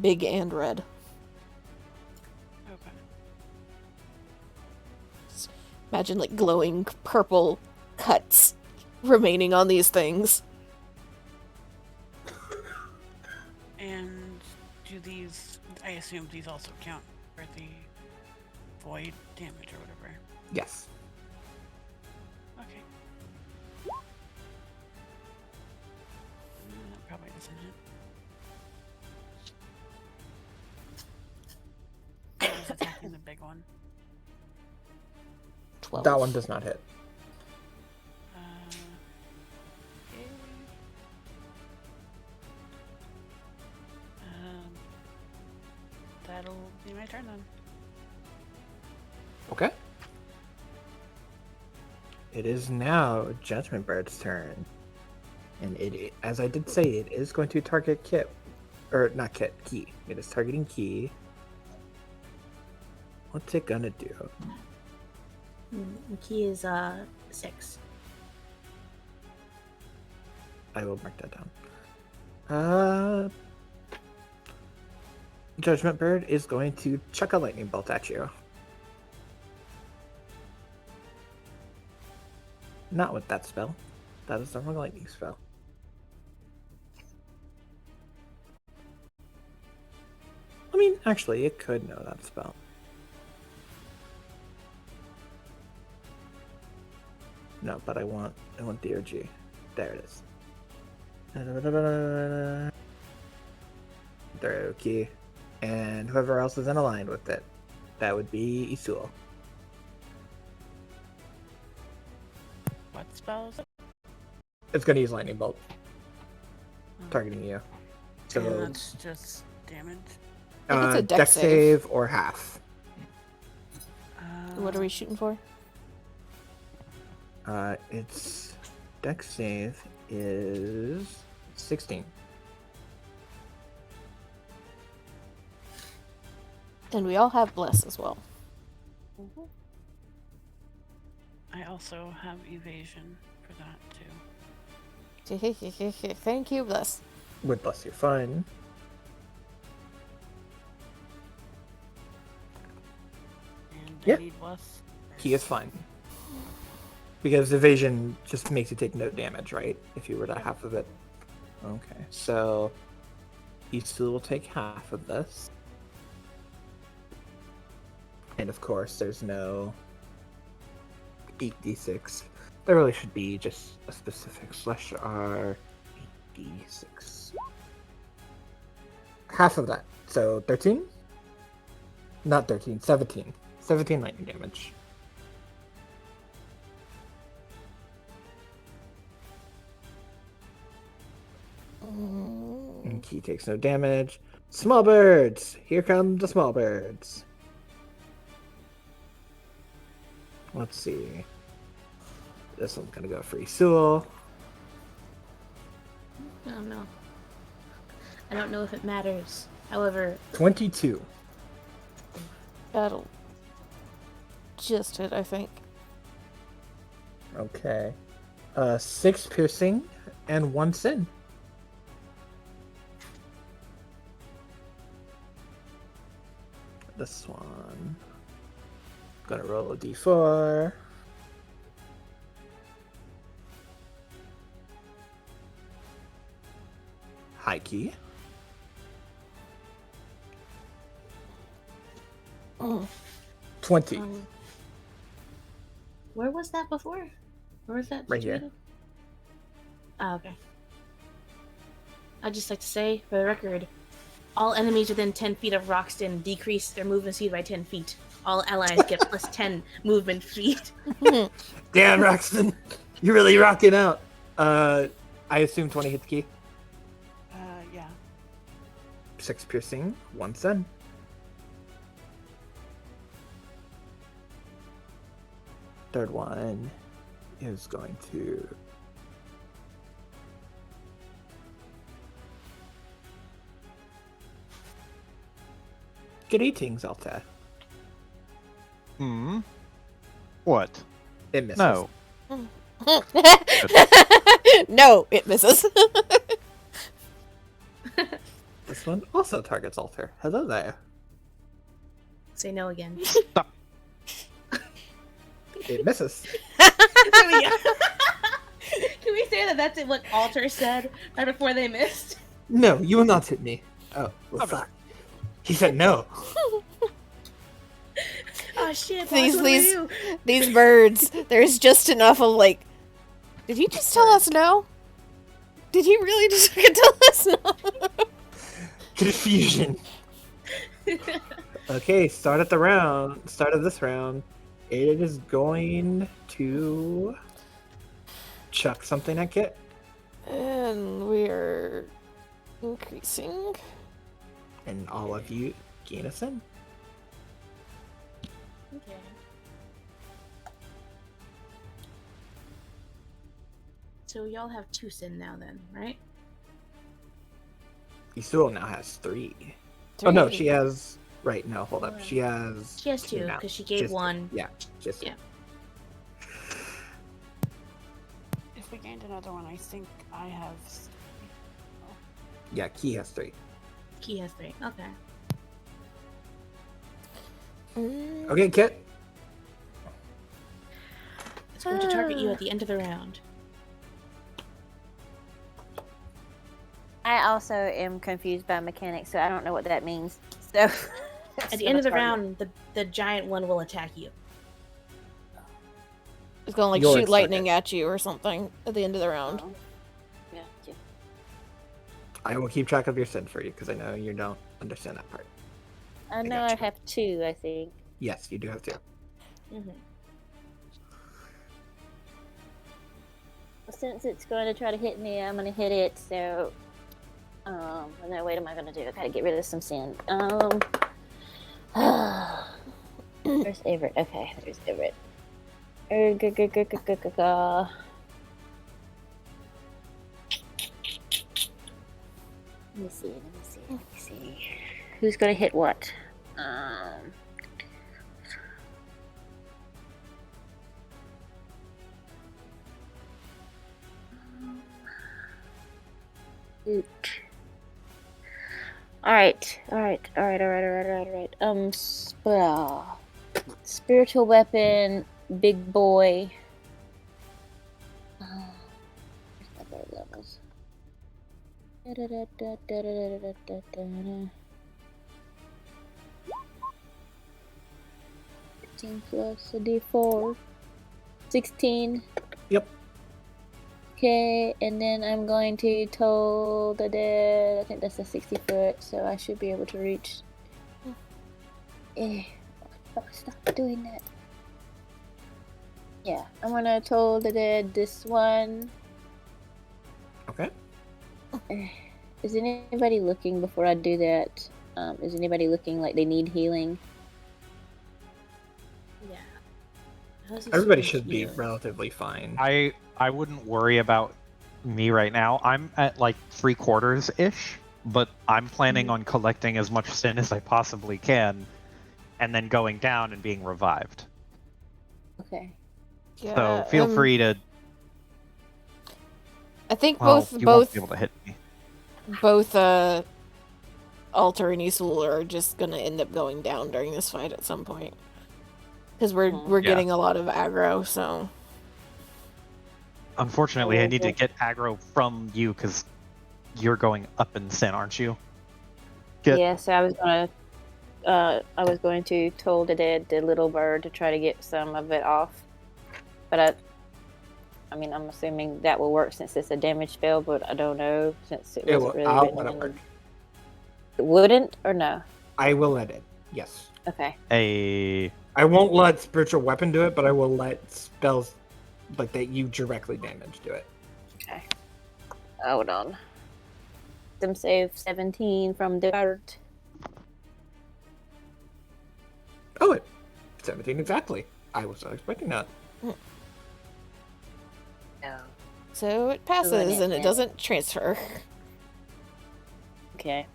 big and red. Okay. Imagine, like, glowing purple cuts remaining on these things. And do these, I assume these also count for the void damage or whatever? Yes. Okay. That probably doesn't hit. Who's attacking the big one? 12. That one does not hit. Okay. That'll be my turn then. Okay. It is now Judgment Bird's turn. And it, as I did say, it is going to target Kit. Or, not Kit, Key. It is targeting Key. What's it gonna do? The key is 6. I will mark that down. Judgment Bird is going to chuck a lightning bolt at you. Not with that spell. That is the wrong lightning spell. I mean, actually, it could know that spell. No, but I want the OG. There it is. There, key. And whoever else is in aligned with it. That would be Isul. What spell is it? It's gonna use lightning bolt, targeting you. So And that's just damage. I think it's a dex dex save. save or half. What are we shooting for? Its dex save is 16. And we all have bless as well. I also have evasion for that too. Thank you, bless. With bless, you're fine. And Yeah. I need bless. He is fine. Because evasion just makes you take no damage, right? If you were to half of it. Okay, so Isul will take half of this. And of course, there's no 8d6. There really should be just a specific slash R 8d6. Half of that. So 13? Not 13, 17. 17 lightning damage. And Key takes no damage. Small birds! Here come the small birds. Let's see. This one's gonna go for Isul. I don't know. I don't know if it matters. However, 22. That'll just hit, I think. Okay. 6 piercing and 1 sin. This one. Gonna roll a d4. High key. Oh. 20. Where was that before? Where was that Right here. situated? Oh, okay. I'd just like to say, for the record, all enemies within 10 feet of Roxton decrease their movement speed by 10 feet. All allies get plus 10 movement speed. Damn, Roxton. You're really rocking out. I assume 20 hits key. Yeah. 6 piercing, 1 sin. Third one is going to... Good eatings, Alta. What? It misses. No. No, it misses. This one also targets Alter. Hello there. Say no again. It misses. There we go. Can we say that that's what Alter said right before they missed? No, you will not hit me. Oh, well, fuck. He said no. Oh shit! These birds. There's just enough of like. Did he just tell us no? Did he really just tell us no? Confusion. Okay, start of this round. Aiden is going to chuck something at Kit. And we're increasing. And all of you gain a sin. Okay. So y'all have 2 sin now then, right? Ysuo now has 3. Oh no, she has... Right, no, hold up. Yeah. She has... She has 2 now. because she gave Just- 1. Yeah, just... Yeah. If we gained another one, I think I have. Yeah, Key has 3. Key has 3. Okay. Okay, Kit. It's going to target you at the end of the round. I also am confused by mechanics, so I don't know what that means. So At the end of the round, the giant one will attack you. It's gonna like You'll shoot expect lightning it. at you or something at the end of the round. Yeah, yeah. I will keep track of your sin for you, because I know you don't understand that part. I know I gotcha. have 2, I think. Yes, you do have 2. Mm-hmm. Since it's going to try to hit me, I'm going to hit it, so... and then what am I going to do? I got to get rid of some sin. There's Everett. Okay, there's Everett. Let me see. Who's going to hit what? Alright. Spiritual weapon, big boy. Where's my bird levels? 15 plus a d4. 16. Yep. Okay, and then I'm going to toll the dead. I think that's a 60 foot, so I should be able to reach. Oh, stop doing that. Yeah, I'm gonna toll the dead this one. Okay. Is anybody looking before I do that? Is anybody looking like they need healing? Yeah. How's he Everybody supposed should to be heal? relatively fine. I wouldn't worry about me right now. I'm at like 3/4 ish, but I'm planning on collecting as much sin as I possibly can, and then going down and being revived. Okay. Yeah, So feel free to. I think Well, you won't both be able to hit me. both Alter and Isul are just gonna end up going down during this fight at some point. Because we're Yeah. getting a lot of aggro, so Unfortunately, I need to get aggro from you because you're going up in Sin, aren't you? Get- Yeah, so I was going to toll the little bird to try to get some of it off. But I mean, I'm assuming that will work since it's a damage spell, but I don't know since it wasn't really I'll written let it in work. It wouldn't or no? I will let it. Yes. Okay. I won't let spiritual weapon do it, but I will let spells like that you directly damage do it. Okay. Hold on. Them save 17 from the bird. Oh, 17 exactly. I was not expecting that. No. so it passes and it doesn't transfer. Okay.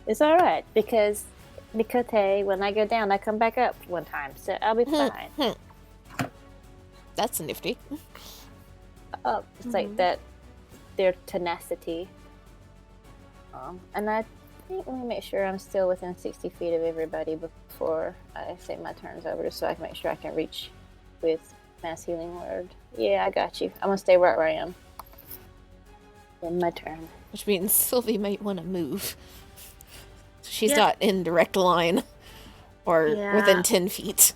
It's alright because when I go down I come back up one time, so I'll be fine. That's nifty. Oh, it's like that their tenacity. And I think let me make sure I'm still within 60 feet of everybody before I say my turn's over, just so I can make sure I can reach with Mass Healing Word. Yeah, I got you. I'm gonna stay right where I am. In my turn. Which means Sylvie might want to move. She's Yeah. not in direct line or Yeah. within 10 feet.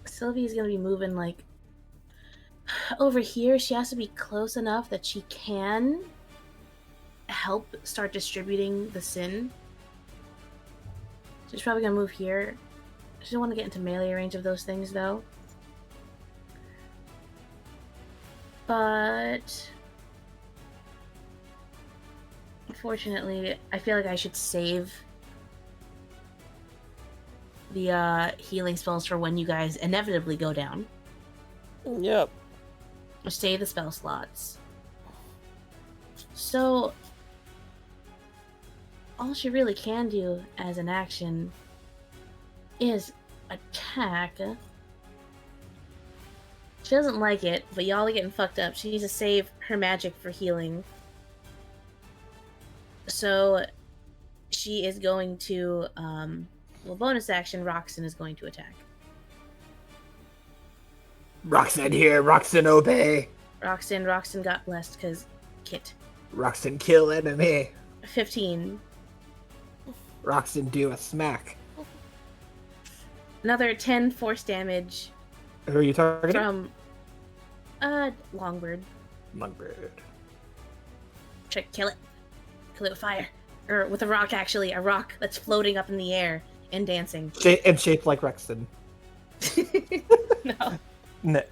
Sylvie's gonna be moving like over here. She has to be close enough that she can help start distributing the sin. She's probably gonna move here. She doesn't want to get into melee range of those things though. But unfortunately, I feel like I should save the healing spells for when you guys inevitably go down. Yep. Or save the spell slots. So all she really can do as an action is attack. She doesn't like it, but y'all are getting fucked up. She needs to save her magic for healing. So she is going to, bonus action, Roxanne is going to attack. Roxanne here. Roxanne obey. Roxanne got blessed because Kit. Roxanne kill enemy. 15. Roxanne do a smack. Another 10 force damage Who are you targeting? from Longbird. Longbird. Try to kill it. Kill it with fire. Or with a rock, actually. A rock that's floating up in the air and dancing. And shaped like Rexton. No. No,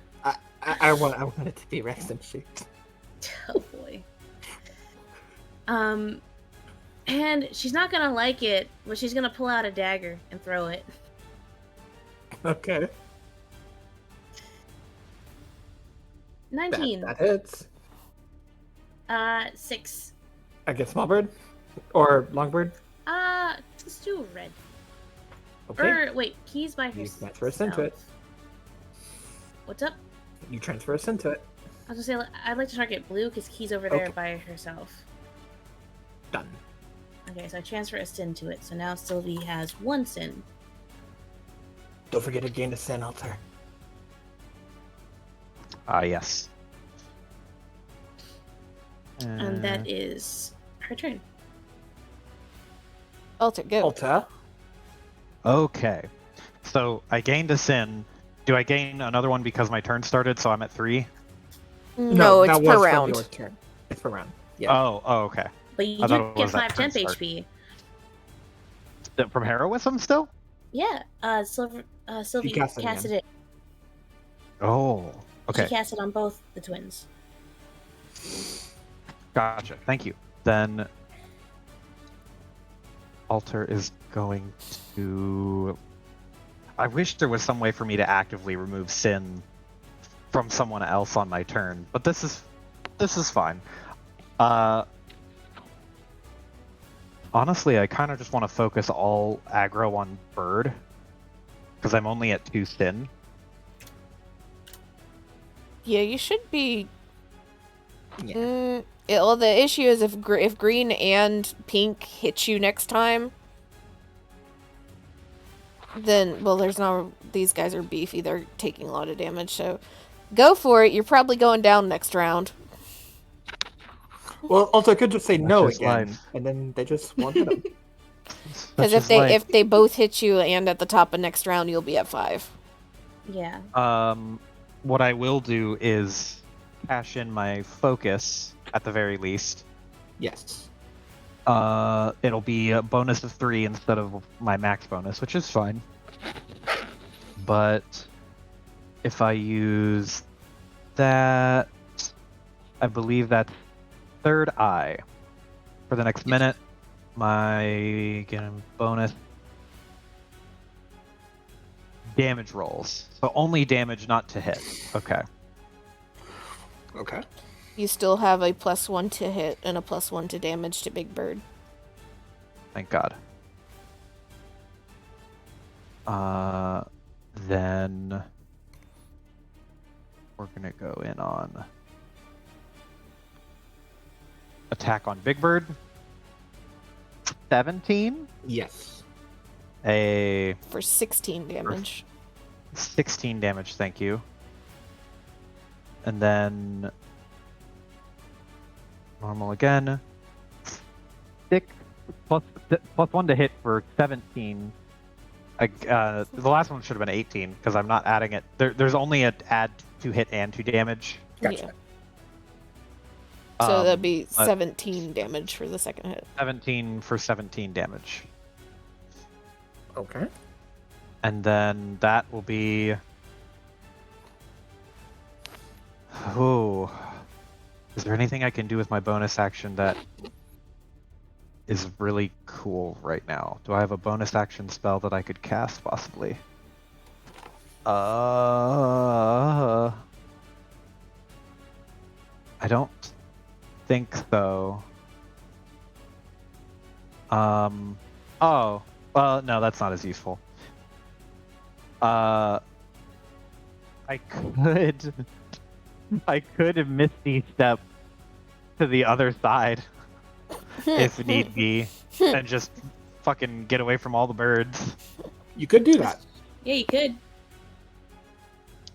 I want it to be Rexton shaped. Oh boy. And she's not gonna like it, but she's gonna pull out a dagger and throw it. Okay. 19. That hits. 6. Against Smallbird? Or Longbird? Let's do red. Okay. Or wait, he's by You herself. transfer us into it. What's up? You transfer us into it. I was gonna say I'd like to target blue because Key's over there Okay. by herself. Done. Okay, so I transfer a sin to it. So now Sylvie has 1 sin. Don't forget to gain a Sin Altar. Yes. And that is her turn. Alter, go. Alta. Okay. So I gained a sin. Do I gain another one because my turn started, so I'm at 3? No, it's that per was from round. your turn. It's per round. Yeah. Oh, okay. But you I thought do it get was that 5 temp turn start. HP. From heroism still? Yeah, Sylvie cast it casted again. it. Oh, okay. She cast it on both the twins. Gotcha. Thank you. Then Alter is going to. I wish there was some way for me to actively remove sin from someone else on my turn, but this is fine. Honestly, I kind of just want to focus all aggro on Bird because I'm only at 2 sin. Yeah, you should be. Yeah. Well, the issue is if green and pink hit you next time, then there's no. These guys are beefy. They're taking a lot of damage. So, go for it. You're probably going down next round. Well, also I could just say no just again, life. and then they just won't hit him. Because if they both hit you and at the top of next round, you'll be at 5. Yeah. What I will do is cash in my focus at the very least. Yes. It'll be a bonus of 3 instead of my max bonus, which is fine. But if I use that, I believe that's third eye for the next minute. My bonus damage rolls. So only damage, not to hit. Okay. Okay. You still have a +1 to hit and a +1 to damage to Big Bird. Thank God. Then we're gonna go in on attack on Big Bird. 17. Yes. For 16 damage. 16 damage, thank you. And then normal again. 6 plus 1 to hit for 17. The last one should have been 18 because I'm not adding it. There's only an add to hit and to damage. Gotcha. So that'd be 17 damage for the second hit. 17 for 17 damage. Okay. And then that will be... Oh. Is there anything I can do with my bonus action that is really cool right now? Do I have a bonus action spell that I could cast, possibly? I don't think so. Oh. Well, no, that's not as useful. I could Misty Step to the other side if need be, and just fucking get away from all the birds. You could do that. Yeah, you could.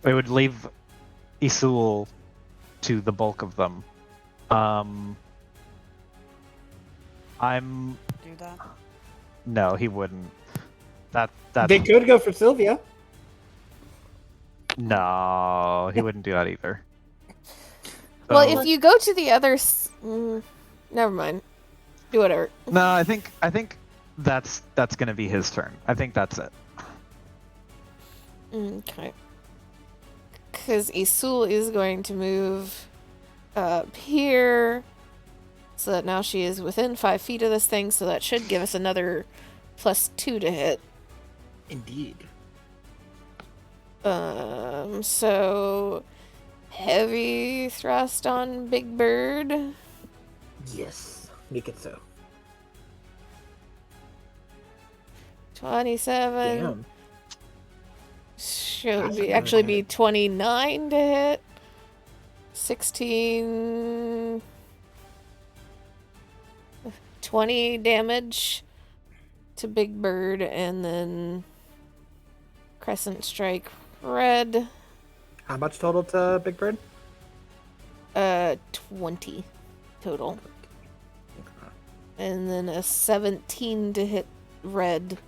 It would leave Isul to the bulk of them. Do that. No, he wouldn't. That's They could go for Sylvia. No, he wouldn't do that either. Well, So- if you go to the other... never mind. Do whatever. No, I think that's gonna be his turn. I think that's it. Okay. Because Isul is going to move up here. So that now she is within 5 feet of this thing, so that should give us another +2 to hit. Indeed. So heavy thrust on Big Bird. Yes. Make it so. 27. Damn. Should That's actually really be 29 to hit. 16. 20 damage to Big Bird, and then Crescent Strike Red. How much total to Big Bird? 20 total. And then a 17 to hit Red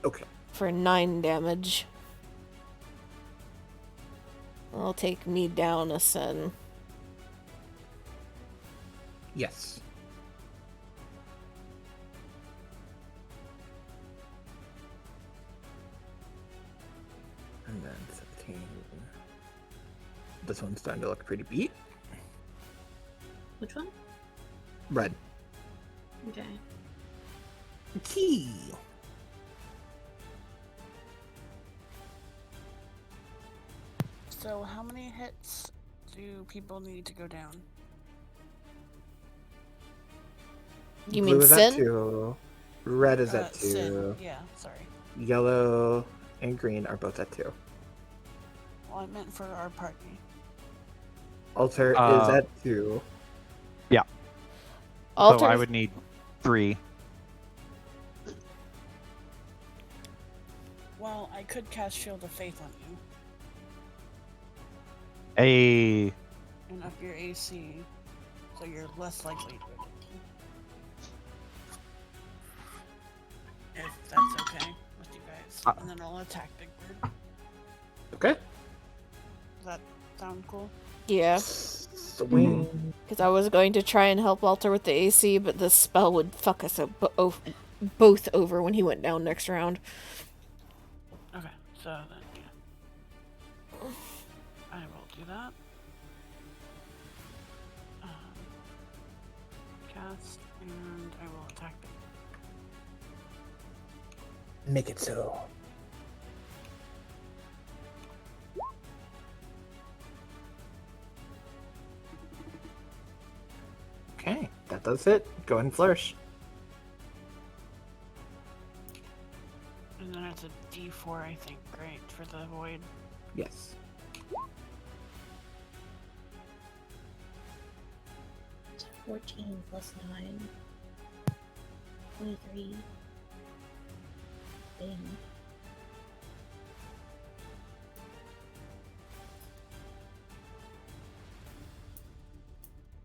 Okay. for 9 damage. I'll take me down a sen. Yes. And then 17. This one's starting to look pretty beat. Which one? Red. Okay. Key. So how many hits do people need to go down? You Blue mean is sin? at 2. Red is at 2. Sin. Yeah, sorry. Yellow and green are both at 2. Well, Well, I meant for our party. Alter is at 2. Alter. So I would need 3. Well, I could cast Shield of Faith on you A and up your AC, so you're less likely to. If that's okay with you guys, and then I'll attack Big Bird. Okay. Does that sound cool? Yeah, Swing. because I was going to try and help Alter with the AC, but the spell would fuck us both over when he went down next round. Okay, so then yeah, I will do that. Cast, and I will attack Big Bird. Make it so. Okay, that does it. Go ahead and flourish. And then it's a D4, I think, right, for the void. Yes. It's 14 plus 9. 23. Bang.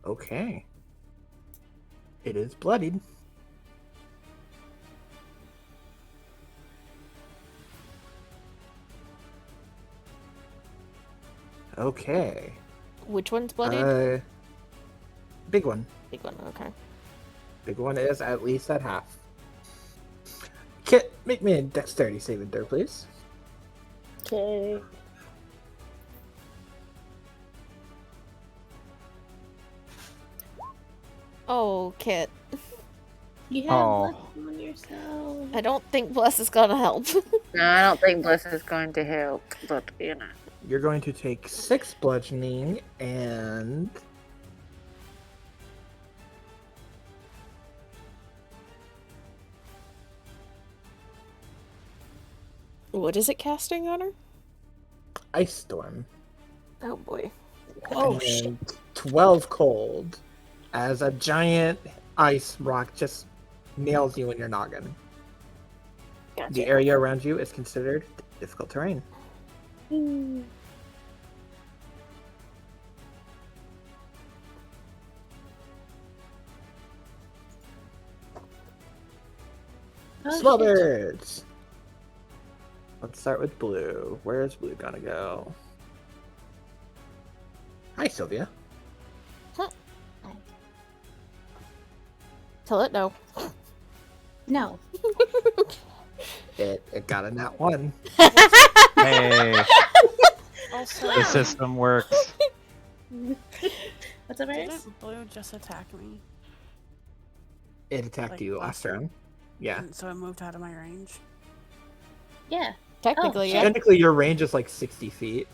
Okay. It is bloodied. Okay. Which one's bloodied? Big one. Big one, okay. Big one is at least at half. Kit, make me a dexterity saving throw, please. Okay. Oh, Kit. You have Oh. left on yourself. I don't think Bless is gonna help. No, I don't think Bliss is going to help, but you know. You're going to take 6 bludgeoning and What is it casting on her? Ice Storm. Oh boy. Oh, shit. 12 cold as a giant ice rock just nails you in your noggin. The area around you is considered difficult terrain. Oh, Small shit. birds. Let's start with blue. Where's blue gonna go? Hi, Sylvia. Tell it no. No. It got a nat 1. Hey, Also, the system works. What's up, Iris? didn't Blue just attack me? It attacked Like you last last round. Yeah. And so it moved out of my range. Yeah. Technically, shit. yeah. Technically, your range is like 60 feet.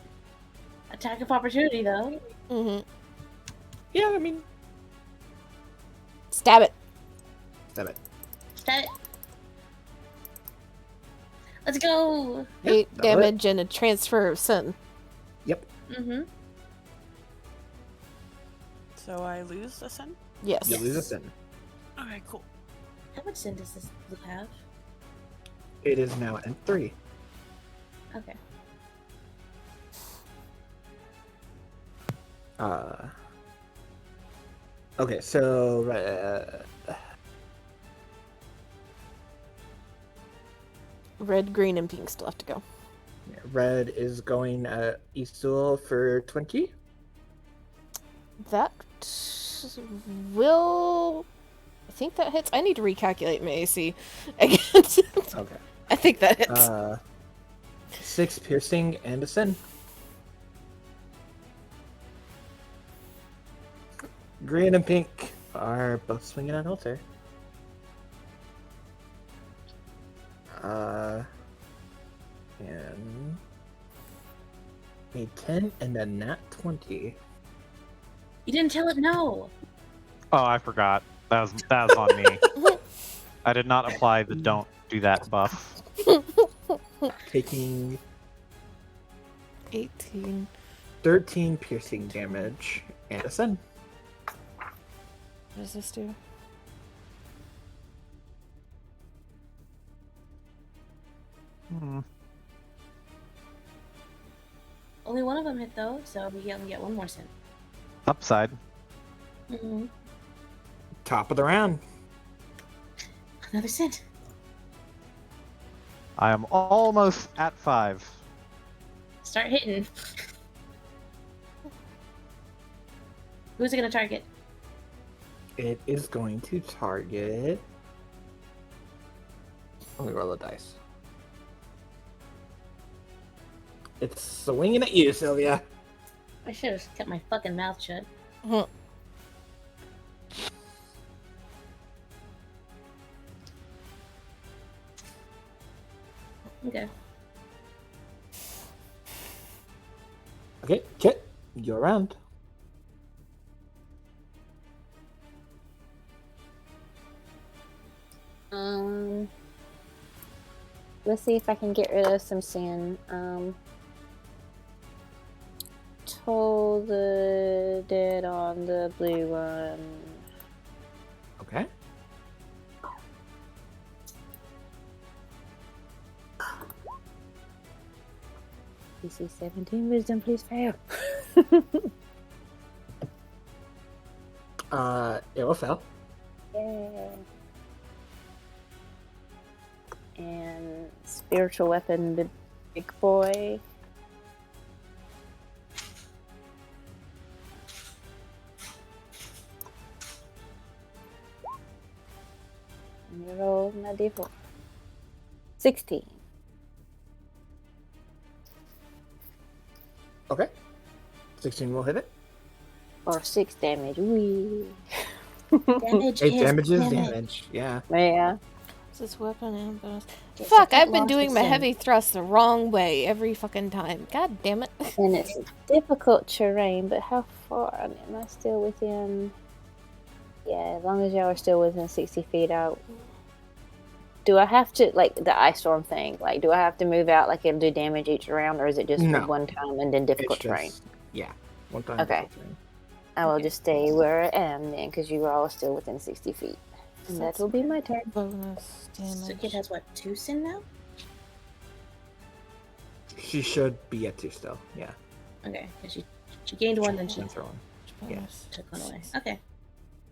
Attack of opportunity, though. Mm-hmm. Yeah, I mean, Stab it. stab it. Stat it. Let's go. 8 that'll hit. damage and a transfer of sin. Yep. Mm-hmm. So I lose the sin? Yes. You lose a sin. Okay, cool. How much sin does this blue have? It is now at 3. Okay. Okay, so Red, green, and pink still have to go. red is going at Eastul for 20. That will. I think that hits. I need to recalculate my AC again. Okay. I think that hits. 6 piercing and a sin. Green and pink are both swinging at Alter. And a 10 and a nat 20. You didn't tell it no. Oh, I forgot. That was on me. I did not apply the don't do that buff. Taking 18. 13 piercing damage. And ascend. What does this do? Only one of them hit though, so we only get one more sin. Upside. Mm-hmm. Top of the round. Another sin. I am almost at 5. Start hitting. Who's it gonna target? It is going to target. Let me roll the dice. It's swinging at you, Sylvia. I should have kept my fucking mouth shut. Okay. Okay, Kit, you're around. Let's see if I can get rid of some sin. Toll the dead on the blue one. Okay. DC 17 wisdom, please fail. It will fail. Yeah. And spiritual weapon, the big boy. And roll my d4. 16. Okay. 16 will hit it. Or 6 damage. Wee. Damage 8 is damage is damage. damage. Yeah. Yeah. This weapon and bonus. Okay, Fuck, second I've been launch doing is my sin. heavy thrust the wrong way every fucking time. God damn it. And it's difficult terrain, but how far? I mean, am I still within? Yeah, as long as y'all are still within 60 feet out. Do I have to, like, the ice storm thing, like, do I have to move out, like, it'll do damage each round, or is it just No. one time and then difficult It's terrain? just, yeah. One time. Okay. difficult terrain. I will just stay where I am then, because you are all still within 60 feet. And that That's will be my turn. bonus So damage. Kid has what, 2 sin now? She should be at 2 still. Yeah. Okay, 'cause she gained one, then she That's wrong. Bonus. took one away. Okay.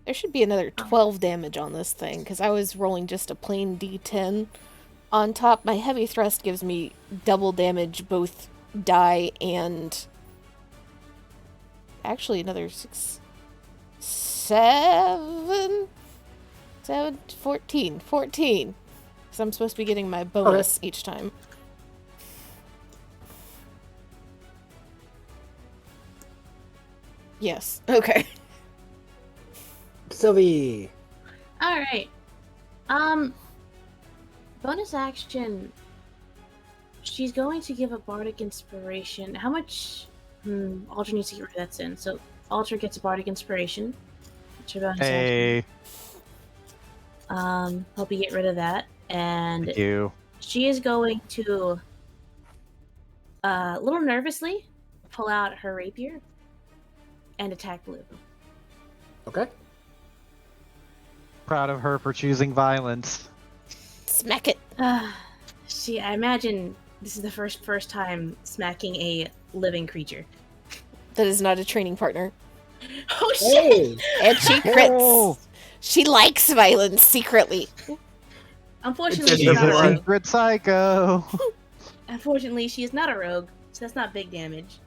There should be another 12 damage on this thing, because I was rolling just a plain d10. On top, my heavy thrust gives me double damage, both die and... Actually, another 6... 7... 14. 14. Because I'm supposed to be getting my bonus each time. Yes. Okay. Sylvie. Alright. Bonus action. She's going to give a bardic inspiration. How much? Alter needs to get rid of that sin. So Alter gets a bardic inspiration. It's her bonus Hey, action. Help you get rid of that. And thank you. she is going to, a little nervously, pull out her rapier and attack Blue. Okay. Proud of her for choosing violence. Smack it. I imagine this is the first time smacking a living creature. That is not a training partner. Oh shit! Hey. And she crits. Oh, She likes violence secretly. Unfortunately, It's she's a not a she's a rogue. secret psycho. Unfortunately, she is not a rogue, so that's not big damage.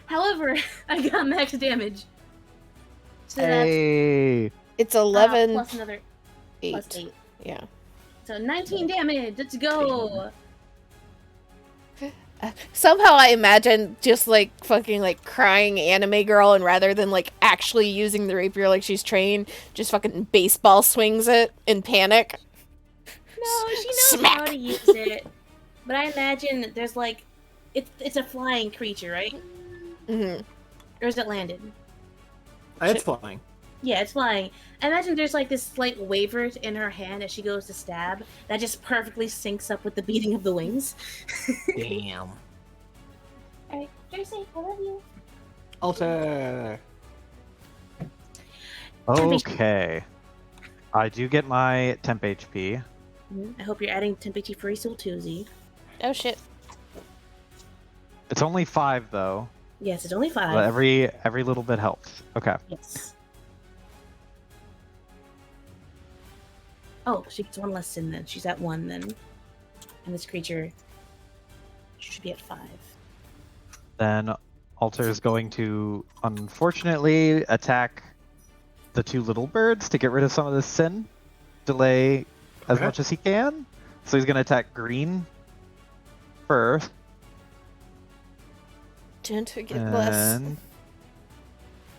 However, I got max damage. So Hey, It's that's 11, plus another 8. plus 8. Yeah. So 19 damage. Let's go. Somehow I imagine just like fucking like crying anime girl, and rather than like actually using the rapier like she's trained, just fucking baseball swings it in panic. No, she knows Smack. how to use it. But I imagine there's like, it's a flying creature, right? hmm Or is it landed? It's flying. Yeah, it's flying. I imagine there's like this slight waver in her hand as she goes to stab that just perfectly syncs up with the beating of the wings. Damn. Alright, drive safe. I love you. Alter. Okay. I do get my temp HP. I hope you're adding temp HP for Isul too, Z. Oh shit. It's only 5 though. Yes, it's only 5. But every little bit helps. Okay. Yes. Oh, she gets 1 less sin then. She's at 1 then. And this creature should be at 5. Then Alter is going to unfortunately attack the 2 little birds to get rid of some of this sin. Delay as Okay. much as he can. So he's going to attack green first. Don't forget bless. And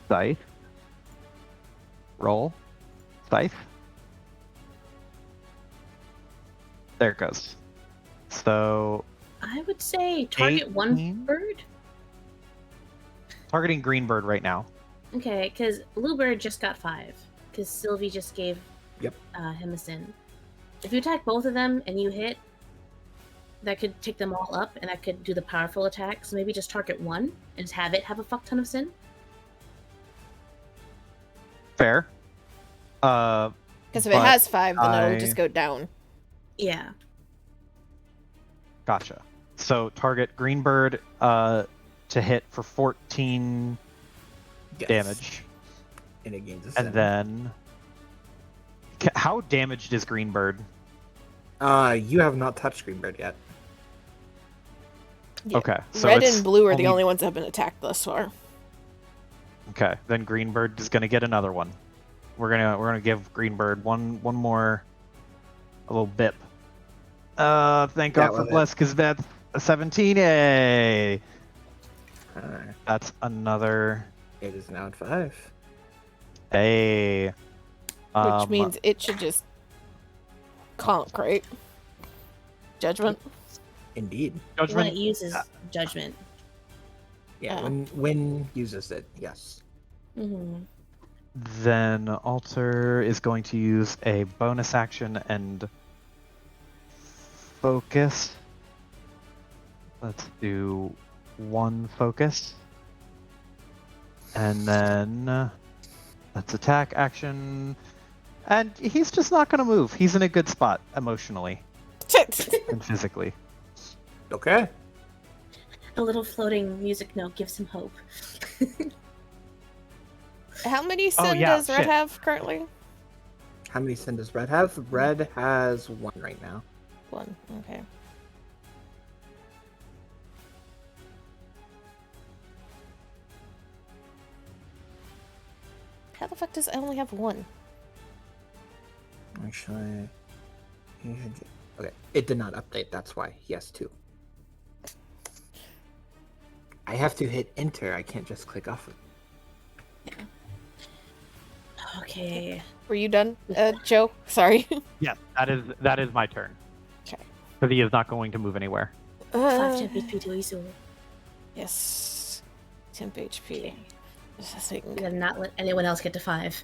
Scythe. Roll. Scythe. There it goes. So I would say target 1 18? bird. targeting green bird right now. Okay, because Bluebird just got 5. Because Sylvie just gave Yep. him a sin. If you attack both of them and you hit, that could take them all up, and that could do the powerful attack. So maybe just target 1 and just have it have a fuck ton of sin. Fair. Because if it But has 5, then I- it'll just go down. Yeah. Gotcha. So target green bird to hit for 14 Yes. damage, And it gains a and 7. then how damaged is green bird? You have not touched Greenbird yet. Yeah. Okay, so Red it's and blue are the only- only ones that have been attacked thus far. Okay, then Greenbird is gonna get another one. We're gonna give Greenbird one more, a little bip. Thank That God for was it. Bless, because that's a 17. Yay! Alright. That's another It is now at 5. A. Which means it should just conk, right? Judgment? Indeed. When it judgment. uses judgment. Yeah, Oh. when uses it, yes. Mm-hmm. Then Alter is going to use a bonus action and focus. Let's do 1 focus. And then let's attack action. And he's just not going to move. He's in a good spot emotionally and physically. Okay. A little floating music note gives him hope. How many Oh, sin yeah, does Red shit. have currently? How many sin does Red have? Red has 1 right now. 1. Okay. How the fuck does I only have 1? Actually, okay. It did not update. That's why he has 2. I have to hit enter. I can't just click off it. Okay. Were you done, Joe? Sorry. Yes, that is my turn. Okay. Because he is not going to move anywhere. 5 temp HP to Isul. Yes. Temp HP. Okay. Just a second. We gotta not let anyone else get to 5.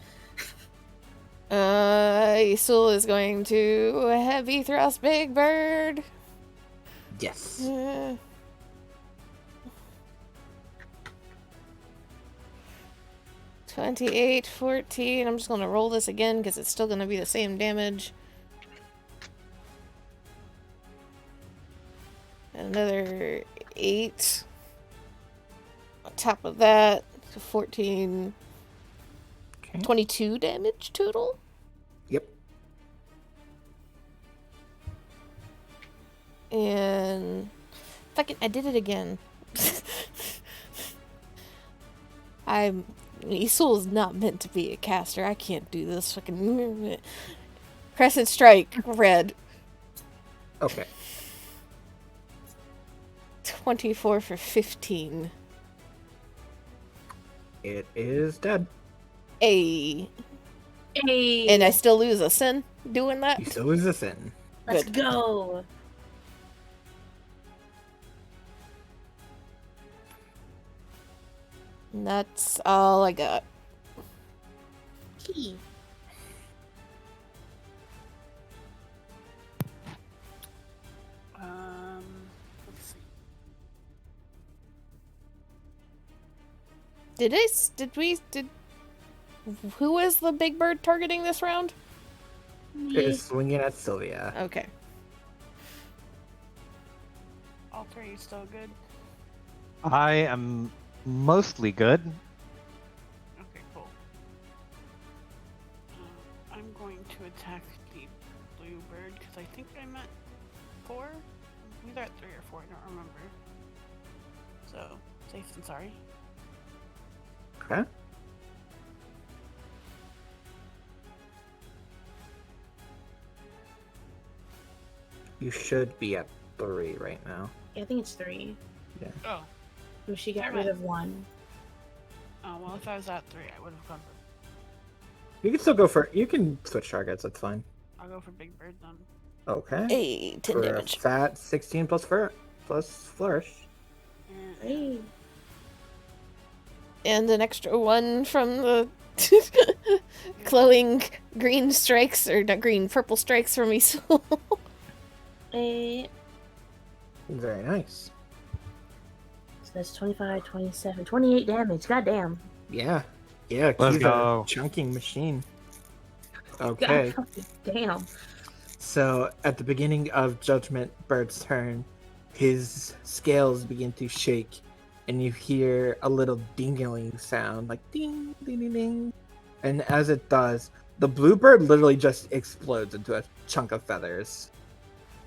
Isul is going to heavy thrust Big Bird. Yes. 28, 14. I'm just gonna roll this again because it's still gonna be the same damage. Another 8. On top of that, so 14, Okay. 22 damage total. Yep. And fucking, I did it again. Isul is not meant to be a caster. I can't do this fucking Crescent Strike, Red. Okay. 24 for 15. It is dead. Hey. Hey! And I still lose a sin doing that? You still lose a sin. Let's Good. go! And that's all I got. Key. Let's see. Who was the big bird targeting this round? Is swinging at Sylvia. Okay. Alter, you still good? I am mostly good. Okay, cool. I'm going to attack the blue bird because I think I'm at 4. I'm either at 3 or 4. I don't remember. So safe than sorry. Okay. You should be at 3 right now. Yeah, I think it's 3. Oh. So she got rid of 1. Oh well, if I was at 3, I would have gone for. You can still go for. You can switch targets. That's fine. I'll go for big bird then. Okay. Hey, 10 For a damage. fat 16 plus flourish. And Hey. And an extra 1 from the glowing green strikes, or not green, purple strikes from Isul. Hey. Very nice. So that's 25, 27, 28 damage. Goddamn. Yeah. Yeah. Let's he's go. a chunking machine. Okay. God, damn. So at the beginning of Judgment Bird's turn, his scales begin to shake, and you hear a little dingling sound, like ding, ding, ding, ding. And as it does, the blue bird literally just explodes into a chunk of feathers,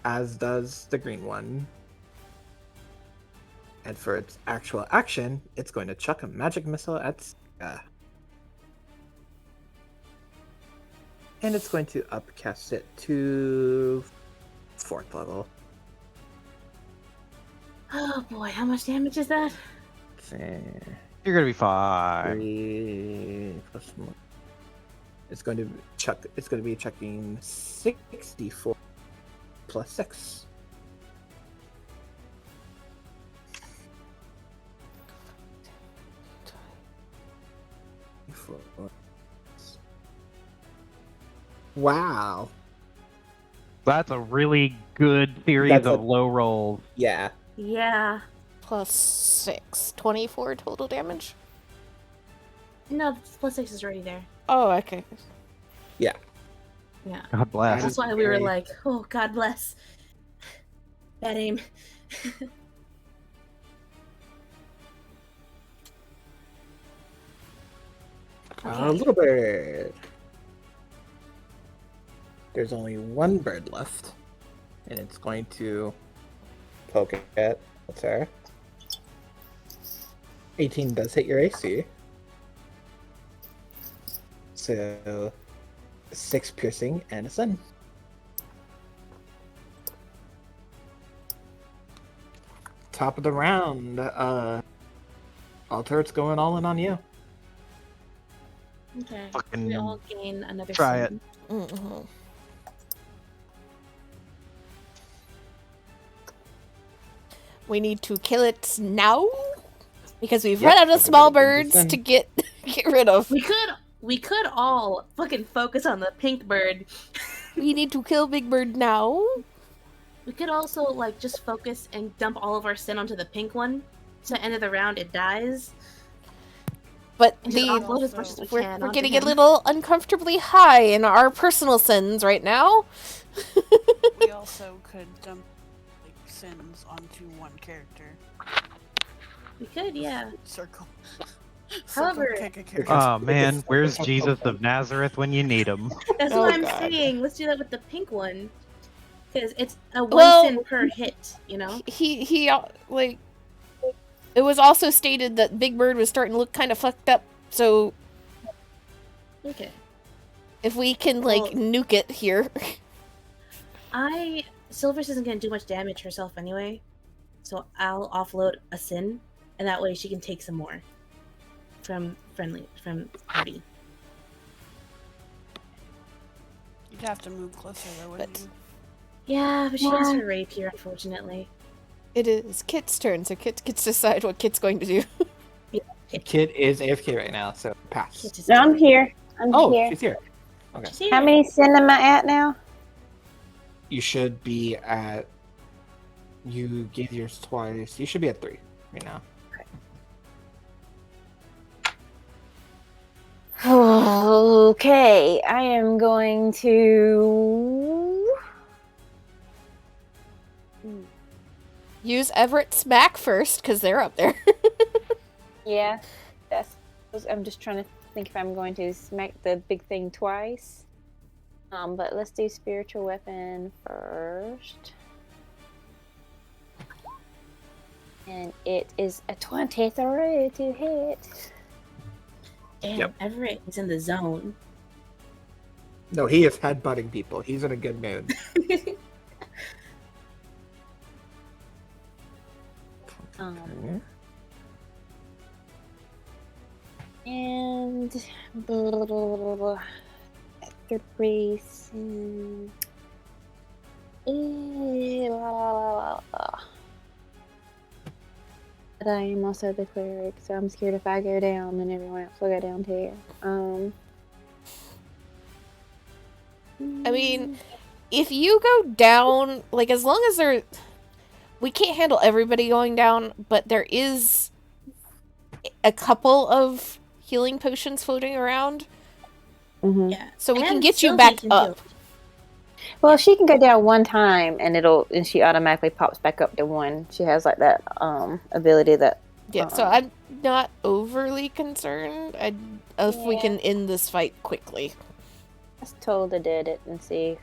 as does the green one. And for its actual action, it's going to chuck a magic missile at Sika. And it's going to upcast it to 4th level. Oh boy, how much damage is that? You're gonna be fine. 3 plus 1. It's going to chuck. It's going to be chucking 64 plus 6. Wow. That's a really good series That's of a- low rolls. Yeah. Yeah. Plus 6. 24 total damage? No, plus 6 is already there. Oh, okay. Yeah. God bless. That's why we were Very- like, oh, God bless. Bad aim. Little bird. There's only one bird left, and it's going to poke at Altair. 18 does hit your AC. So 6 piercing and a stun. Top of the round. Altair, it's going all in on you. Okay. Fucking We all gain another try sin. Mm-hmm. We need to kill it now because we've run out of small birds to get rid of. We could all fucking focus on the pink bird. We need to kill Big Bird now. We could also like just focus and dump all of our sin onto the pink one. So at the end of the round it dies. But And just the offload as much as we we're can onto getting him. a little uncomfortably high in our personal sins right now. We also could dump like sins onto one character. We could, yeah. Circle. However- kick a character. Oh man, where's Jesus of Nazareth when you need him? That's Oh, what I'm God. saying. Let's do that with the pink one. Because it's a one Well- sin per hit, you know? He like it was also stated that Big Bird was starting to look kind of fucked up. So Okay. if we can like Well- nuke it here, Silvers isn't gonna do much damage herself anyway. So I'll offload a sin, and that way she can take some more. From party. You'd have to move closer though, wouldn't But- you? Yeah, but she has her rapier, unfortunately. it is Kit's turn. So Kit gets to decide what Kit's going to do. Kid is AFK right now, so pass. Kit is No, I'm great. here. I'm Oh, here. she's here. Okay. She's here. How many sin am I at now? You should be at. You gave yours twice. You should be at 3 right now. Okay, I am going to. Use Everett Smack first, because they're up there. Yeah, that's. I'm just trying to think if I'm going to smack the big thing twice. But let's do spiritual weapon first. And it is a 23 to hit. Damn, Yep. Everett is in the zone. No, he is headbutting people. He's in a good mood. And blah, blah, blah, blah, blah. Third race. But I am also the cleric, so I'm scared if I go down, then everyone else will go down too. I mean, if you go down, like, as long as there... We can't handle everybody going down, but there is a couple of healing potions floating around. Yeah. So we can And get you Sylvie back can up. heal. Well, she can go down one time, and she automatically pops back up to 1. She has like that ability that. Yeah, so I'm not overly concerned if we Yeah. can end this fight quickly. Let's told to did it and see.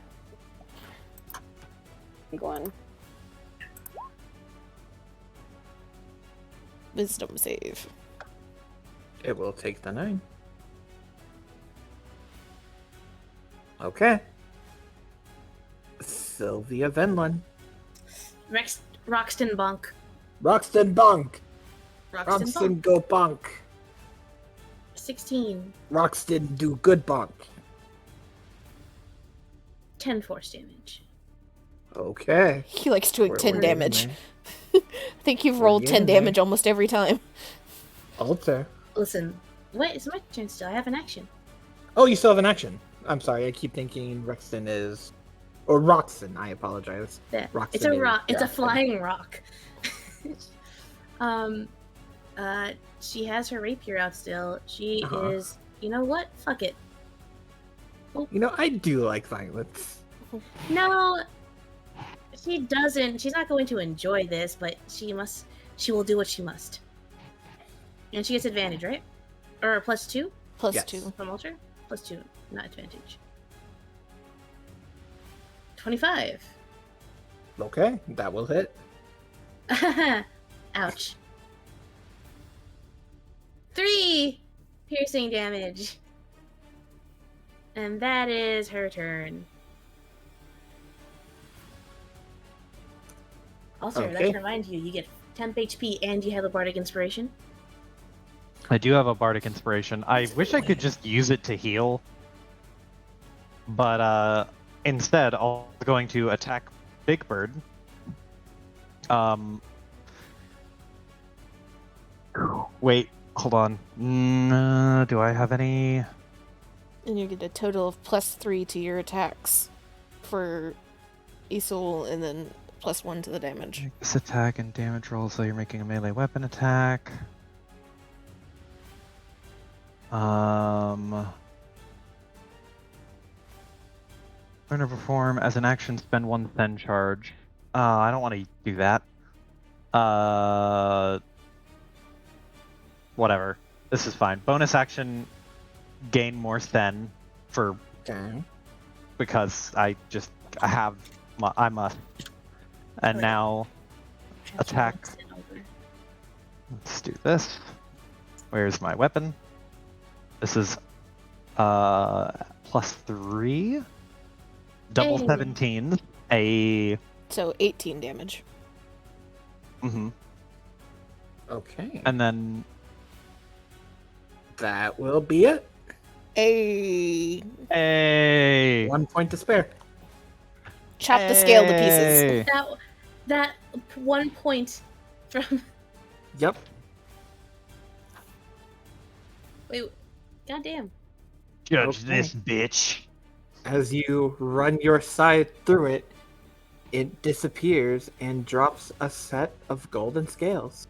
Big one. Wisdom save. It will take the 9. Okay. Sylvia Venlin. Roxton Bonk. Roxton Bunk. Roxton Roxton go bunk. 16. Roxton do good bunk. 10 force damage. Okay. He likes doing 10 We're damage. getting I think you've rolled We're 10 getting damage almost every time. there. Alter. Listen, wait, it's my turn still. I have an action. Oh, you still have an action. I'm sorry, I keep thinking Rexton is... Or Roxton, I apologize. Yeah. Roxton It's a is rock. It's a Roxton. flying rock. She has her rapier out still. She Uh-huh. is. You know what? Fuck it. You know, I do like violence. No, she doesn't. She's not going to enjoy this, but she must. She will do what she must. And she gets advantage, right? Or +2 Plus Yes. 2. from Ultra? +2, not advantage. 25. Okay, that will hit. Ouch. 3 piercing damage. And that is her turn. Also, I'd like Okay. to remind you, you get temp HP and you have a Bardic Inspiration. I do have a Bardic Inspiration. I wish I could just use it to heal. But instead, I'm going to attack Big Bird. Wait, hold on. Do I have any? And you get a total of +3 to your attacks for Isul, and then +1 to the damage. This attack and damage roll, so you're making a melee weapon attack. Learn to perform as an action, spend 1 Zen charge. I don't want to do that. Whatever. This is fine. Bonus action, gain more Zen for Okay. because I must. And Okay. now Attack. let's do this. Where's my weapon? This is +3. Double Hey. 17. So 18 damage. Okay. And then That will be it. A a 1 point to spare. chop the scale to pieces. Hey. That 1 point from. Yep. Wait, goddamn. Judge Okay. this bitch. As you run your scythe through it, it disappears and drops a set of golden scales.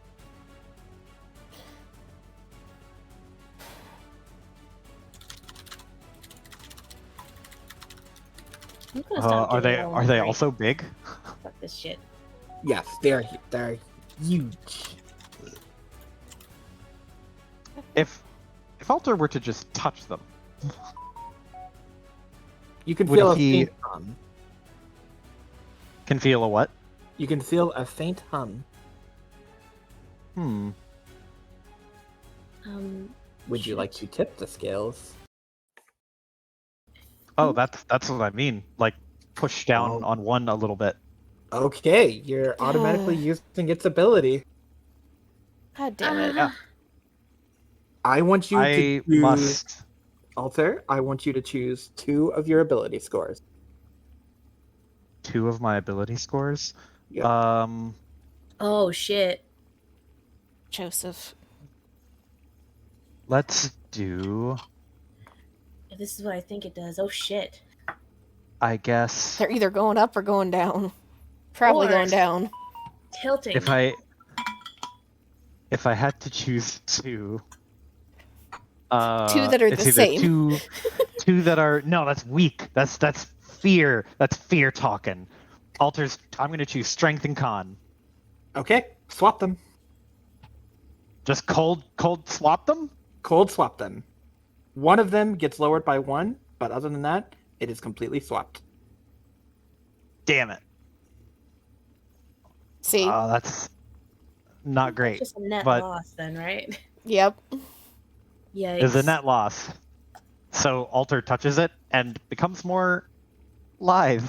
I'm gonna stop Are giving they all are my they break. also big? Fuck this shit. Yes, they're huge. If Alter were to just touch them, You can Would feel a he- faint hum. can feel a what? You can feel a faint hum. Hmm. Would you like to tip the scales? Oh, that's what I mean. Like push down Oh. on one a little bit. Okay, you're automatically using its ability. God damn it. Yeah. I want you I to choose, must. Alter, I want you to choose 2 of your ability scores. 2 of my ability scores. Yep. Oh shit. Joseph. Let's do. This is what I think it does. Oh shit. I guess They're either going up or going down. Probably Or- going down. Tilting. if I had to choose 2. 2 that are it's the either same. two that are no. That's weak. That's fear. That's fear talking. Alters. I'm gonna choose strength and con. Okay, swap them. Just cold swap them. Cold swap them. One of them gets lowered by 1, but other than that, it is completely swapped. Damn it. See? That's not great. Just a net but- loss then, right? Yep. Yikes. Is a net loss. So Alter touches it and becomes more lithe.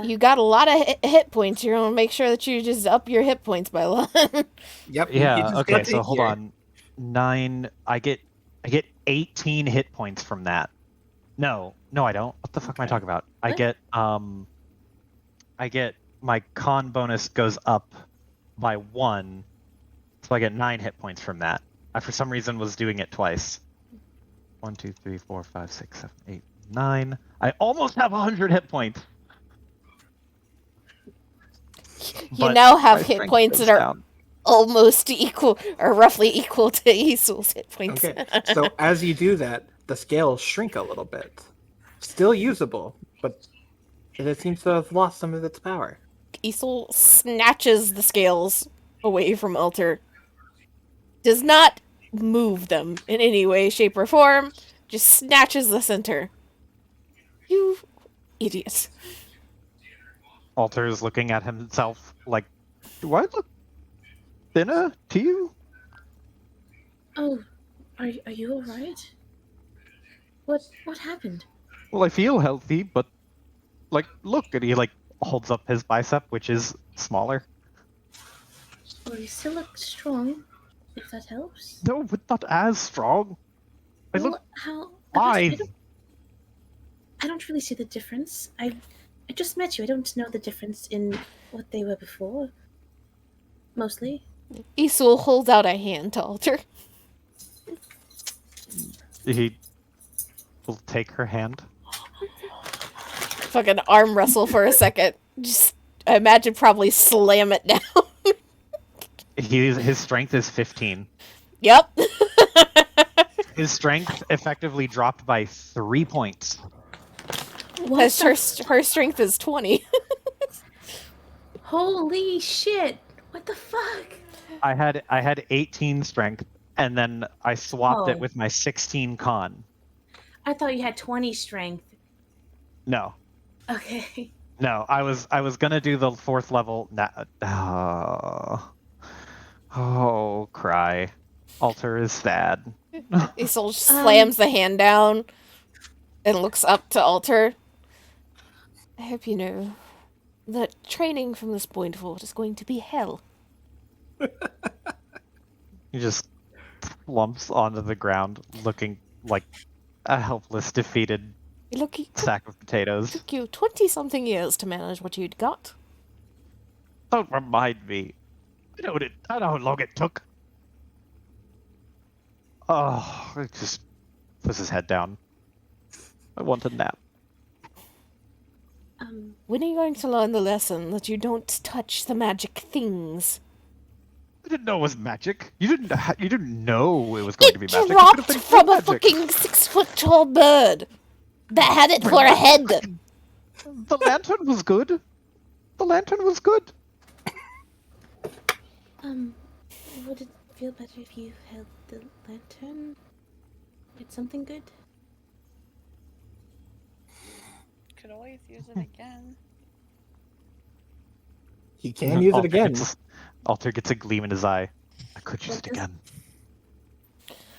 You got a lot of hit points. You're gonna make sure that you just up your hit points by a lot. Yep. you Yeah. just Okay. got So to hold here. on. 9. I get 18 hit points from that. No, I don't. What the fuck am I talking about? I What? get my con bonus goes up by 1, so I get 9 hit points from that. I for some reason was doing it twice. 1, 2, 3, 4, 5, 6, 7, 8, 9. I almost have 100 hit points. You but now have my hit strength points goes that are down. almost equal, or roughly equal to Isul's hit points. Okay, so as you do that, the scales shrink a little bit. Still usable, but it seems to have lost some of its power. Isul snatches the scales away from Alter. Does not move them in any way, shape, or form. Just snatches the center. You idiot. Alter is looking at himself like, do I look thinner to you? Oh, are you alright? What happened? Well, I feel healthy, but like, look, and he like holds up his bicep, which is smaller. Well, you still look strong, if that helps. No, but not as strong. I Well, look how? fine. I don't really see the difference. I just met you. I don't know the difference in what they were before. Mostly. Isul holds out a hand to Alter. He will take her hand. Fucking arm wrestle for a second. Just, I imagine probably slam it down. His strength is 15. Yep. His strength effectively dropped by 3 points. What? Because her strength is 20. Holy shit! What the fuck? I had 18 strength, and then I swapped Oh. it with my 16 con. I thought you had 20 strength. No, Okay. no, I was gonna do the 4th level. Oh, cry. Alter is sad. Isul slams the hand down and looks up to Alter. I hope you know that training from this point forward is going to be hell. He just lumps onto the ground, looking like a helpless, defeated Look, it sack of potatoes. took you 20-something years to manage what you'd got. Don't remind me. I know how long it took. Oh, it just puts his head down. I want a nap. When are you going to learn the lesson that you don't touch the magic things? didn't know it was magic. You didn't know it was going to be It magic. It could dropped have been from a magic. fucking 6-foot-tall bird that had it for a head. The lantern was good. The lantern was good. Would it feel better if you held the lantern? Did something good? Could always use it again. He can use it again. Alter gets a gleam in his eye. I could use it again.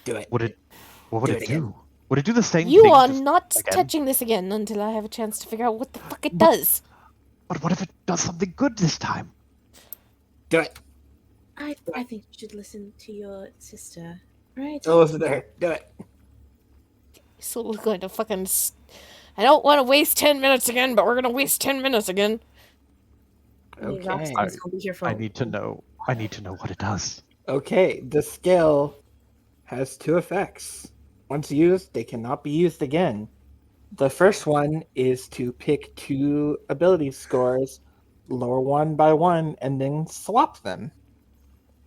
Do it. What would Do it it do? again. Would it do the same You thing? are just not again? touching this again until I have a chance to figure out what the fuck it does. But what if it does something good this time? Do it. I think you should listen to your sister, right? Oh, listen to her. Do it. So we're going to fucking... I don't want to waste 10 minutes again, but we're going to waste 10 minutes again. Okay. Roxanne's gonna be here for I need to know. I need to know what it does. Okay, the skill has 2 effects. Once used, they cannot be used again. The first one is to pick 2 ability scores, lower one by 1, and then swap them.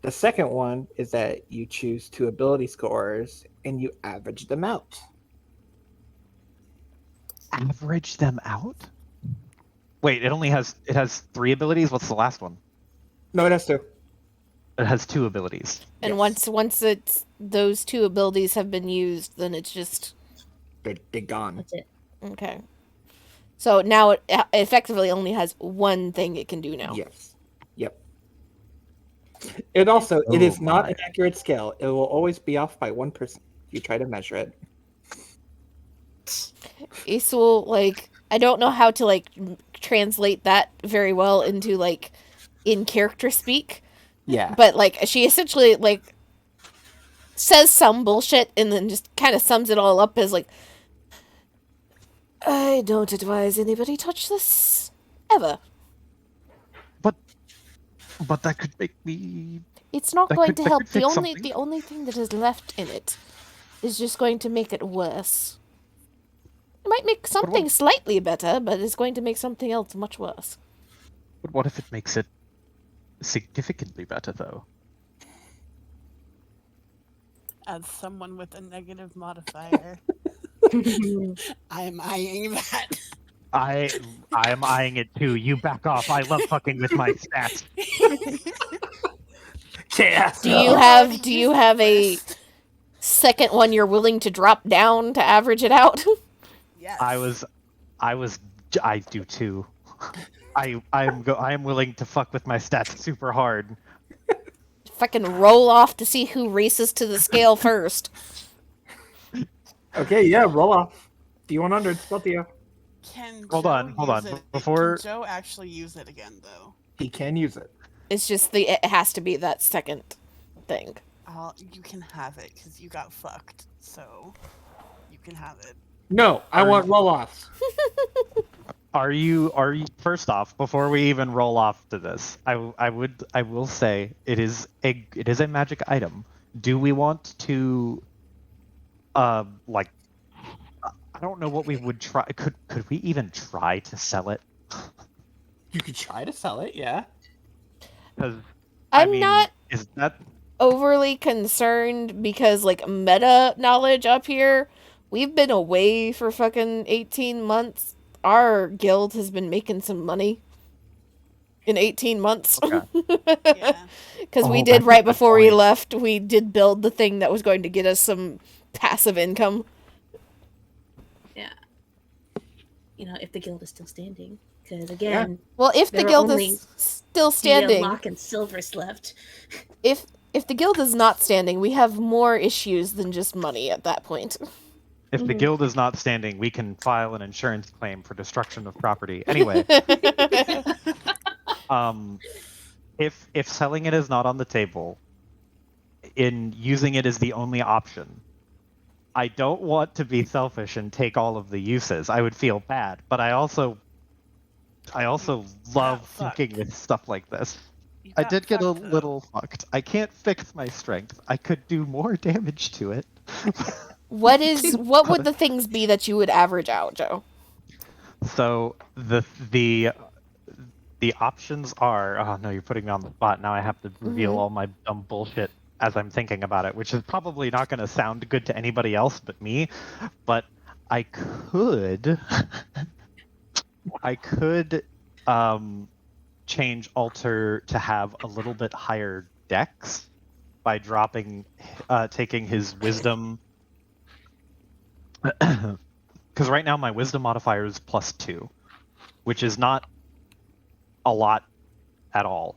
The second one is that you choose 2 ability scores and you average them out. Average them out? Wait, it has 3 abilities. What's the last one? No, it has 2. It has 2 abilities. And Yes. once it's those 2 abilities have been used, then it's just... They're gone. That's it. Okay. So now it effectively only has one thing it can do now. Yes. Yep. It also, it is Oh not my. an accurate scale. It will always be off by 1% if you try to measure it. Isul, like, I don't know how to, like, translate that very well into, like, in-character speak. Yeah. But, like, she essentially, like, says some bullshit and then just kind of sums it all up as, like, I don't advise anybody touch this. Ever. But that could make me. It's not That going could- to that help. could fix something. The only thing that is left in it is just going to make it worse. It might make something slightly better, but it's going to make something else much worse. But what if it makes it significantly better, though? As someone with a negative modifier, I am eyeing that. I am eyeing it too. You back off. I love fucking with my stats. Chaos. Do you have a second one you're willing to drop down to average it out? Yes. I do too. I am willing to fuck with my stats super hard. Fucking roll off to see who races to the scale first. Okay, yeah, roll off. D100, both of you. Can Hold Joe on. use it- Before- Can Joe actually use it again, though? He can use it. It's just it has to be that second thing. You can have it because you got fucked. So you can have it. No, I want roll offs. Are you first off, before we even roll off to this, I will say it is a magic item. Do we want to like, I don't know what we would try. Could we even try to sell it? You could try to sell it, yeah. Because I'm not Is that overly concerned because, like, meta knowledge up here, we've been away for fucking 18 months. Our guild has been making some money in 18 months. Okay. Yeah. Because we Oh, did that's a right good before we point. left, we did build the thing that was going to get us some passive income. Yeah. You know, if the guild is still standing. Because again, Well, if the There are guild only is still standing. standing, Locke and Silver's left. if the guild is not standing, we have more issues than just money at that point. if the guild is not standing, we can file an insurance claim for destruction of property. Anyway, if selling it is not on the table, in using it as the only option, I don't want to be selfish and take all of the uses. I would feel bad, but I also love fucked. fucking with stuff like this. You I got did get a fucked, though. little fucked. I can't fix my strength. I could do more damage to it. What would the things be that you would average out, Joe? So the The options are. Oh no, you're putting me on the spot. Now I have to reveal Mhm. all my dumb bullshit as I'm thinking about it, which is probably not going to sound good to anybody else but me. But I could, I could, change Alter to have a little bit higher dex by taking his wisdom. Because right now my wisdom modifier is +2, which is not a lot at all.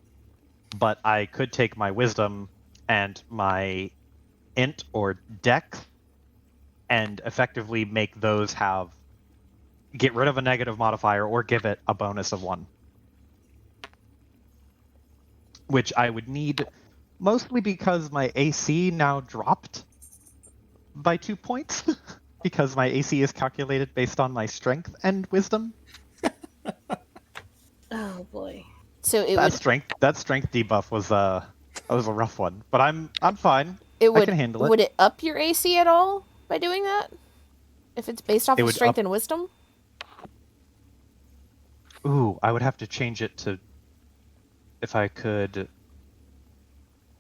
But I could take my wisdom and my int or dex and effectively make those get rid of a negative modifier or give it a bonus of 1. Which I would need mostly because my AC now dropped by 2 points because my AC is calculated based on my strength and wisdom. Oh boy. So it That strength debuff was a rough one, but I'm fine. I would can handle it. would it up your AC at all by doing that? If it's based off It of would strength up- and wisdom? Ooh, I would have to change it to if I could.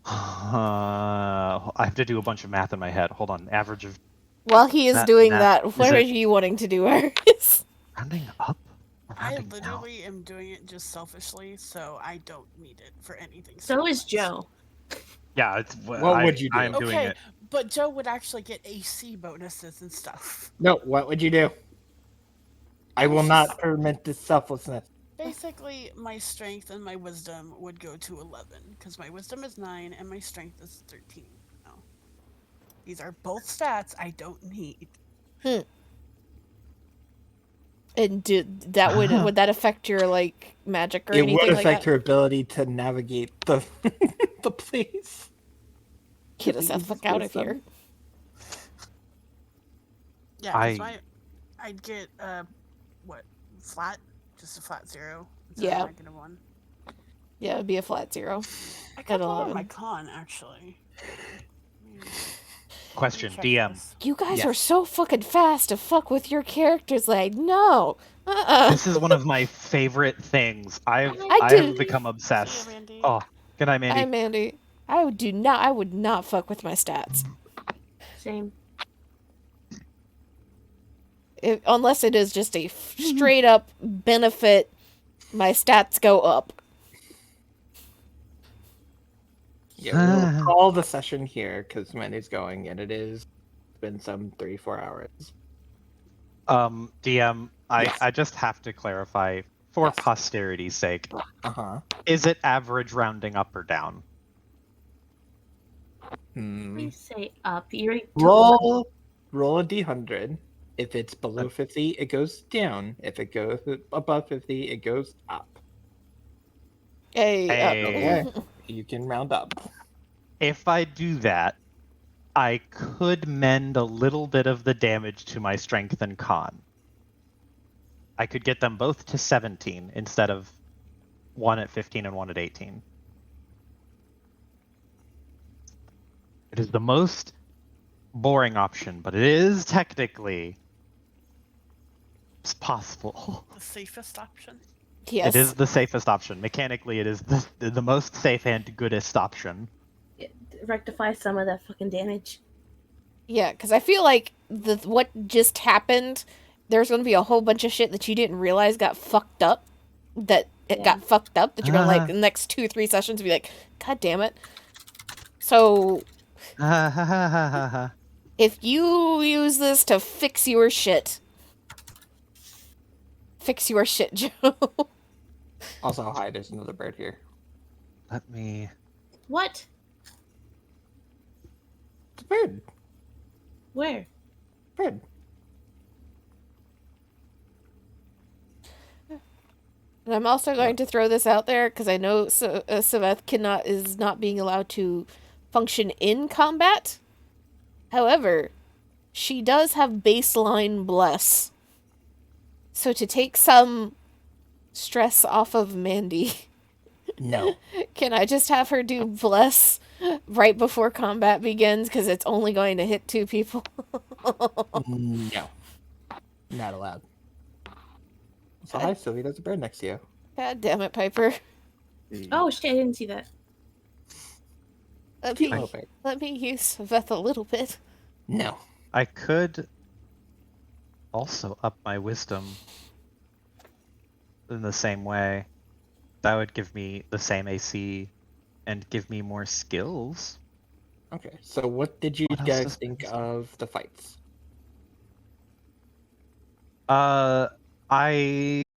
I have to do a bunch of math in my head. Hold on. Average of While he is That- doing that- that, what is are it- you wanting to do, Aris? rounding up or I rounding down? literally am doing it just selfishly, so I don't need it for anything. So is skill-wise. Joe. Yeah, it's What would you do? I'm doing Okay, it. but Joe would actually get AC bonuses and stuff. No, what would you do? I will not permit this selflessness. Basically, my strength and my wisdom would go to 11, because my wisdom is 9 and my strength is 13. No. These are both stats I don't need. And would that affect your like magic or It anything would like affect that? her ability to navigate the the place. Get us the fuck out of here. Yeah, because I'd get, flat? Just a flat 0 instead Yeah. of -1. Yeah, it'd be a flat 0. I could lower 11. my con, actually. Question, Check DM. this. You guys Yes. are so fucking fast to fuck with your characters. Like, no. This is one of my favorite things. I did- have become See obsessed. ya, Mandy. Oh, good night, Mandy. Hi, Mandy. I would not fuck with my stats. Same. Unless it is just a straight up benefit, my stats go up. Yeah, we'll call the session here because Mandy's going, and it is been some 3-4 hours. DM, Yes. I just have to clarify for Yes. posterity's sake. Uh-huh. Is it average rounding up or down? Please say up. You already Roll a d100. If it's below 50, it goes down. If it goes above 50, it goes up. Hey, Hey. Okay. You can round up. If I do that, I could mend a little bit of the damage to my strength and con. I could get them both to 17 instead of one at 15 and one at 18. It is the most boring option, but it is technically possible. The safest option. yes. It is the safest option. Mechanically, it is the most safe and goodest option. rectify some of that fucking damage. Yeah, because I feel like what just happened, there's going to be a whole bunch of shit that you didn't realize got fucked up. That it got fucked up. That you're going to, like, the next 2-3 sessions be like, God damn it. So, if you use this to fix your shit, Joe. Also, hi, there's another bird here. Let me. What? It's a bird. Where? Bird. And I'm also going to throw this out there because I know Saveth is not being allowed to function in combat. However, she does have baseline bless. So to take some stress off of Mandy, No. can I just have her do bless right before combat begins because it's only going to hit 2 people? No. Not allowed. So hi, Sylvie. There's a bird next to you. God damn it, Piper. Oh shit! I didn't see that. Let me, Oh, wait. let me use Veth a little bit. No. I could also up my wisdom in the same way. That would give me the same AC and give me more skills. Okay, so what did you What else guys does think wisdom- of the fights? I